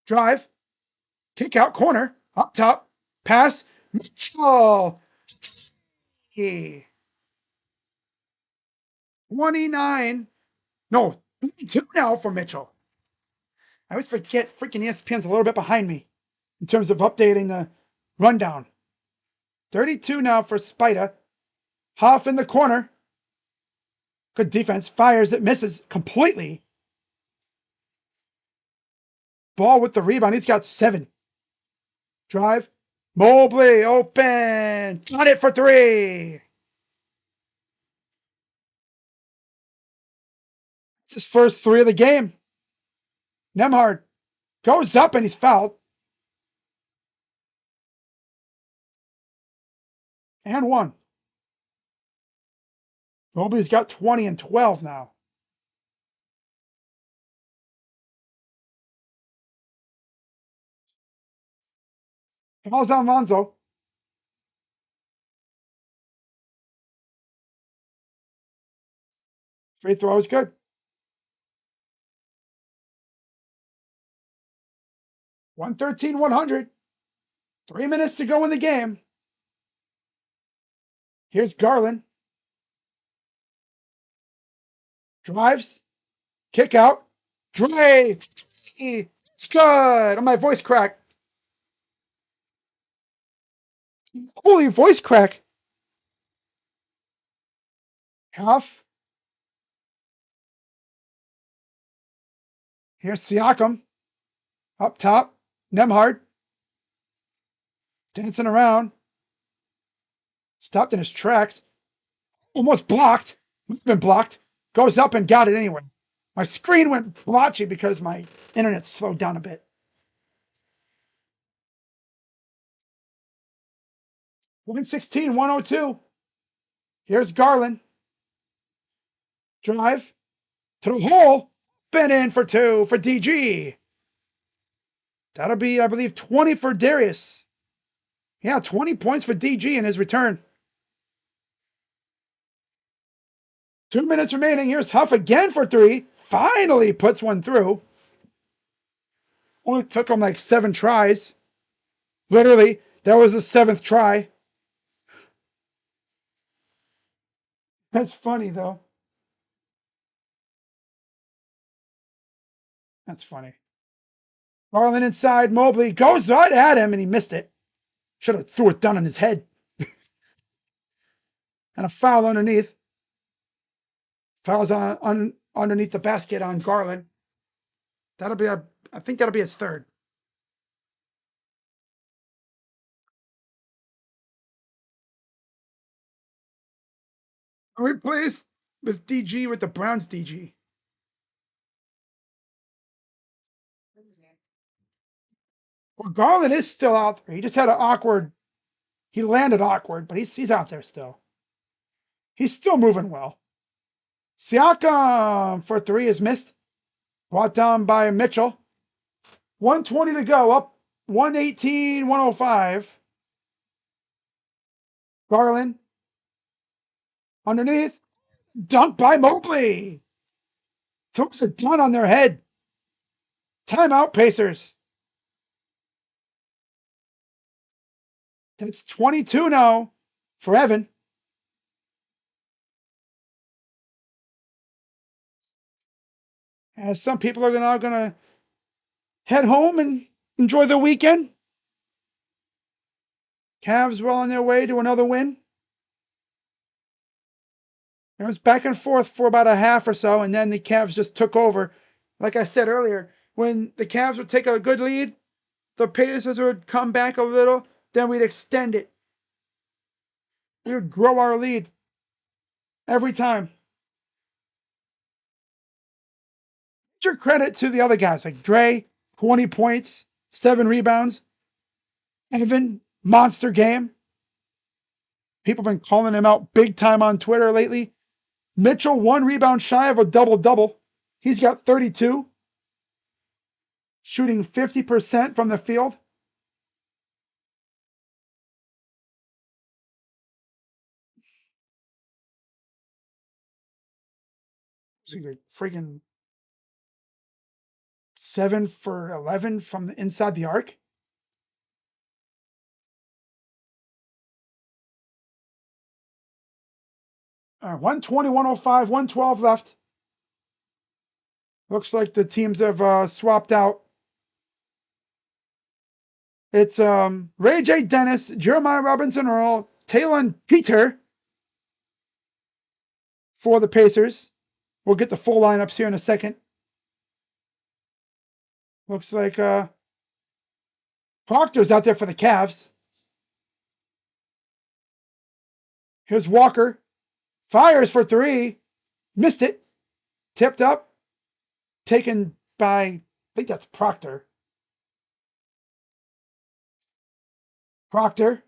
Drive. Kick out. Corner. Up top. Pass. Mitchell. 29. No, 22 now for Mitchell. I always forget freaking ESPN's a little bit behind me in terms of updating the rundown. 32 now for Spida. Hoff in the corner. Good defense. Fires it. Misses completely. Ball with the rebound. He's got 7. Drive. Mobley open. Got it for 3. It's his first 3 of the game. Nembhard goes up and he's fouled. And 1. Mobley's got 20 and 12 now. Fouls on Lonzo. Free throw is good. 113-100. 3 minutes to go in the game. Here's Garland. Drives. Kick out. Dre. It's good. Oh, my voice crack. Holy voice crack. Half. Here's Siakam. Up top. Nembhard. Dancing around. Stopped in his tracks. Almost blocked. Been blocked. Goes up and got it anyway. My screen went blotchy because my internet slowed down a bit. 116-102. Here's Garland. Drive to the hole. Been in for 2 for DG. That'll be, I believe, 20 for Darius. Yeah, 20 points for DG in his return. 2 minutes remaining. Here's Huff again for 3. Finally puts one through. Only took him like 7 tries. Literally, that was the 7th try. That's funny, though. That's funny. Garland inside. Mobley goes right at him, and he missed it. Should have threw it down on his head. And a foul underneath. Fouls on underneath the basket on Garland. I think that'll be his 3rd. Replaced with DG with the Browns DG. Well, Garland is still out there. He just had an awkward. He landed awkward, but he's out there still. He's still moving well. Siakam for 3 is missed. Brought down by Mitchell. 120 to go. Up 118-105. Garland. Underneath. Dunked by Mobley. Throws a dun on their head. Timeout, Pacers. That's 22 now for Evan. As some people are now going to head home and enjoy the weekend. Cavs well on their way to another win. It was back and forth for about a half or so, and then the Cavs just took over. Like I said earlier, when the Cavs would take a good lead, the Pacers would come back a little, then we'd extend it. We would grow our lead every time. Major credit to the other guys like Dre, 20 points, 7 rebounds. Evan, monster game. People have been calling him out big time on Twitter lately. Mitchell, 1 rebound shy of a double-double. He's got 32. Shooting 50% from the field. Freaking 7 for 11 from the inside the arc. All right, 120, 105, 112 left. Looks like the teams have swapped out. It's Ray J. Dennis, Jeremiah Robinson Earl, Talon Peter for the Pacers. We'll get the full lineups here in a second. Looks like Proctor's out there for the Cavs. Here's Walker. Fires for 3. Missed it. Tipped up. Taken by, I think that's Proctor. Proctor.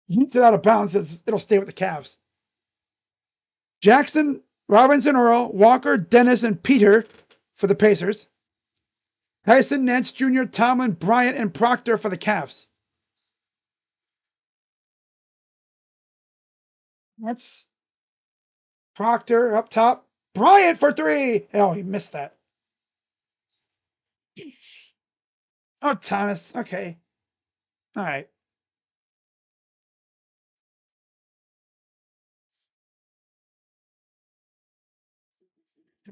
Heats it out of bounds. It'll stay with the Cavs. Jackson, Robinson, Earl, Walker, Dennis, and Peter for the Pacers. Tyson, Nance Jr., Tomlin, Bryant, and Proctor for the Cavs. That's Proctor up top. Bryant for 3. Oh, he missed that. Oh, Thomas. Okay. All right.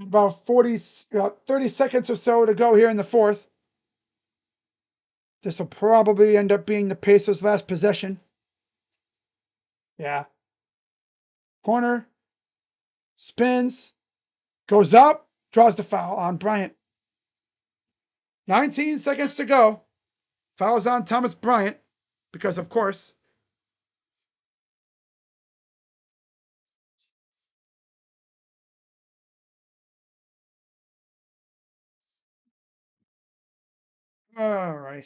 About 30 seconds or so to go here in the fourth. This will probably end up being the Pacers' last possession. Yeah. Corner. Spins. Goes up. Draws the foul on Bryant. 19 seconds to go. Fouls on Thomas Bryant. Because, of course. All right.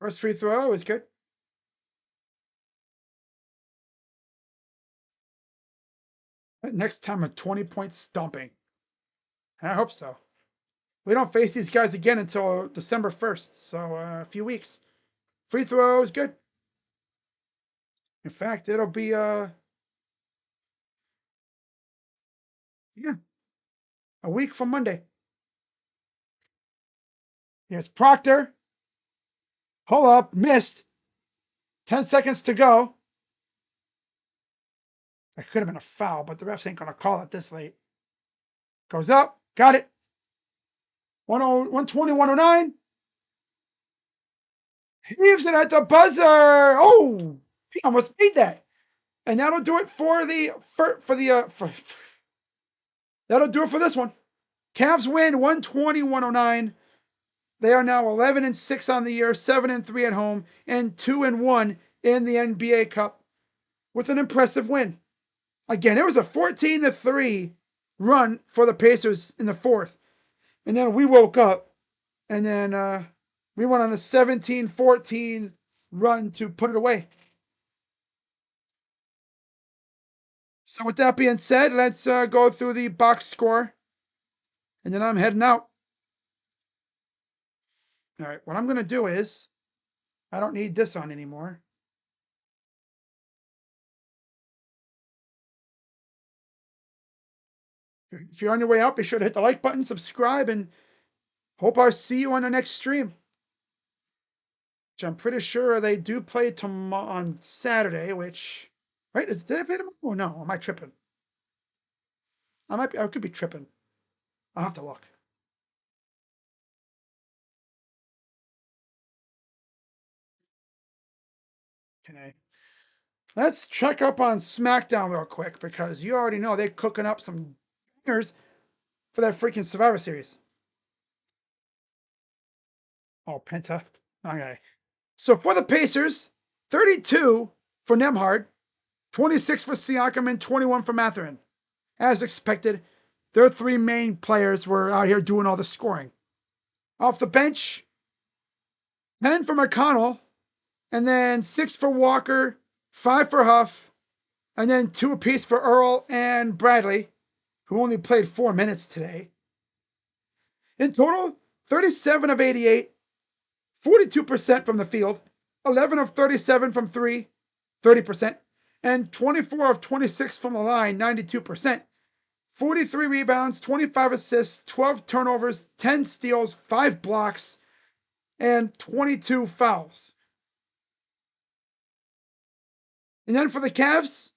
First free throw is good. Next time, a 20-point stomping. I hope so. We don't face these guys again until December 1st, so a few weeks. Free throw is good. In fact, it'll be yeah, a week from Monday. Here's Proctor. Hold up, missed. 10 seconds to go. That could have been a foul, but the refs ain't gonna call it this late. Goes up, got it. 120, 109. Heaves it at the buzzer. Oh, he almost made that. And that'll do it for that'll do it for this one. Cavs win 120, 109. They are now 11-6 on the year, 7-3 at home, and 2-1 in the NBA Cup with an impressive win. Again, it was a 14-3 run for the Pacers in the fourth. And then we woke up, and then we went on a 17-14 run to put it away. So with that being said, let's go through the box score, and then I'm heading out. All right, what I'm going to do is, I don't need this on anymore. If you're on your way out, be sure to hit the like button, subscribe, and hope I see you on the next stream. Which I'm pretty sure they do play tomorrow on Saturday, which, right? Did they play tomorrow? Oh, no. Am I tripping? I could be tripping. I'll have to look. Okay. Let's check up on SmackDown real quick because you already know they're cooking up some bangers for that freaking Survivor Series. Oh, Penta. Okay. So for the Pacers, 32 for Nemhard, 26 for Siakam, and 21 for Mathurin. As expected, their 3 main players were out here doing all the scoring. Off the bench, 10 for McConnell, and then 6 for Walker, 5 for Huff, and then 2 apiece for Earl and Bradley, who only played 4 minutes today. In total, 37 of 88, 42% from the field, 11 of 37 from three, 30%, and 24 of 26 from the line, 92%. 43 rebounds, 25 assists, 12 turnovers, 10 steals, 5 blocks, and 22 fouls. And then for the Cavs,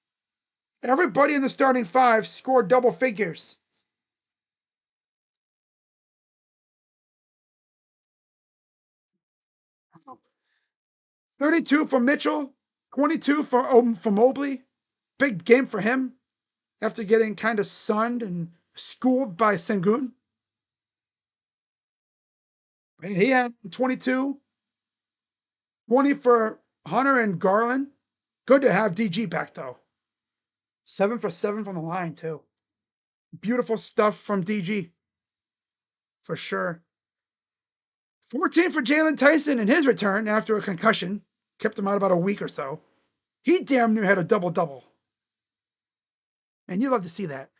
everybody in the starting five scored double figures. Wow. 32 from Mitchell, 22 from Mobley. Big game for him after getting kind of sunned and schooled by Sengun. He had 22, 20 for Hunter and Garland. Good to have DG back, though. 7 for 7 from the line, too. Beautiful stuff from DG, for sure. 14 for Jalen Tyson in his return after a concussion. Kept him out about a week or so. He damn near had a double-double. And you love to see that.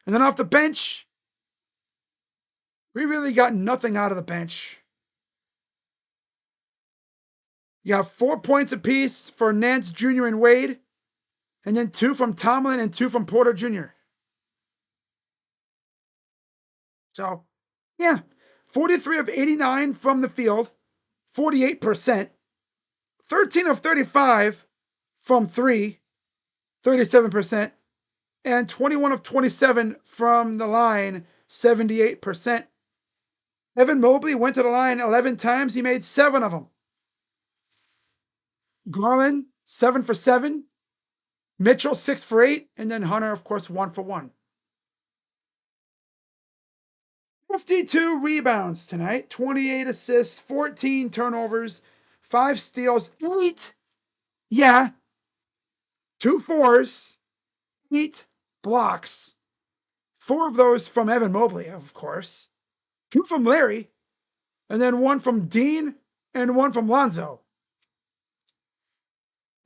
And then off the bench, we really got nothing out of the bench. You got 4 points apiece for Nance Jr. and Wade, and then 2 from Tomlin and 2 from Porter Jr. So, yeah, 43 of 89 from the field, 48%, 13 of 35 from three, 37%, and 21 of 27 from the line, 78%. Evan Mobley went to the line 11 times. He made 7 of them. Garland, 7 for 7. Mitchell, 6 for 8. And then Hunter, of course, 1 for 1. 52 rebounds tonight, 28 assists, 14 turnovers, 5 steals, 8. Yeah, 2 fours, 8 blocks. 4 of those from Evan Mobley, of course. 2 from Larry, and then 1 from Dean and 1 from Lonzo.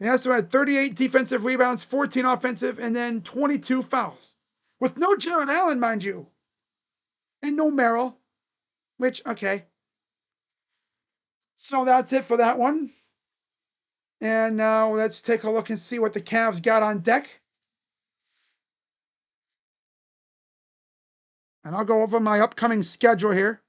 He also had 38 defensive rebounds, 14 offensive, and then 22 fouls. With no Jared Allen, mind you. And no Merrill. Which, okay. So that's it for that one. And now let's take a look and see what the Cavs got on deck. And I'll go over my upcoming schedule here.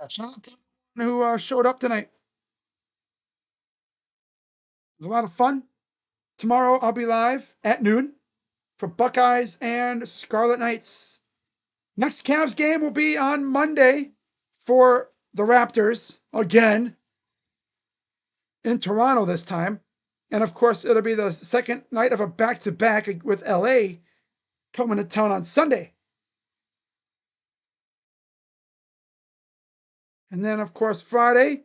Shout out to everyone who showed up tonight. It was a lot of fun. Tomorrow I'll be live at noon for Buckeyes and Scarlet Knights. Next Cavs game will be on Monday for the Raptors again in Toronto this time. And of course, it'll be the second night of a back-to-back with LA coming to town on Sunday. And then, of course, Friday.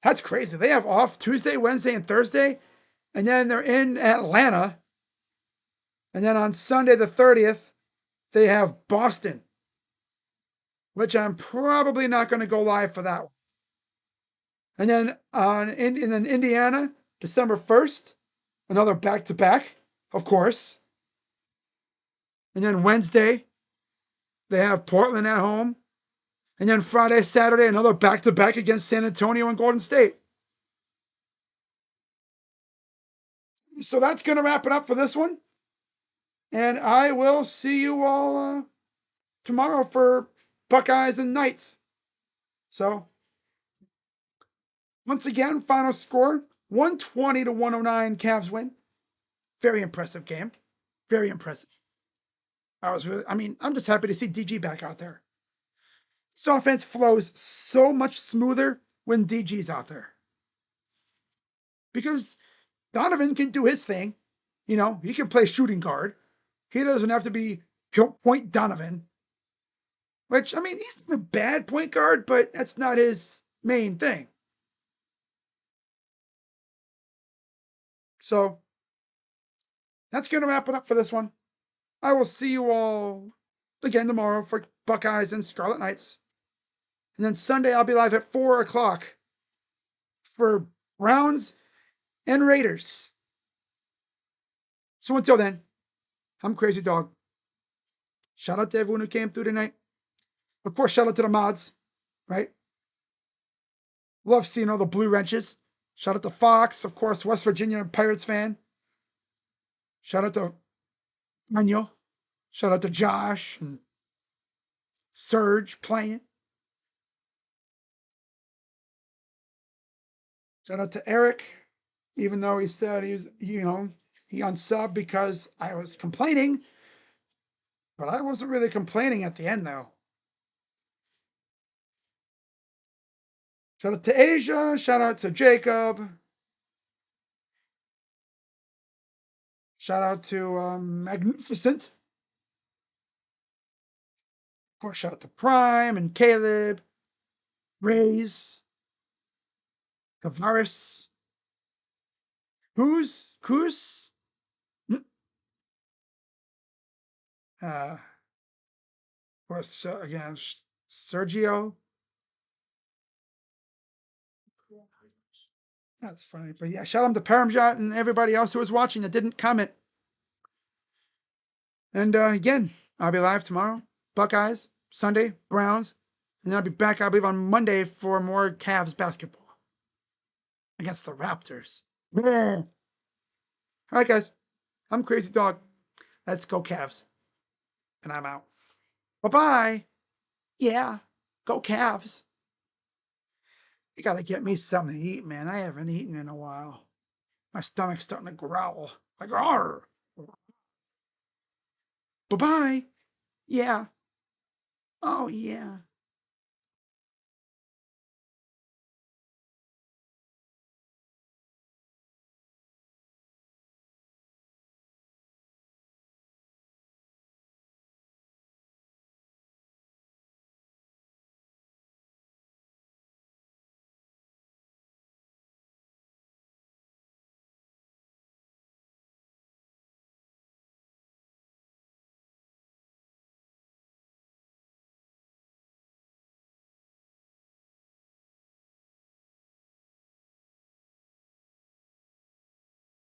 That's crazy. They have off Tuesday, Wednesday, and Thursday. And then they're in Atlanta. And then on Sunday the 30th, they have Boston, which I'm probably not going to go live for that one. And then in Indiana, December 1st, another back-to-back, of course. And then Wednesday, they have Portland at home. And then Friday, Saturday, another back-to-back against San Antonio and Golden State. So that's going to wrap it up for this one. And I will see you all tomorrow for Buckeyes and Knights. So, once again, final score 120 to 109, Cavs win. Very impressive game. Very impressive. I'm just happy to see DG back out there. This offense flows so much smoother when DG's out there. Because Donovan can do his thing. You know, he can play shooting guard. He doesn't have to be point Donovan. Which, he's not a bad point guard, but that's not his main thing. So, that's going to wrap it up for this one. I will see you all again tomorrow for Buckeyes and Scarlet Knights. And then Sunday, I'll be live at 4 o'clock for Browns and Raiders. So until then, I'm Crazy Dog. Shout out to everyone who came through tonight. Of course, shout out to the mods, right? Love seeing all the blue wrenches. Shout out to Fox, of course, West Virginia Pirates fan. Shout out to Manuel. Shout out to Josh and Serge playing. Shout out to Eric, even though he said he was, he unsubbed because I was complaining. But I wasn't really complaining at the end, though. Shout out to Asia. Shout out to Jacob. Shout out to Magnificent. Of course, shout out to Prime and Caleb, Rays, Cavaliers, Kuz, of course, again, Sergio. That's funny. But yeah, shout out to Paramjot and everybody else who was watching that didn't comment. And again, I'll be live tomorrow. Buckeyes, Sunday, Browns. And then I'll be back, I believe, on Monday for more Cavs basketball against the Raptors. Yeah. All right, guys. I'm Crazy Dog. Let's go Cavs. And I'm out. Bye-bye. Yeah. Go Cavs. You gotta get me something to eat, man. I haven't eaten in a while. My stomach's starting to growl. Like, arr. Bye-bye. Yeah. Oh, yeah.